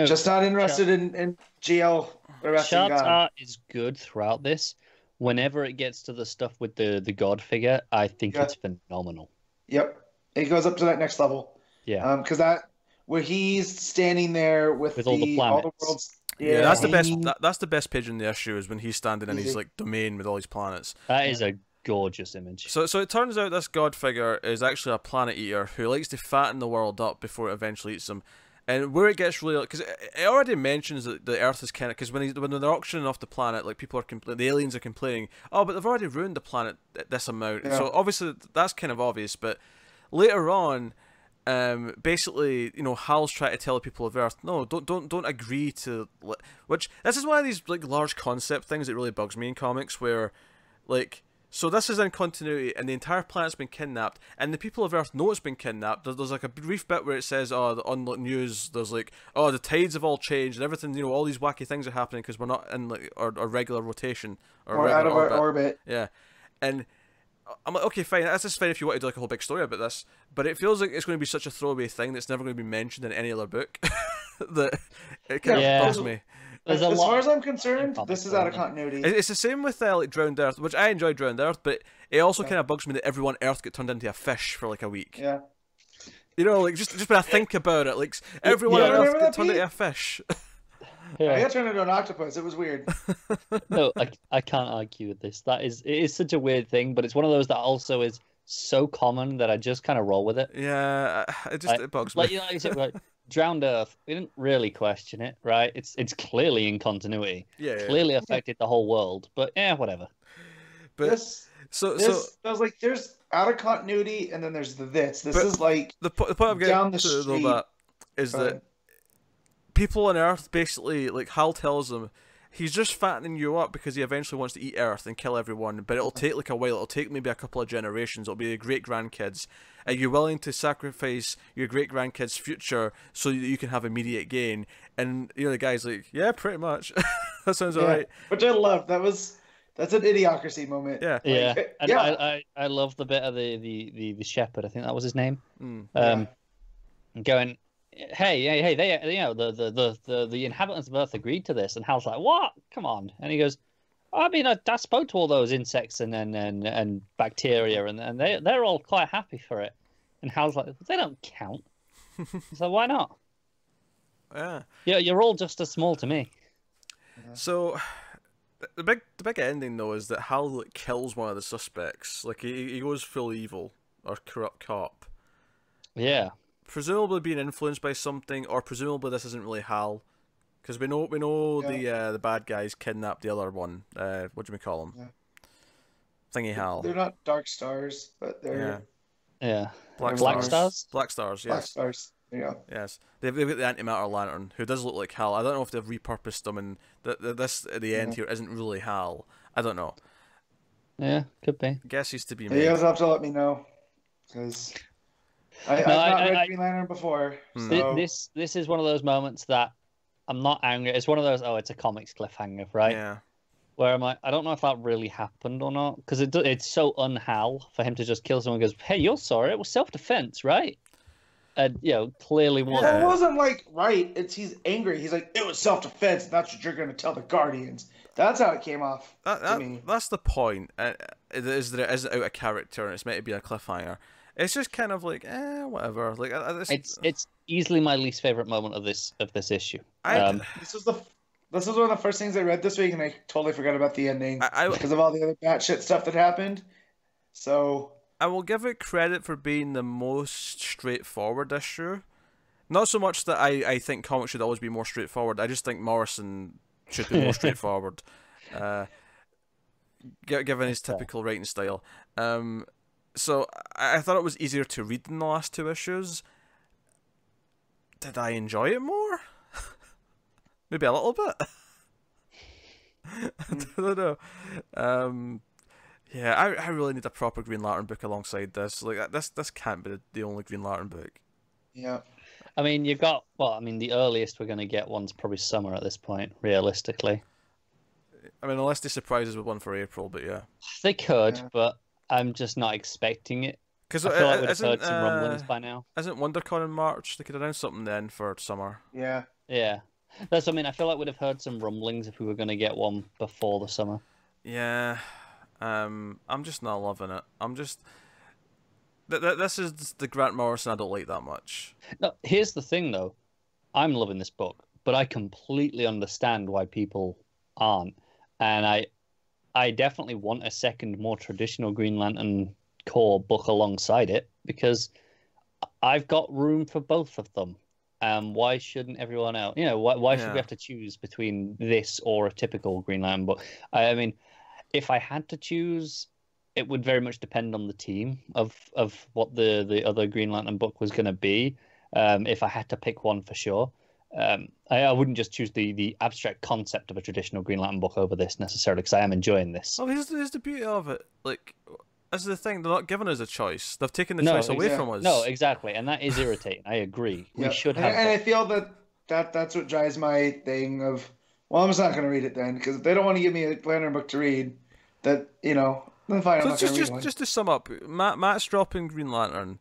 just not interested in GL arresting Sharp's God. art is good throughout this. Whenever it gets to the stuff with the God figure, I think it's phenomenal. Yep, it goes up to that next level. Yeah, because where he's standing there with all the planets. All the worlds. Yeah, that's the best. That's the best page in the issue is when he's standing in his domain with all these planets. That is a gorgeous image. So it turns out this god figure is actually a planet eater who likes to fatten the world up before it eventually eats them. And where it gets really, because it already mentions that the Earth is kind of, because when they're auctioning off the planet, like people are the aliens are complaining, oh, but they've already ruined the planet this amount. Yeah. So obviously that's kind of obvious, but later on, basically, Hal's trying to tell the people of Earth, no, don't agree to, which this is one of these like large concept things that really bugs me in comics, where like. So this is in continuity, and the entire planet's been kidnapped, and the people of Earth know it's been kidnapped. There's like a brief bit where it says, on the news, there's like, the tides have all changed, and everything, all these wacky things are happening because we're not in like our regular rotation. Or out of our orbit. Yeah. And I'm like, okay, fine, that's just fine if you want to do like a whole big story about this, but it feels like it's going to be such a throwaway thing that's never going to be mentioned in any other book that it kind of bugs me. As far as I'm concerned, this is out of continuity. It's the same with like Drowned Earth, which I enjoyed Drowned Earth, but it also kind of bugs me that everyone on Earth get turned into a fish for like a week. Yeah. Like just when I think about it, like everyone on Earth get turned into a fish. I got turned into an octopus. It was weird. No, I can't argue with this. It is such a weird thing, but it's one of those that also is so common that I just kind of roll with it. Yeah, it bugs me. Like you said, like Drowned Earth, we didn't really question it, right? It's clearly in continuity. Yeah. Clearly affected the whole world, but whatever. But I was like, there's out of continuity, and then there's this. This is like the point I'm down getting the to street. that is that people on Earth basically, like Hal tells them, he's just fattening you up because he eventually wants to eat Earth and kill everyone, but it'll take like a while. It'll take maybe a couple of generations. It'll be your great grandkids. Are you willing to sacrifice your great grandkids' future so that you can have immediate gain? And the guy's like, yeah, pretty much. That sounds alright. Which I love. That's an idiocracy moment. Yeah, and I love the bit of the shepherd. I think that was his name. Going, hey, they the inhabitants of Earth agreed to this, and Hal's like, what? Come on, and he goes, I mean, I spoke to all those insects and bacteria, and they're all quite happy for it. And Hal's like, they don't count. So why not? Yeah, you're all just as small to me. So the big ending though is that Hal like kills one of the suspects. Like he goes full evil or corrupt cop. Yeah. Presumably being influenced by something, or presumably this isn't really Hal. Because we know the bad guys kidnapped the other one. What do we call him? Thingy Hal. They're not Dark Stars, but they're Black Stars. Black Stars, yes. Black Stars. Yeah. Yes, they've got the antimatter lantern, who does look like Hal. I don't know if they've repurposed him, and this at the end here isn't really Hal. I don't know. Yeah, could be. Guess he's to be made. You guys have to let me know, because I've not read Green Lantern before. So. This is one of those moments that I'm not angry. It's one of those, it's a comics cliffhanger, right? Yeah. Where I'm like, I don't know if that really happened or not, because it's so un-Hal for him to just kill someone and goes, hey, you're sorry, it was self-defense, right? And, clearly wasn't. It wasn't like, right, he's angry. He's like, it was self-defense, and that's what you're going to tell the Guardians. That's how it came off to me. That's the point, is that it isn't out of character and it's meant to be a cliffhanger. It's just kind of like, whatever. Like it's easily my least favorite moment of this issue. This was one of the first things I read this week, and I totally forgot about the ending because of all the other batshit stuff that happened. So I will give it credit for being the most straightforward issue. Not so much that I think comics should always be more straightforward. I just think Morrison should be more straightforward, given his typical writing style. So I thought it was easier to read than the last two issues. Did I enjoy it more? Maybe a little bit. I don't know. Yeah, I really need a proper Green Lantern book alongside this. Like this can't be the only Green Lantern book. Yeah. I mean, the earliest we're going to get one's probably summer at this point, realistically. I mean, unless they surprise us with one for April, but yeah. They could, but I'm just not expecting it. Because I feel like we'd have heard some rumblings by now. Isn't WonderCon in March? They could announce something then for summer. Yeah. Yeah. That's what I mean. I feel like we'd have heard some rumblings if we were going to get one before the summer. Yeah. I'm just not loving it. I'm just... This is the Grant Morrison I don't like that much. No, here's the thing, though. I'm loving this book, but I completely understand why people aren't. And I definitely want a second, more traditional Green Lantern core book alongside it, because I've got room for both of them. Why shouldn't everyone else? Why should we have to choose between this or a typical Green Lantern book? I mean, if I had to choose, it would very much depend on the team of what the other Green Lantern book was going to be. If I had to pick one for sure, I wouldn't just choose the abstract concept of a traditional Green Lantern book over this necessarily, because I am enjoying this. Oh, here's the beauty of it. Like, that's the thing. They're not giving us a choice. They've taken the choice away from us. No, exactly, and that is irritating. I agree. We should have. And I feel that's what drives my thing of. Well, I'm just not going to read it then, because if they don't want to give me a Lantern book to read, then fine. So I'm not going to read one. just to sum up, Matt's dropping Green Lantern.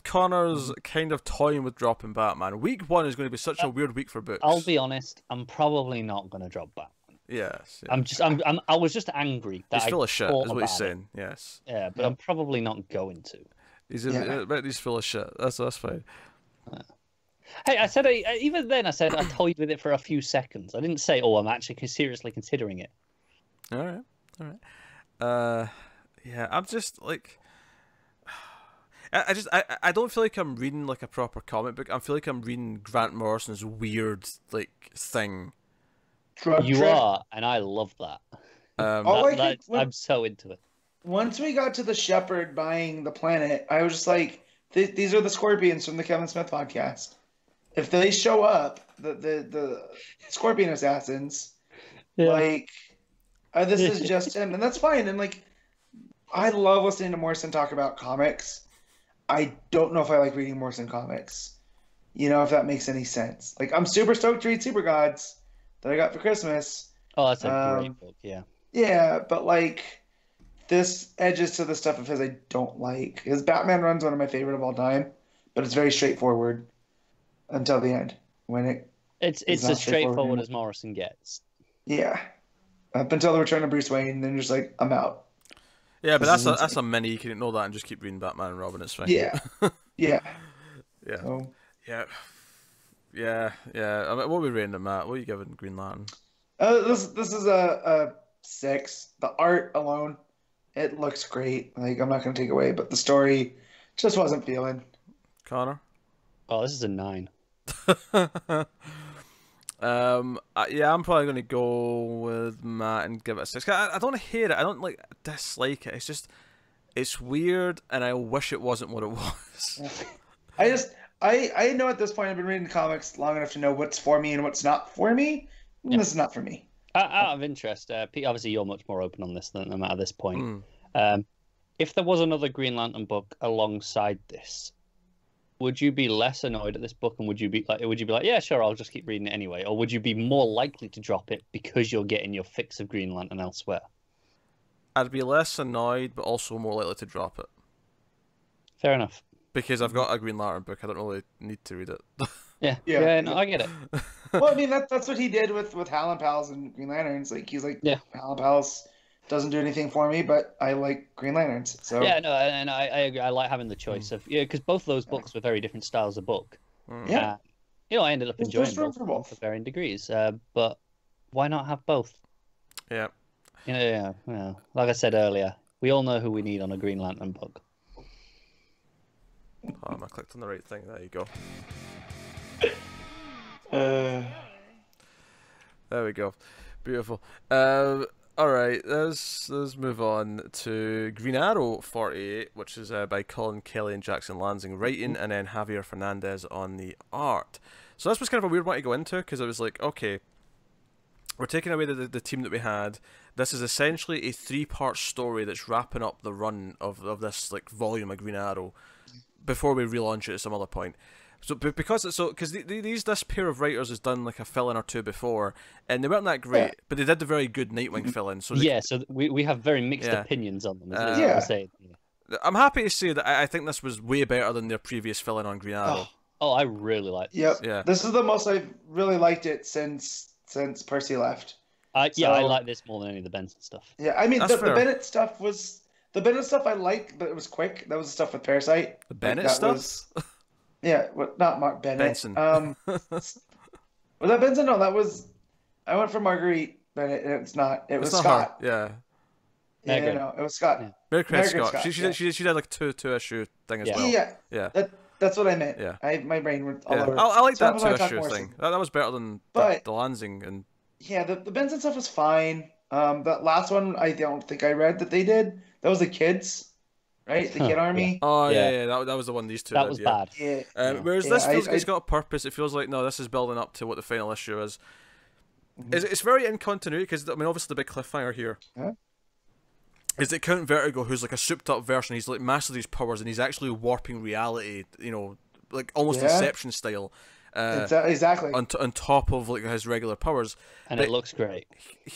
Connor's kind of toying with dropping Batman. Week 1 is going to be such a weird week for books. I'll be honest. I'm probably not going to drop Batman. Yes. Yeah. I was just angry that he's full of shit, is what he's saying. It. Yes. Yeah, but I'm probably not going to. He's full of shit. That's fine. Hey, I said even then I said I toyed with it for a few seconds. I didn't say, "Oh, I'm actually seriously considering it." All right. Yeah, I'm just like. I don't feel like I'm reading like a proper comic book. I feel like I'm reading Grant Morrison's weird like thing. You are, and I love that. I'm so into it. Once we got to the Shepherd buying the planet, I was just like, these are the Scorpions from the Kevin Smith podcast. If they show up, the Scorpion assassins, this is just him, and that's fine. And like, I love listening to Morrison talk about comics. I don't know if I like reading Morrison comics. If that makes any sense. Like, I'm super stoked to read Super Gods that I got for Christmas. Oh, that's a great book, yeah. Yeah, but like, this edges to the stuff of his I don't like. His Batman run's one of my favorite of all time, but it's very straightforward until the end. It's as straightforward as Morrison gets. Yeah. Up until the return of Bruce Wayne, then you're just like, I'm out. Yeah, but that's a mini. You can ignore that and just keep reading Batman and Robin. It's fine. Yeah. Yeah. Yeah. So. Yeah. I mean, what are we rating it, Matt? What are you giving Green Lantern? This is a 6. The art alone, it looks great. Like, I'm not going to take away, but the story just wasn't feeling. Connor? Oh, this is a 9. Yeah, I'm probably going to go with Matt and give it a 6. I don't hate it. I don't dislike it. It's just, it's weird, and I wish it wasn't what it was. I know at this point I've been reading comics long enough to know what's for me and what's not for me. Yeah. This is not for me. Out of interest, Pete, obviously you're much more open on this than I'm at this point. If there was another Green Lantern book alongside this, would you be less annoyed at this book, and would you be like, yeah, sure, I'll just keep reading it anyway, or would you be more likely to drop it because you're getting your fix of Green Lantern elsewhere? I'd be less annoyed, but also more likely to drop it. Fair enough. Because I've got a Green Lantern book, I don't really need to read it. Yeah, no, I get it. Well, I mean, that's what he did with Hal and Pals and Green Lanterns. Like, he's like, Hal and Pals doesn't do anything for me, but I like Green Lanterns. So yeah, no, and I agree. I like having the choice of because both of those books were very different styles of book. Yeah, I ended up enjoying both for varying degrees. But why not have both? Yeah. Like I said earlier, we all know who we need on a Green Lantern book. I clicked on the right thing. There you go. There we go. Beautiful. All right, let's move on to Green Arrow 48, which is by Collin, Kelly, and Jackson Lanzing writing, and then Javier Fernandez on the art. So this was kind of a weird one to go into, because I was like, okay, we're taking away the team that we had. This is essentially a 3-part story that's wrapping up the run of this like volume of Green Arrow before we relaunch it at some other point. So because this pair of writers has done like a fill-in or two before, and they weren't that great, but they did the very good Nightwing fill-in. So so we have very mixed opinions on them. I'm happy to say that I think this was way better than their previous fill-in on Green Arrow. Oh, I really like this. Yep. Yeah, this is the most I've really liked it since Percy left. I like this more than any of the Benson stuff. Yeah, I mean the Bennett stuff was the Bennett stuff I liked, but it was quick. That was the stuff with Parasite. The Bennett stuff. Yeah, not Mark Bennett. Benson. Was that Benson? No, that was. I went for Marguerite Bennett, and it's not. It was Scott. Her. Yeah. No, it was Scott. Yeah. Margaret Scott. She did like two issue thing as well. Yeah. That's what I meant. Yeah. My brain went all over. I like that 2 issue thing. That was better than the Lanzing and. Yeah, the Benson stuff was fine. That last one, I don't think I read that they did. That was the kids, right? The Kid Army. Oh Yeah. yeah. That was the one these two That did. was Yeah. bad. Yeah. Whereas Yeah, this feels like it's got a purpose. It feels like no, this is building up to what the final issue is. It's very in continuity because I mean, obviously the big cliffhanger here is that Count Vertigo, who's like a souped up version, he's like mastered these powers and he's actually warping reality. You know, like almost Inception style. Exactly. On top of like his regular powers, and it looks great.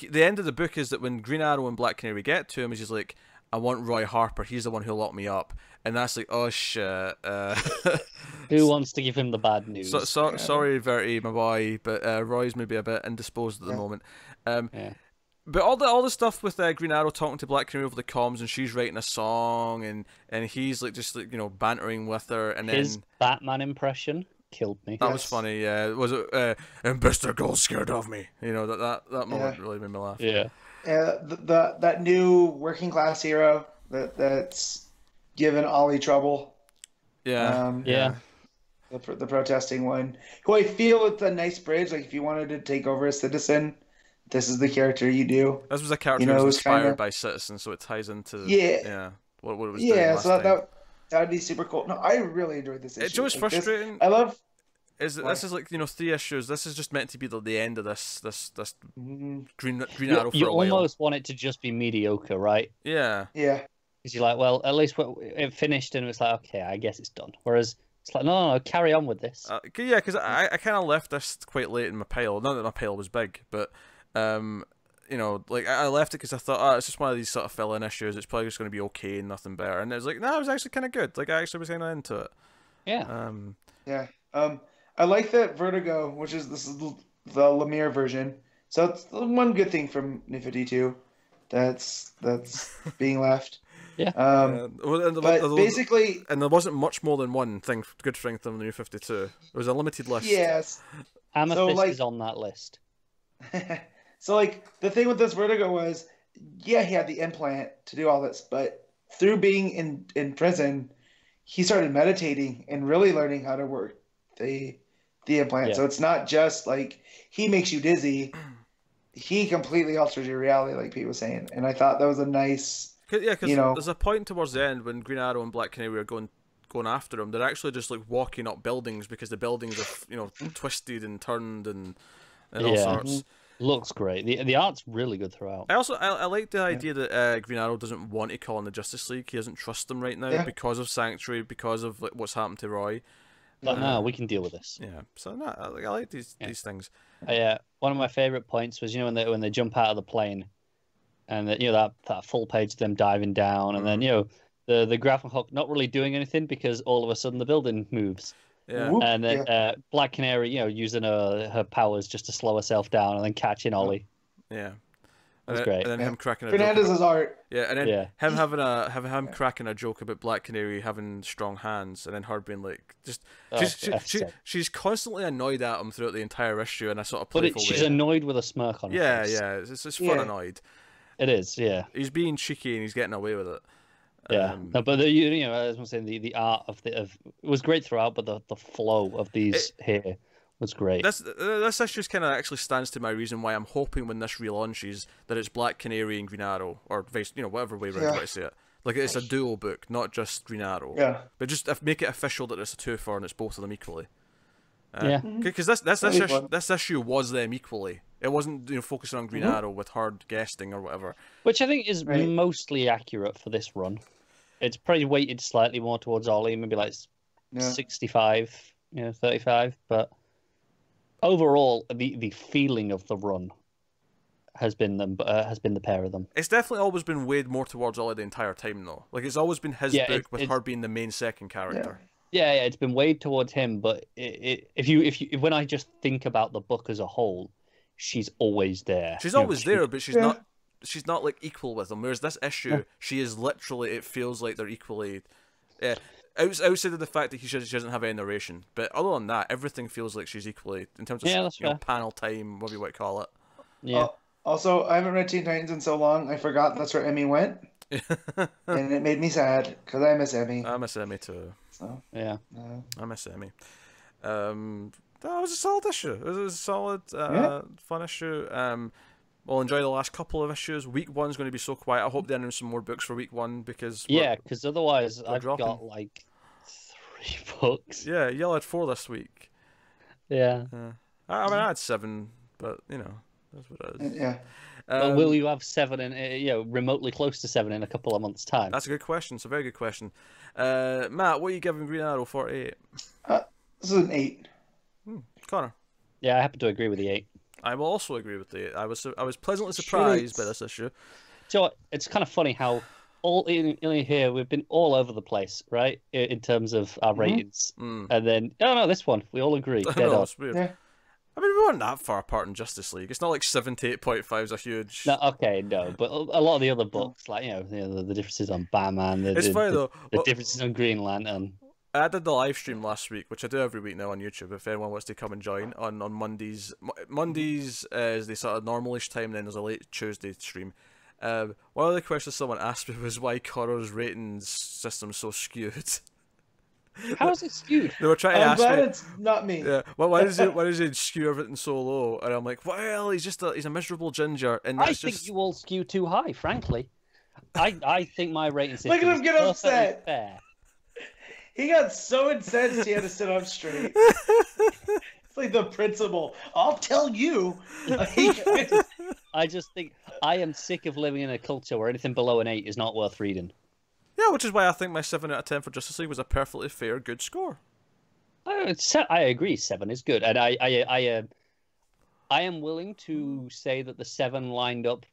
The end of the book is that when Green Arrow and Black Canary get to him, he's like, "I want Roy Harper. He's the one who locked me up." And that's like, oh shit. Who wants to give him the bad news? Sorry, Verity, my boy, but Roy's maybe a bit indisposed at the moment. But all the stuff with Green Arrow talking to Black Canary over the comms, and she's writing a song, and he's like just like bantering with her, and his then Batman impression killed me. that was funny. Yeah, was it? And Mr. Gold's scared of me. That moment really made me laugh. Yeah. That new working class hero that's given Ollie trouble. Yeah. The protesting one, who I feel it's a nice bridge. Like if you wanted to take over a citizen, this is the character you do. This was a character who was inspired by Citizen, so it ties into what it was doing last time. That would be super cool. No, I really enjoyed this issue. It's always frustrating. I love. This is like 3 issues. This is just meant to be the end of this Green Arrow for you a while. You almost want it to just be mediocre, right? Yeah. Yeah. Because you're like, well, at least it finished, and it's like, okay, I guess it's done. Whereas it's like, no, carry on with this. Because I kind of left this quite late in my pile. Not that my pile was big, but I left it because I thought, it's just one of these sort of fill-in issues. It's probably just going to be okay and nothing better. And it was like, no, it was actually kind of good. Like I actually was kind of into it. Yeah. I like that Vertigo, this is the Lemire version. So it's one good thing from New 52 that's being left. Yeah. But basically, and there wasn't much more than one good thing from the New 52. It was a limited list. Yes. Amethyst is on that list. So like the thing with this Vertigo was, he had the implant to do all this, but through being in prison, he started meditating and really learning how to work the implant. So it's not just like he makes you dizzy. He completely alters your reality, like Pete was saying. And I thought that was a nice... Because there's a point towards the end when Green Arrow and Black Canary are going after him. They're actually just like walking up buildings because the buildings are twisted and turned and all sorts. Looks great. The art's really good throughout. I like the idea that Green Arrow doesn't want to call in the Justice League. He doesn't trust them right now because of Sanctuary, because of like what's happened to Roy. But no, we can deal with this. Yeah. So no, I like these things. One of my favorite points was when they jump out of the plane, and that full page of them diving down, and then the graphic hook not really doing anything because all of a sudden the building moves. Yeah. And then Black Canary, using her powers just to slow herself down and then catching Ollie. Yeah. That's great. And then him cracking a Fernandez's joke. art. Yeah, and then him having him cracking a joke about Black Canary having strong hands, and then her being like, she's constantly annoyed at him throughout the entire issue in a sort of playful way. She's annoyed with a smirk on her face. Yeah, it's fun annoyed. It is, yeah. He's being cheeky and he's getting away with it. Yeah, no, but as I'm saying, the art of it was great throughout, but the flow of these here was great. This issue kind of actually stands to my reason why I'm hoping when this relaunches that it's Black Canary and Green Arrow, or whatever way around you want to say it. Like it's a dual book, not just Green Arrow. Yeah. But just make it official that it's a two-for and it's both of them equally. Mm-hmm. Because this issue was them equally. It wasn't focusing on Green Arrow with hard guesting or whatever. Which I think is mostly accurate for this run. It's probably weighted slightly more towards Ollie, maybe like 65, 35. But overall, the feeling of the run has been the pair of them. It's definitely always been weighed more towards Ollie the entire time, though. Like it's always been his book with her being the main second character. Yeah, it's been weighed towards him. But when I just think about the book as a whole, she's always there. She's always there, but she's not. She's not like equal with them. Whereas this issue, she is literally. It feels like they're equally. Outside of the fact that she doesn't have any narration, but other than that, everything feels like she's equally in terms of panel time, whatever you want to call it. Yeah. Also, I haven't read Teen Titans in so long. I forgot that's where Emmy went, and it made me sad because I miss Emmy. I miss Emmy too. So I miss Emmy. That was a solid issue. It was a solid, fun issue. we'll enjoy the last couple of issues. Week 1's going to be so quiet. I hope they announce some more books for week 1 because because otherwise I've dropping. got like 3 books. Yeah, you had 4 this week. Yeah. I mean, I had 7, but you know, that's what it is. Yeah. Well, will you have 7 in, remotely close to 7 in a couple of months' time? That's a good question. It's a very good question. Matt, what are you giving Green Arrow 48? This is an 8. Connor? Yeah, I happen to agree with the 8. I will also agree with the 8. I was pleasantly surprised by this issue. So it's kind of funny how all in here we've been all over the place, right? In terms of our ratings, and then this one we all agree. It's weird. Yeah. I mean, we weren't that far apart in Justice League. It's not like 78.5 is a huge. No, but a lot of the other books, like the differences on Batman, It's funny though. The differences on Green Lantern. I did the live stream last week, which I do every week now on YouTube. If anyone wants to come and join on Mondays, Mondays is the sort of normalish time. And then there's a late Tuesday stream. One of the questions someone asked me was why Connor's ratings system is so skewed. How is it skewed? They were trying to ask me. I'm glad it's not me. Yeah. Well, why does it skew everything so low? And I'm like, well, he's a miserable ginger, and that's I think you all skew too high, frankly. I think my rating system Look at him get upset. Fair. He got so incensed he had to sit up straight. It's like the principal. I'll tell you. I just think I am sick of living in a culture where anything below an 8 is not worth reading. Yeah, which is why I think my 7 out of 10 for Justice League was a perfectly fair, good score. I agree, 7 is good, and I am willing to say that the 7 lined up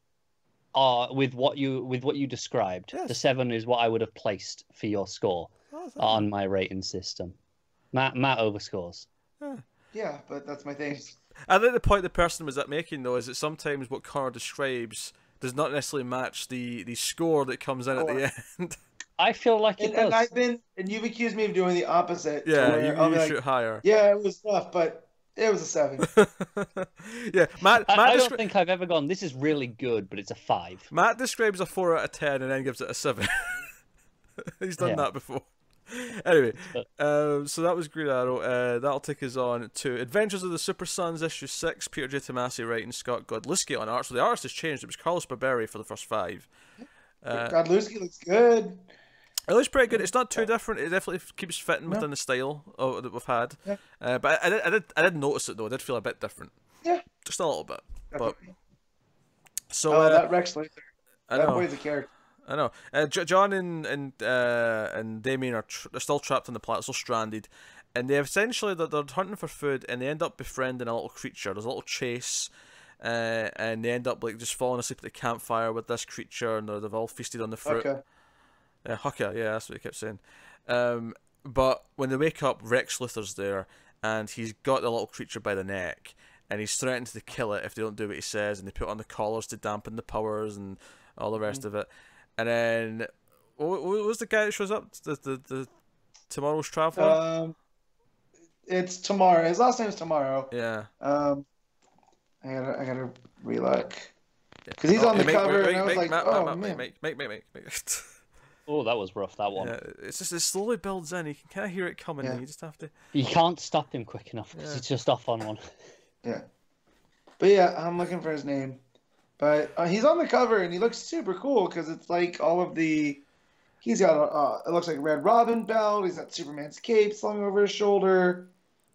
with what you described. Yes. The 7 is what I would have placed for your score on my rating system. Matt overscores. Yeah, but that's my thing. I think the point the person was making though is that sometimes what Connor describes does not necessarily match the score that comes in at the end. I feel like it does. And you've accused me of doing the opposite. Yeah, you shoot higher. Yeah, it was tough, but it was a 7. Yeah, Matt I don't think I've ever gone, this is really good, but it's a 5. Matt describes a 4 out of 10 and then gives it a 7. He's done that before. Anyway, so that was Green Arrow. That'll take us on to Adventures of the Super Sons, issue 6. Peter J. Tomasi writing, Scott Godlewski on art. So the artist has changed. It was Carlos Barberi for the first 5. Godlewski looks good. It looks pretty good. It's not too different. It definitely keeps fitting within the style that we've had. Yeah. But I did notice it though. I did feel a bit different. Yeah, just a little bit. Definitely. But so that Rex Luthor. That boy's a character. I know. John and Damien are they're still trapped on the planet, still stranded, and they're hunting for food, and they end up befriending a little creature. There's a little chase, and they end up like just falling asleep at the campfire with this creature, and they've all feasted on the fruit. Hucker, yeah, that's what he kept saying. But when they wake up, Rex Luthor's there, and he's got the little creature by the neck, and he's threatened to kill it if they don't do what he says, and they put on the collars to dampen the powers and all the rest of it. And then, what was the guy that shows up? The Tomorrow's Traveler? It's Tomorrow. His last name is Tomorrow. Yeah. I gotta relook. Because he's on the cover, and I was like, oh, that was rough, that one. Yeah, it's just, it slowly builds in. You can kind of hear it coming, and you just have to... You can't stop him quick enough, because he's just off on one. Yeah. But yeah, I'm looking for his name. But he's on the cover, and he looks super cool, because it's like all of the... He's got it looks like a Red Robin belt. He's got Superman's cape slung over his shoulder.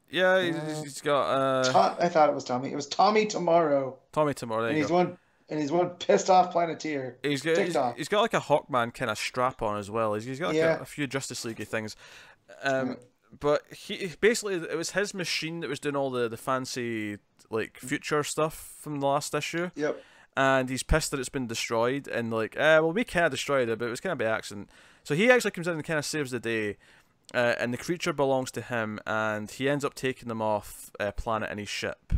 Yeah, he's got... I thought it was Tommy. It was Tommy Tomorrow. Tommy Tomorrow, there you go. And he's one pissed off Planeteer. He's got like a Hawkman kind of strap on as well. He's got like a few Justice League things. But he basically, it was his machine that was doing all the fancy like future stuff from the last issue. Yep. And he's pissed that it's been destroyed, and like, well, we kind of destroyed it, but it was kind of by accident. So he actually comes in and kind of saves the day, and the creature belongs to him, and he ends up taking them off planet in his ship.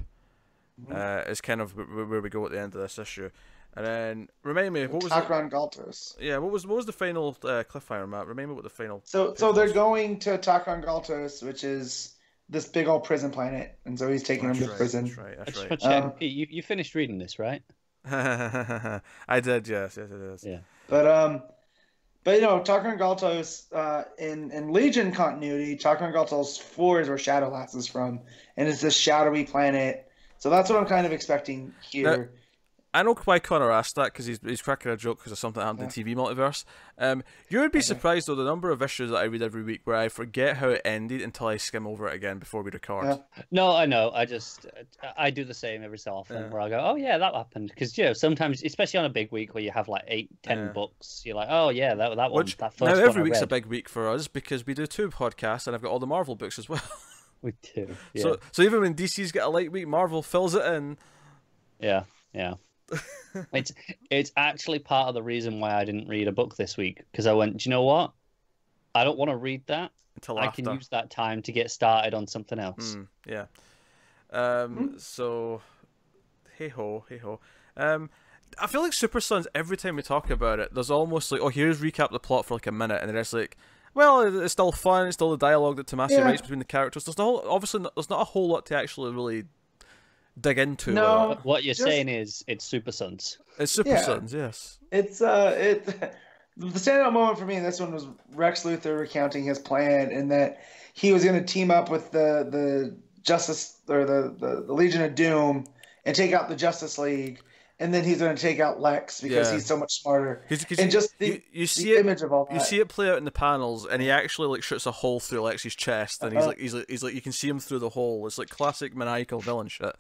Is kind of where we go at the end of this issue. And then remind me, what was Takran Galtos? Yeah, what was the final cliffhanger, Matt? Remind me what the final. So they're going to Takran Galtos, which is this big old prison planet, and so he's taking them to prison. That's right. You finished reading this, right? I did, yes, it is. Yeah. But you know, Takran Galtos, in Legion continuity, Takran Galtos 4 is where Shadowlass is from, and it's this shadowy planet. So that's what I'm kind of expecting here. I know why Connor asked that, because he's cracking a joke because of something that happened in TV Multiverse. You would be surprised, though, the number of issues that I read every week where I forget how it ended until I skim over it again before we record. Yeah. No, I know. I do the same every so often where I go, oh, yeah, that happened. Because, sometimes, especially on a big week where you have like 8-10 books, you're like, oh, yeah, that one. That first now, one every I week's read. a big week for us because we do 2 podcasts and I've got all the Marvel books as well. We do. Yeah. So even when DC's got a light week, Marvel fills it in. Yeah. It's actually part of the reason why I didn't read a book this week, because I went, do you know what? I don't want to read that. Until I after. can use that time to get started on something else. Yeah. So, hey ho. I feel like Super Sons, every time we talk about it, there's almost like, oh, here's recap the plot for like a minute, and then it's like, well, it's still fun, it's still the dialogue that Tomasi writes between the characters. There's obviously there's not a whole lot to actually really dig into. No, what you're saying is it's Super Sons. It's Super Sons, yes. It's the standout moment for me in this one was Rex Luthor recounting his plan, and that he was going to team up with the Justice or the Legion of Doom and take out the Justice League, and then he's going to take out Lex because he's so much smarter. And just you see image of all that. You see it play out in the panels, and he actually like shoots a hole through Lex's chest, and he's like you can see him through the hole. It's like classic maniacal villain shit.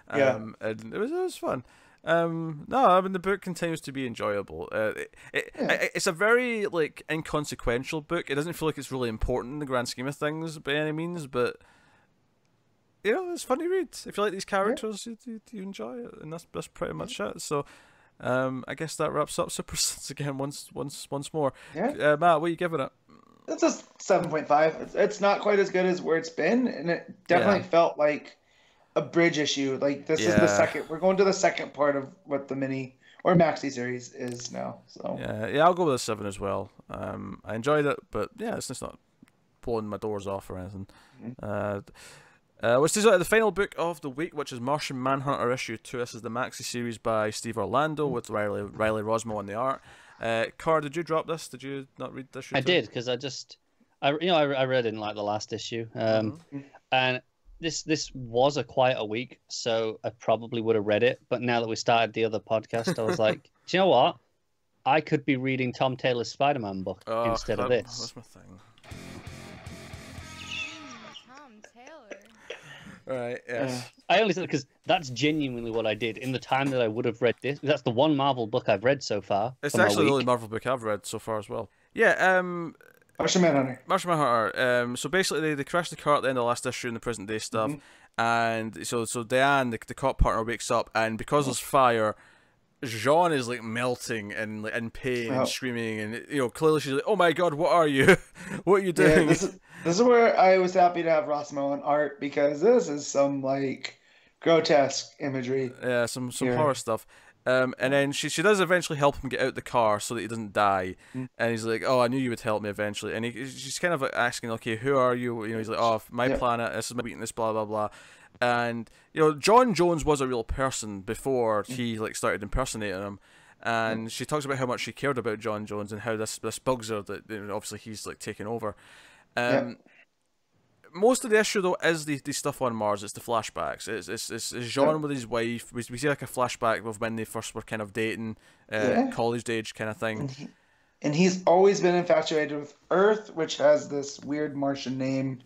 And it was fun. No, I mean the book continues to be enjoyable. It's a very like inconsequential book. It doesn't feel like it's really important in the grand scheme of things by any means, but it's fun to read. If you like these characters, you enjoy it, and that's pretty much it. So, I guess that wraps up Super Sons again once more. Yeah. Matt, what are you giving it? It's a 7.5. It's not quite as good as where it's been, and it definitely felt like a bridge issue. Like this is the second. We're going to the second part of what the mini or maxi series is now. So yeah, I'll go with a 7 as well. I enjoyed it, but it's just not blowing my doors off or anything. Which is the final book of the week, which is Martian Manhunter issue 2. This is the maxi series by Steve Orlando with Riley Rossmo on the art. Car, did you drop this? Did you not read this issue? I did, because I read in like the last issue, and this was a quieter week, so I probably would have read it. But now that we started the other podcast, I was like, do you know what? I could be reading Tom Taylor's Spider-Man book instead of this. That's my thing. Tom Taylor. Right, yes. I only said it because that's genuinely what I did in the time that I would have read this. That's the one Marvel book I've read so far. It's actually the only Marvel book I've read so far as well. Yeah, Martian Manhunter. So basically, they crash the car at the end of the last issue in the present day stuff, and so Diane, the cop partner, wakes up, and because there's fire, Jean is like melting and like in pain and screaming, and clearly she's like, "Oh my god, what are you? What are you doing?" Yeah, this is where I was happy to have Rossmo on art, because this is some like grotesque imagery. Yeah, some horror stuff. And then she does eventually help him get out the car so that he doesn't die. And he's like, "Oh, I knew you would help me eventually." And she's kind of like asking, "Okay, who are you?" He's like, "Oh, my planet. This is my weakness." Blah blah blah. And John Jones was a real person before he like started impersonating him. And she talks about how much she cared about John Jones and how this bugs her that obviously he's like taking over. Most of the issue though is the stuff on Mars. It's the flashbacks. It's Jean with his wife. We see like a flashback of when they first were kind of dating, college age kind of thing. And he's always been infatuated with Earth, which has this weird Martian name.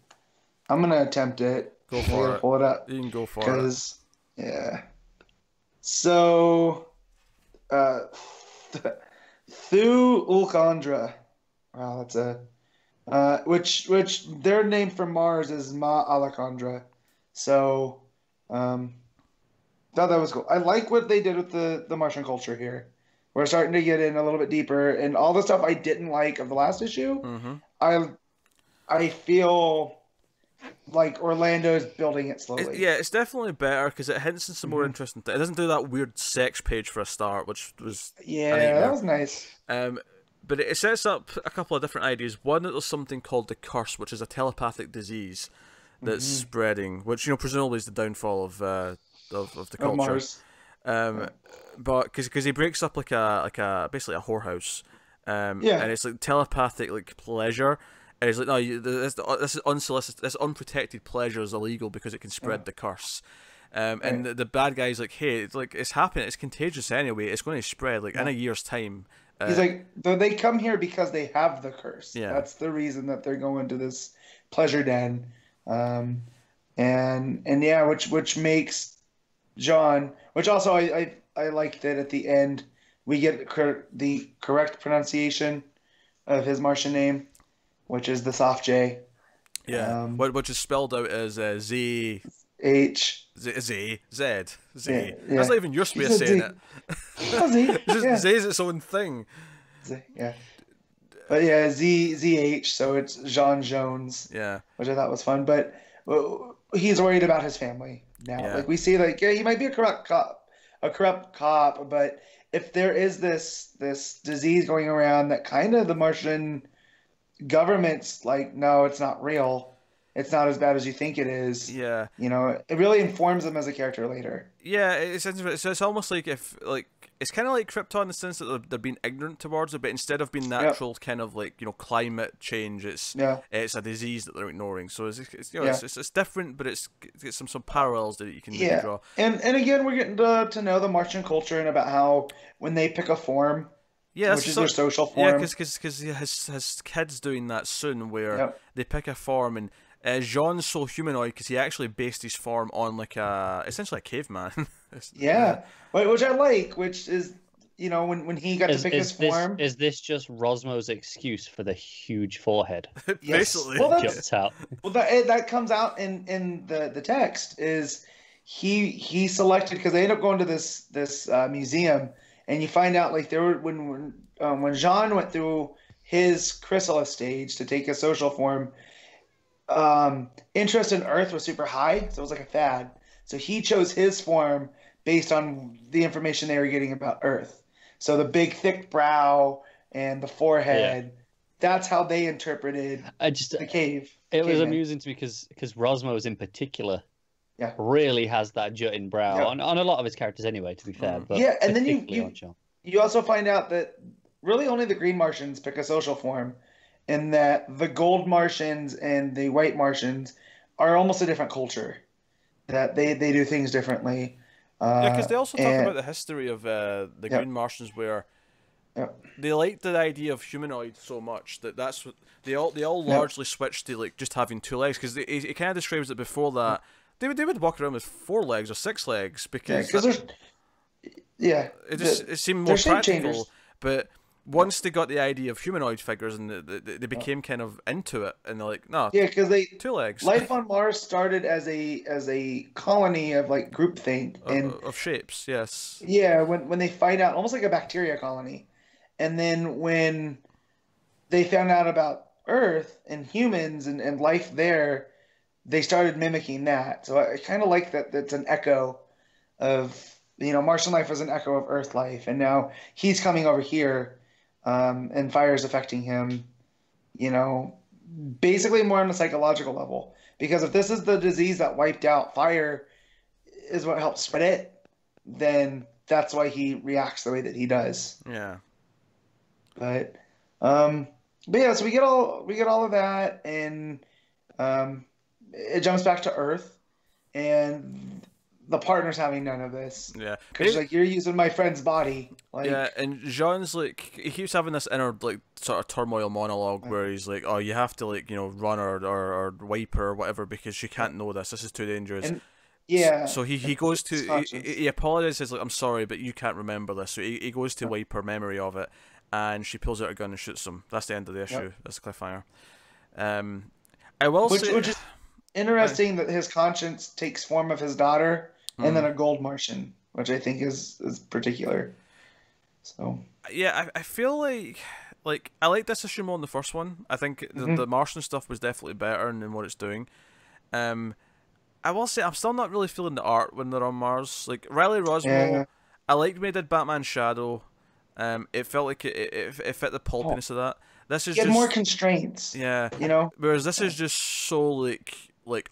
I'm gonna attempt it. Go for it. Pull it up. You can go for it. Yeah. So, Thu Ulcandra. Wow, that's a. Which their name from Mars is Ma Alakandra. So, thought that was cool. I like what they did with the Martian culture here. We're starting to get in a little bit deeper, and all the stuff I didn't like of the last issue. I feel like Orlando's building it slowly. It's definitely better because it hints at some more interesting things. It doesn't do that weird sex page for a start, which was that was nice. But it sets up a couple of different ideas. One, that there's something called the curse, which is a telepathic disease that's spreading, which presumably is the downfall of the culture. Mars. But because he breaks up like a basically a whorehouse, and it's like telepathic like pleasure. And he's like, no, this is unsolicited, this unprotected pleasure is illegal because it can spread the curse. And the bad guy's like, hey, it's happening, it's contagious anyway, it's going to spread in a year's time. He's like, they come here because they have the curse. Yeah. That's the reason that they're going to this pleasure den. And yeah, which makes John, which also I like that at the end we get the correct pronunciation of his Martian name, which is the soft J. Yeah, which is spelled out as Z. H. Z. Yeah. That's not even your way of saying it. Z is its own thing. Yeah. But yeah, ZH, so it's Jean Jones. Yeah. Which I thought was fun. But he's worried about his family now. Yeah. We see he might be a corrupt cop, but if there is this disease going around that kind of the Martian government's like, no, it's not real. It's not as bad as you think it is. Yeah. It really informs him as a character later. Yeah, it's almost like it's kind of like Krypton in the sense that they're being ignorant towards it, but instead of being natural kind of climate change, it's a disease that they're ignoring. So it's different, but it's some parallels that you can draw. And again, we're getting to know the Martian culture and about how when they pick a form. Yeah, which is their social form. Yeah, because his kid's doing that soon, where they pick a form, and Jean's so humanoid because he actually based his form on essentially a caveman. Yeah, which I like. Which is when he got to pick his form. Is this just Rossmo's excuse for the huge forehead? Basically, well, jumps out. Well, that comes out in the text. Is he selected because they end up going to this museum. And you find out there were when Jean went through his chrysalis stage to take his social form, interest in Earth was super high, so it was like a fad. So he chose his form based on the information they were getting about Earth. So the big thick brow and the forehead, that's how they interpreted the cave. It was amusing to me because Rossmo's in particular. Yeah, really has that jutting brow on a lot of his characters anyway, to be fair. But and then you also find out that really only the Green Martians pick a social form, and that the Gold Martians and the White Martians are almost a different culture, that they do things differently. Because they also talk about the history of the Green Martians, where they liked the idea of humanoid so much that's what they all largely switched to just having 2 legs, because it kind of describes that before that. They would walk around with 4 legs or 6 legs because it seemed more practical. But once they got the idea of humanoid figures and they became kind of into it, and they're like, no, because 2 legs. Life on Mars started as a colony of groupthink and of shapes, yes. Yeah, when they find out, almost like a bacteria colony, and then when they found out about Earth and humans and life there. They started mimicking that. So I kind of like that that's an echo of, Martian life was an echo of Earth life. And now he's coming over here and fire is affecting him, basically more on a psychological level. Because if this is the disease that wiped out fire is what helped spread it, then that's why he reacts the way that he does. Yeah. But yeah, so we get all of that, and it jumps back to Earth, and the partner's having none of this. Yeah, because you're using my friend's body. And Jean's he keeps having this inner sort of turmoil monologue where he's like, "Oh, you have to run or wipe her or whatever because she can't know this. This is too dangerous." And, So he goes to he apologizes I'm sorry, but you can't remember this. So he goes to wipe her memory of it, and she pulls out a gun and shoots him. That's the end of the issue. Yep. That's the cliffhanger. I will say. Which is interesting that his conscience takes form of his daughter and then a gold Martian, which I think is particular. So yeah, I feel like I like this issue more than the first one. I think the Martian stuff was definitely better than what it's doing. I will say I'm still not really feeling the art when they're on Mars. Riley Rossmo, I liked when he did Batman Shadow. It felt like it fit the pulpiness of that. This is just more constraints. Yeah, Whereas this is just so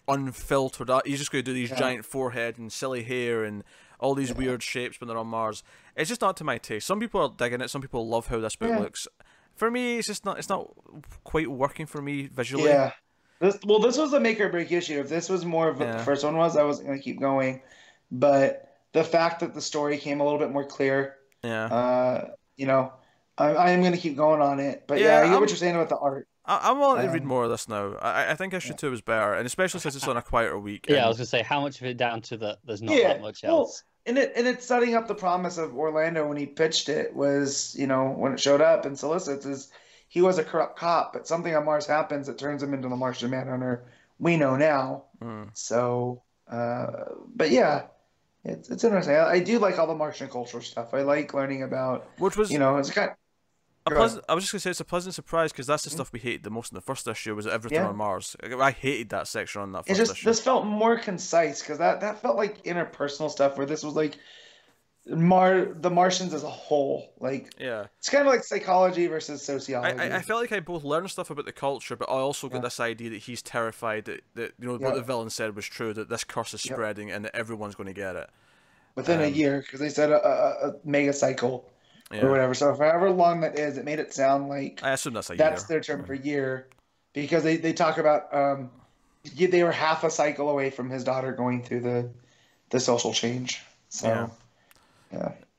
unfiltered. He's just going to do these giant forehead and silly hair and all these weird shapes when they're on Mars. It's just not to my taste. Some people are digging it. Some people love how this book looks. For me, it's just not. It's not quite working for me visually. Yeah. This was a make or break issue. If this was more of what the first one was, I wasn't going to keep going. but the fact that the story came a little bit more clear, Yeah. you know, I am going to keep going on it. But Yeah, I get what you're saying about the art. I'm willing to read more of this now. I think issue Yeah. 2 was better, and especially since it's on a quieter week. Yeah, and... I was gonna say, how much of it down to that? There's not that much else. And it's setting up the promise of Orlando when he pitched it was, when it showed up and solicits is he was a corrupt cop, but something on Mars happens that turns him into the Martian Manhunter we know now. So, but yeah, it's interesting. I do like all the Martian culture stuff. I like learning about, which was, it's kind of, I was just gonna say it's a pleasant surprise because that's the stuff we hated the most in the first issue was everything on Mars. I hated that section on that first issue. This felt more concise because that felt like interpersonal stuff where this was like the Martians as a whole. Like it's kind of like psychology versus sociology. I felt like I both learned stuff about the culture, but I also got this idea that he's terrified that what the villain said was true, that this curse is spreading and that everyone's going to get it within a year because they said a mega cycle. Or whatever. So however long that is, it made it sound like I assume that's their term for year, because they talk about they were half a cycle away from his daughter going through the social change. So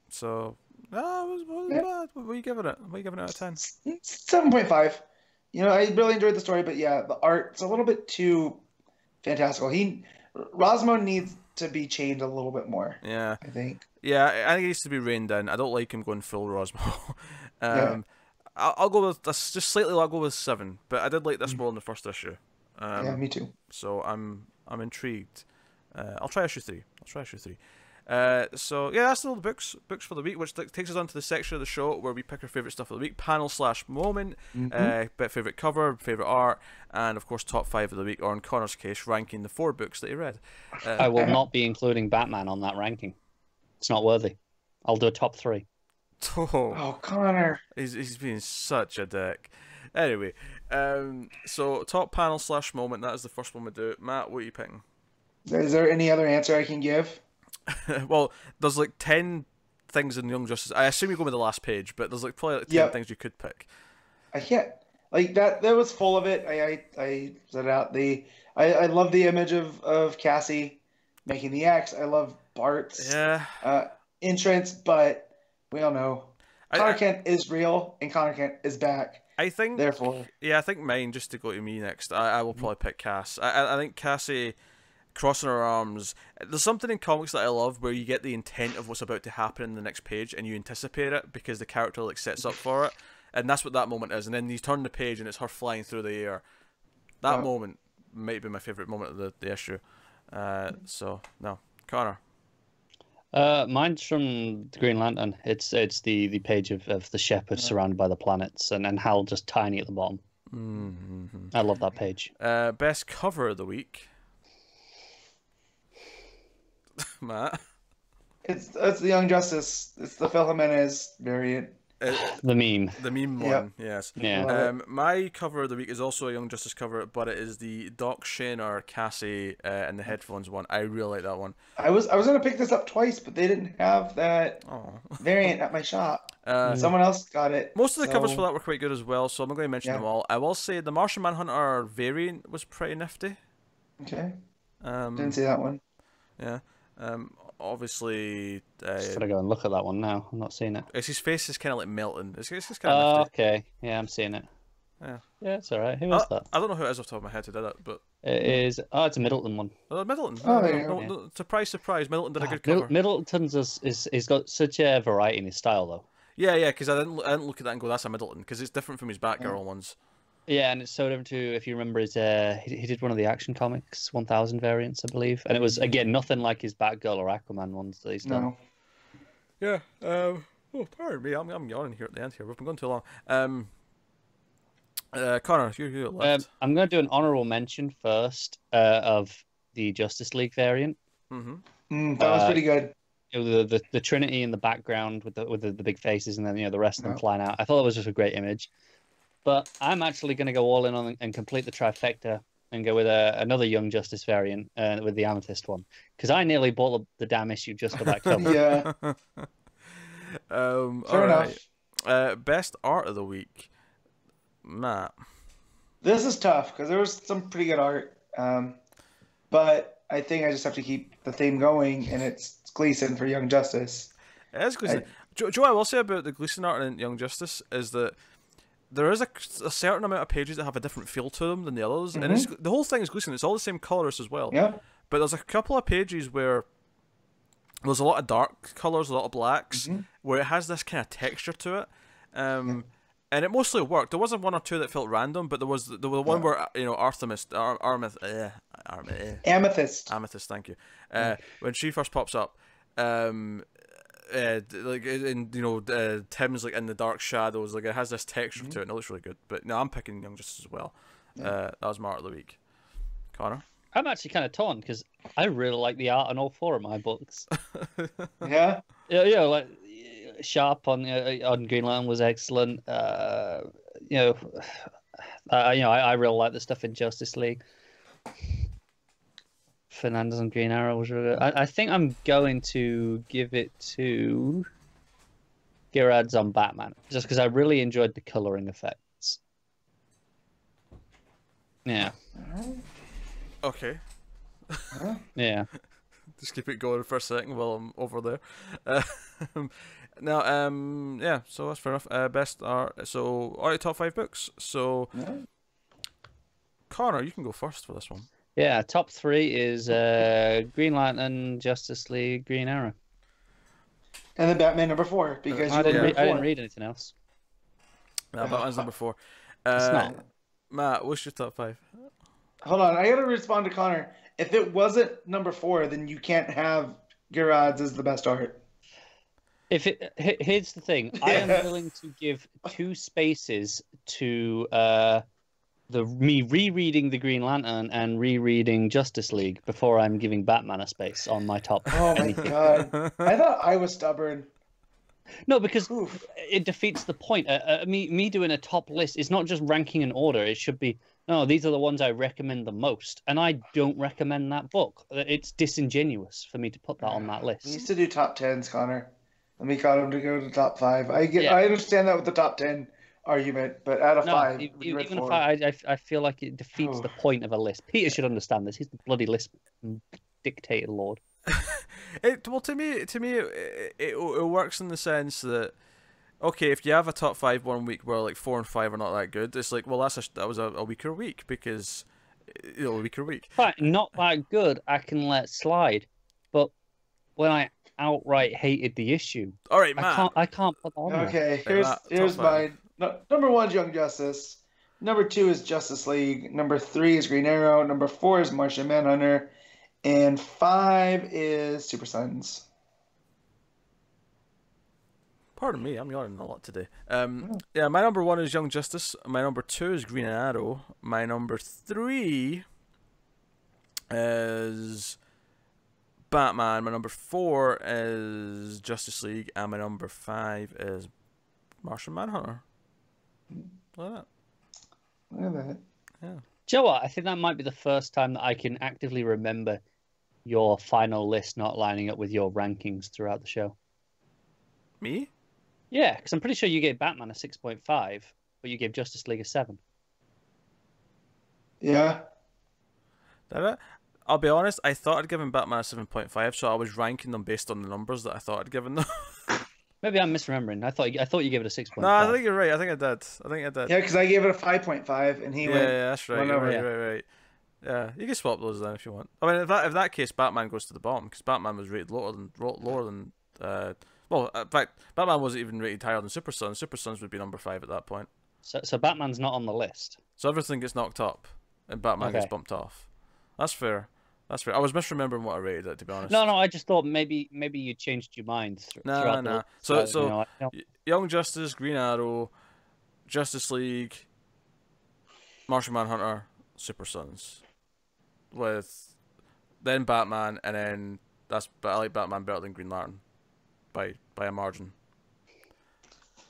So it wasn't bad. What are you giving it? What are you giving it out of 10? 7.5. I really enjoyed the story, but the art's a little bit too fantastical. Rossmo needs to be chained a little bit more. I think. Yeah, I think he needs to be reined in. I don't like him going full Rossmo. I'll go with this just slightly. I'll go with 7, but I did like this more than the first issue. Me too. So I'm intrigued. I'll try issue 3. So that's all the books for the week, which takes us on to the section of the show where we pick our favorite stuff of the week, panel/moment, favorite cover, favorite art, and of course top 5 of the week, or in Connor's case, ranking the 4 books that he read. I will not be including Batman on that ranking. It's not worthy. I'll do a top 3. Oh, Connor. He's being such a dick. Anyway, so top panel/moment, that is the first one we do. Matt, what are you picking? Is there any other answer I can give? Well, there's like 10 things in Young Justice. I assume you go with the last page, but there's like probably like 10 things you could pick. I can't. Like that was full of it. I said it out. I love the image of Cassie making the X. I love Bart's entrance, but we all know Connor Kent is real and Connor Kent is back. I think. Therefore, I think mine, just to go to me next, I will probably pick Cass. I think Cassie crossing her arms. There's something in comics that I love where you get the intent of what's about to happen in the next page and you anticipate it because the character like sets up for it, and that's what that moment is. And then you turn the page and it's her flying through the air. That moment might be my favorite moment of the issue. So no, Connor. Mine's from the Green Lantern. It's the page of the shepherd surrounded by the planets and Hal just tiny at the bottom. I love that page. Best cover of the week. Matt. It's the Young Justice. It's the Phil Jimenez variant. The meme one, yes. Yeah. My cover of the week is also a Young Justice cover, but it is the Doc Shaner Cassie and the headphones one. I really like that one. I was gonna pick this up twice, but they didn't have that variant at my shop. Someone else got it. Most of the covers for that were quite good as well, so I'm not going to mention them all. I will say the Martian Manhunter variant was pretty nifty. Okay. Didn't see that one. Yeah. Obviously, just gotta go and look at that one now. I'm not seeing it. His face is kind of like melting. It's kind of nifty. Okay. Yeah, I'm seeing it. Yeah, it's all right. Who is that? I don't know who it is off the top of my head who did it, but it is. Oh, it's a Middleton one. Middleton. No, surprise, Middleton did a good cover. Middleton's he's got such a variety in his style, though. Yeah, because I didn't look at that and go, that's a Middleton, because it's different from his Batgirl ones. Yeah, and it's so different too. If you remember, he did one of the Action Comics 1000 variants, I believe, and it was again nothing like his Batgirl or Aquaman ones that he's done. No. Yeah. Pardon me, I'm yawning here at the end here. We've been going too long. Connor, you're left. I'm going to do an honorable mention first of the Justice League variant. That was pretty good. The Trinity in the background with the big faces, and then the rest of them flying out. I thought that was just a great image. But I'm actually going to go all in on and complete the trifecta and go with another Young Justice variant with the Amethyst one, because I nearly bought the damn issue just for that cover. Yeah. Fair enough. Best art of the week, Matt. This is tough because there was some pretty good art, but I think I just have to keep the theme going, and it's Gleason for Young Justice. It is Gleason. Joe, I will say about the Gleason art in Young Justice is that there is a certain amount of pages that have a different feel to them than the others, and the whole thing is Gleason. It's all the same colorist as well. Yeah. But there's a couple of pages where there's a lot of dark colors, a lot of blacks, where it has this kind of texture to it, and it mostly worked. There wasn't one or two that felt random, but there was the one where Amethyst. Thank you. When she first pops up, like Tim's like in the dark shadows, like it has this texture to it, and it looks really good. But no, I'm picking Young Justice as well. That was my art of the week. Connor? I'm actually kind of torn because I really like the art on all four of my books. Yeah, like Sharp on Green Lantern was excellent. I really like the stuff in Justice League. Fernandez on Green Arrow was really good. I think I'm going to give it to Gerads on Batman, just because I really enjoyed the coloring effects. Yeah. Okay. Yeah. Just keep it going for a second while I'm over there. Now, yeah, so that's fair enough. Best art. So, alright, top 5 books. So, Connor, you can go first for this one. Yeah, top 3 is Green Lantern, Justice League, Green Arrow. And then Batman number 4, because I didn't read anything else. No, Batman's number 4. It's not. Matt, what's your top 5? Hold on, I gotta respond to Connor. If it wasn't number 4, then you can't have Gerads as the best art. Here's the thing, I am willing to give 2 spaces to me rereading the Green Lantern and rereading Justice League before I'm giving Batman a space on my top. Oh my god! I thought I was stubborn. No, because it defeats the point. Me doing a top list is not just ranking in order. It should be, no, these are the ones I recommend the most. And I don't recommend that book. It's disingenuous for me to put that on that list. We used to do top 10s, Connor. And we got him to go to top 5. I understand that with the top 10 argument, but out of 5, even if I feel like it defeats the point of a list. Peter should understand this. He's the bloody list dictator lord. To me, it works in the sense that, okay, if you have a top 5 one week where like 4 and 5 are not that good, it's like, well, that was a weaker week because a weaker week. Fine, not that good, I can let slide, but when I outright hated the issue, all right, Matt, I can't put that on there. Okay, here's mine. Number 1 is Young Justice. Number 2 is Justice League. Number 3 is Green Arrow. Number 4 is Martian Manhunter. And 5 is Super Sons. Pardon me, I'm yawning a lot today. Yeah, my number 1 is Young Justice. My number 2 is Green Arrow. My number 3 is Batman. My number 4 is Justice League. And my number 5 is Martian Manhunter. Look at that. Yeah. Do you know what? I think that might be the first time that I can actively remember your final list not lining up with your rankings throughout the show. Me? Yeah, because I'm pretty sure you gave Batman a 6.5, but you gave Justice League a 7. Yeah. Did it? I'll be honest, I thought I'd given Batman a 7.5, so I was ranking them based on the numbers that I thought I'd given them. Maybe I'm misremembering. I thought you gave it a 6.5. No, I think you're right. I think I did. Yeah, because I gave it a 5.5, and he went. Yeah, that's right. Right. Yeah, you can swap those then if you want. I mean, if that case, Batman goes to the bottom because Batman was rated lower than. Well, in fact, Batman wasn't even rated higher than Super Sons. Super Sons would be number 5 at that point. So Batman's not on the list. So everything gets knocked up, and Batman gets bumped off. That's fair. I was misremembering what I rated it, to be honest. No, I just thought maybe you changed your mind. No. So Young Justice, Green Arrow, Justice League, Martian Manhunter, Super Sons, with then Batman, and then but I like Batman better than Green Lantern, by a margin.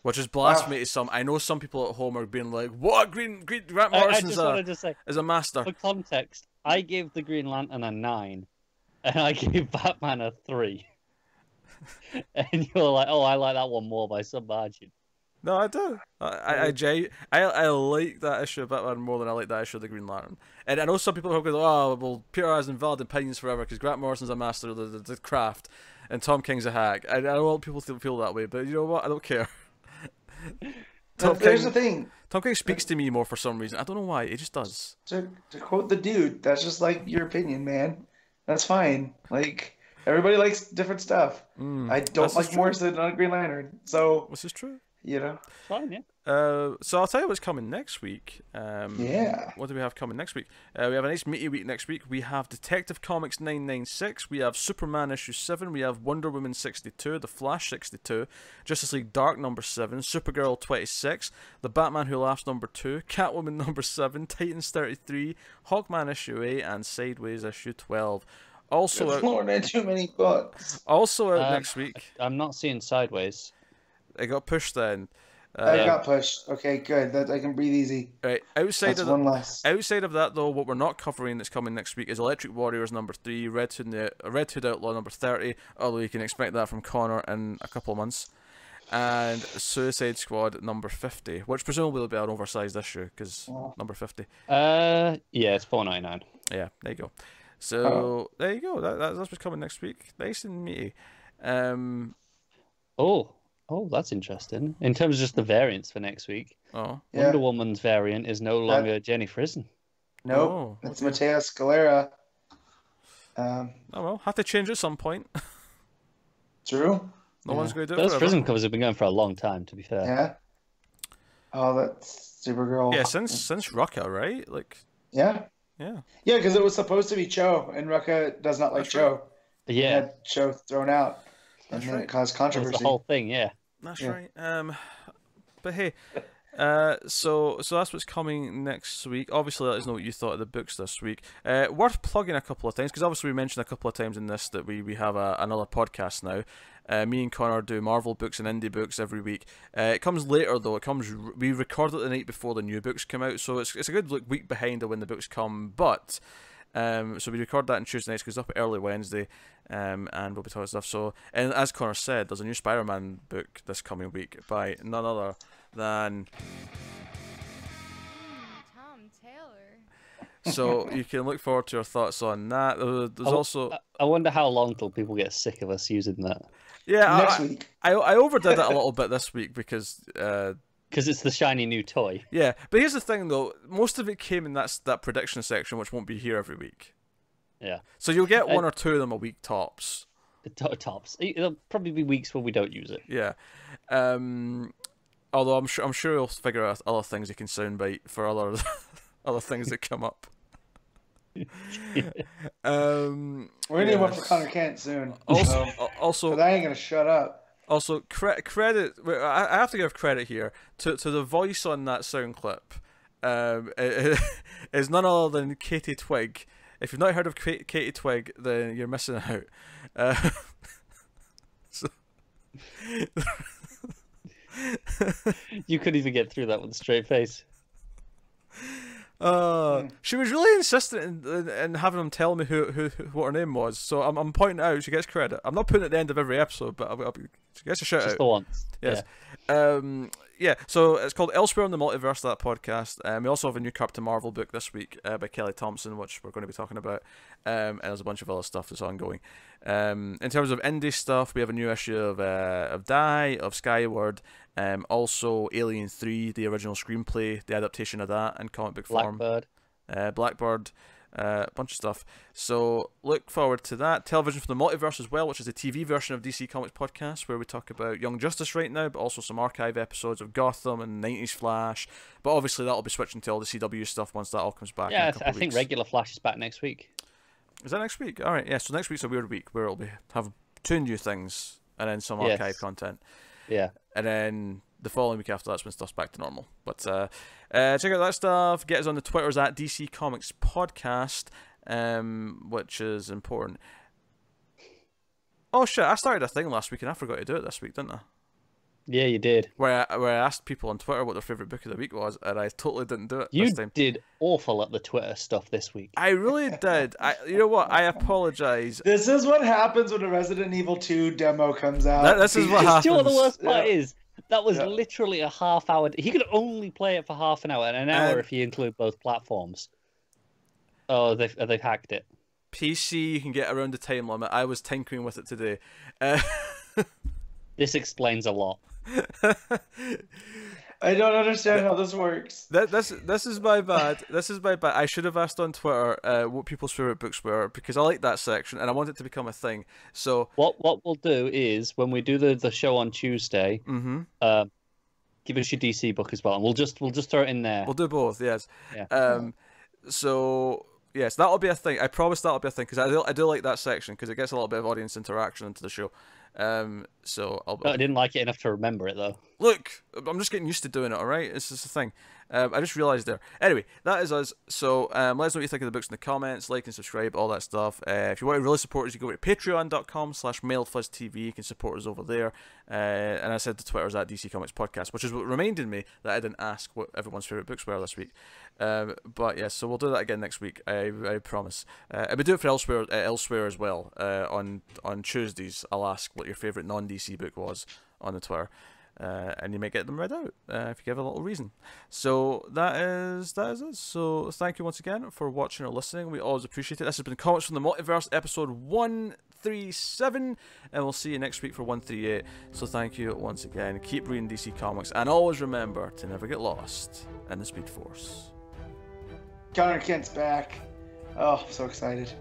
Which is blasphemy to some. I know some people at home are being like, "What? Grant Morrison is a master." For context, I gave the Green Lantern a 9, and I gave Batman a 3. And you're like, "Oh, I like that one more by some margin." No, I do. I like that issue of Batman more than I like that issue of the Green Lantern. And I know some people are going, oh, well, Peter has invalid opinions forever because Grant Morrison's a master of the craft and Tom King's a hack. I don't want people to feel that way, but you know what? I don't care. There's the thing. Tom King speaks to me more for some reason. I don't know why. It just does. To quote the dude, that's just like your opinion, man. That's fine. Like, everybody likes different stuff. I don't like Morrison on Green Lantern. So, this is true. You know? Fine, yeah. So I'll tell you what's coming next week. Yeah. What do we have coming next week? We have a nice meaty week next week. We have Detective Comics 996. We have Superman issue 7. We have Wonder Woman 62. The Flash 62. Justice League Dark number 7. Supergirl 26. The Batman Who Laughs number 2. Catwoman number 7. Titans 33. Hawkman issue 8. And Sideways issue 12. Also out, too many books. Also out next week. I'm not seeing Sideways. It got pushed then. I got pushed. Okay, good. That I can breathe easy. Right. Outside one less. Outside of that, though, what we're not covering that's coming next week is Electric Warriors number 3, Red Hood Outlaw number 30, although you can expect that from Connor in a couple of months, and Suicide Squad number 50, which presumably will be an oversized issue because number 50. Yeah, it's $4.99. Yeah, there you go. So there you go. That's what's coming next week. Nice and meaty. Oh, that's interesting. In terms of just the variants for next week, Wonder Woman's variant is no longer Jenny Frison. Nope, it's Matteo Scalera. Oh well, have to change at some point. True. No one's going to do it. Those Frison covers have been going for a long time, to be fair. Yeah. Oh, that's Supergirl. Yeah, since Rucka, right? Like. Yeah. Yeah. Yeah, because it was supposed to be Cho, and Rucka does not like Cho. Yeah. Had Cho thrown out. And then it caused controversy. That was the whole thing, yeah. That's right. But hey, so that's what's coming next week. Obviously, let us know what you thought of the books this week. Worth plugging a couple of times, because obviously we mentioned a couple of times in this that we have another podcast now. Me and Connor do Marvel books and indie books every week. It comes later though. We record it the night before the new books come out, so it's a good week behind of when the books come. But so we record that on Tuesday nights because it's up early Wednesday. And we'll be talking stuff. So, and as Connor said, there's a new Spider-Man book this coming week by none other than Tom Taylor. So you can look forward to your thoughts on that. There's also. I wonder how long till people get sick of us using that. Yeah, next week. I overdid it a little bit this week because. Because it's the shiny new toy. Yeah, but here's the thing though. Most of it came in that prediction section, which won't be here every week. Yeah. So you'll get one or two of them a week tops. Tops. There'll probably be weeks where we don't use it. Yeah. Although I'm sure you'll figure out other things you can soundbite for other things that come up. We're gonna need one for Connor Kent soon. Also, but I ain't gonna shut up. Also, credit. I have to give credit here to the voice on that sound clip. Is none other than Katie Twig. If you've not heard of Katie Twig, then you're missing out. You couldn't even get through that with a straight face. She was really insistent in having him tell me what her name was. So I'm pointing out she gets credit. I'm not putting it at the end of every episode, but she gets a shout out. Just the once. Yes. Yeah. So it's called Elsewhere in the Multiverse, that podcast. We also have a new Captain Marvel book this week by Kelly Thompson, which we're going to be talking about. And there's a bunch of other stuff that's ongoing. In terms of indie stuff, we have a new issue of Die, of Skyward, also Alien 3, the original screenplay, the adaptation of that in comic book form. Blackbird, a bunch of stuff. So look forward to that. Television for the Multiverse as well, which is the TV version of DC Comics podcast, where we talk about Young Justice right now, but also some archive episodes of Gotham and 90s Flash. But obviously that'll be switching to all the CW stuff once that all comes back. Yeah, I think regular Flash is back next week. Is that next week? All right, yeah. So next week's a weird week where it'll have 2 new things and then some archive content. Yeah. And then the following week after that's when stuff's back to normal. But check out that stuff. Get us on the Twitters at DC Comics Podcast, which is important. Oh shit! I started a thing last week and I forgot to do it this week, didn't I? Yeah, you did. Where I asked people on Twitter what their favorite book of the week was, and I totally didn't do it this time. You did awful at the Twitter stuff this week. I really did. You know what? I apologize. This is what happens when a Resident Evil 2 demo comes out. This is what happens. Do you know what the worst part is? That was literally a half-hour. He could only play it for half an hour, and an hour if you include both platforms. Oh, they've hacked it. PC, you can get around the time limit. I was tinkering with it today. This explains a lot. I don't understand how this works. This is my bad. This is my bad. I should have asked on Twitter what people's favorite books were, because I like that section and I want it to become a thing. So what we'll do is when we do the show on Tuesday, give us your DC book as well, and we'll just throw it in there. We'll do both. Yes. Yeah. So yes, that'll be a thing. I promise that'll be a thing, because I do like that section, because it gets a little bit of audience interaction into the show. So I didn't like it enough to remember it though. Look, I'm just getting used to doing it. All right, it's just a thing. I just realised there. Anyway, that is us. So let us know what you think of the books in the comments. Like and subscribe, all that stuff. If you want to really support us, you go to patreon.com/MailFuzzTV. You can support us over there. And I said the Twitter's at DC Comics Podcast, which is what reminded me that I didn't ask what everyone's favourite books were this week. But yes, so we'll do that again next week. I promise. And we do it for elsewhere as well. On Tuesdays, I'll ask what your favourite non-DC book was on the Twitter. And you might get them read out if you give a little reason. So that is us. So thank you once again for watching or listening. We always appreciate it. This has been Comics from the Multiverse, episode 137, and we'll see you next week for 138. So thank you once again. Keep reading DC Comics, and always remember to never get lost in the Speed Force. Connor Kent's back. Oh, I'm so excited.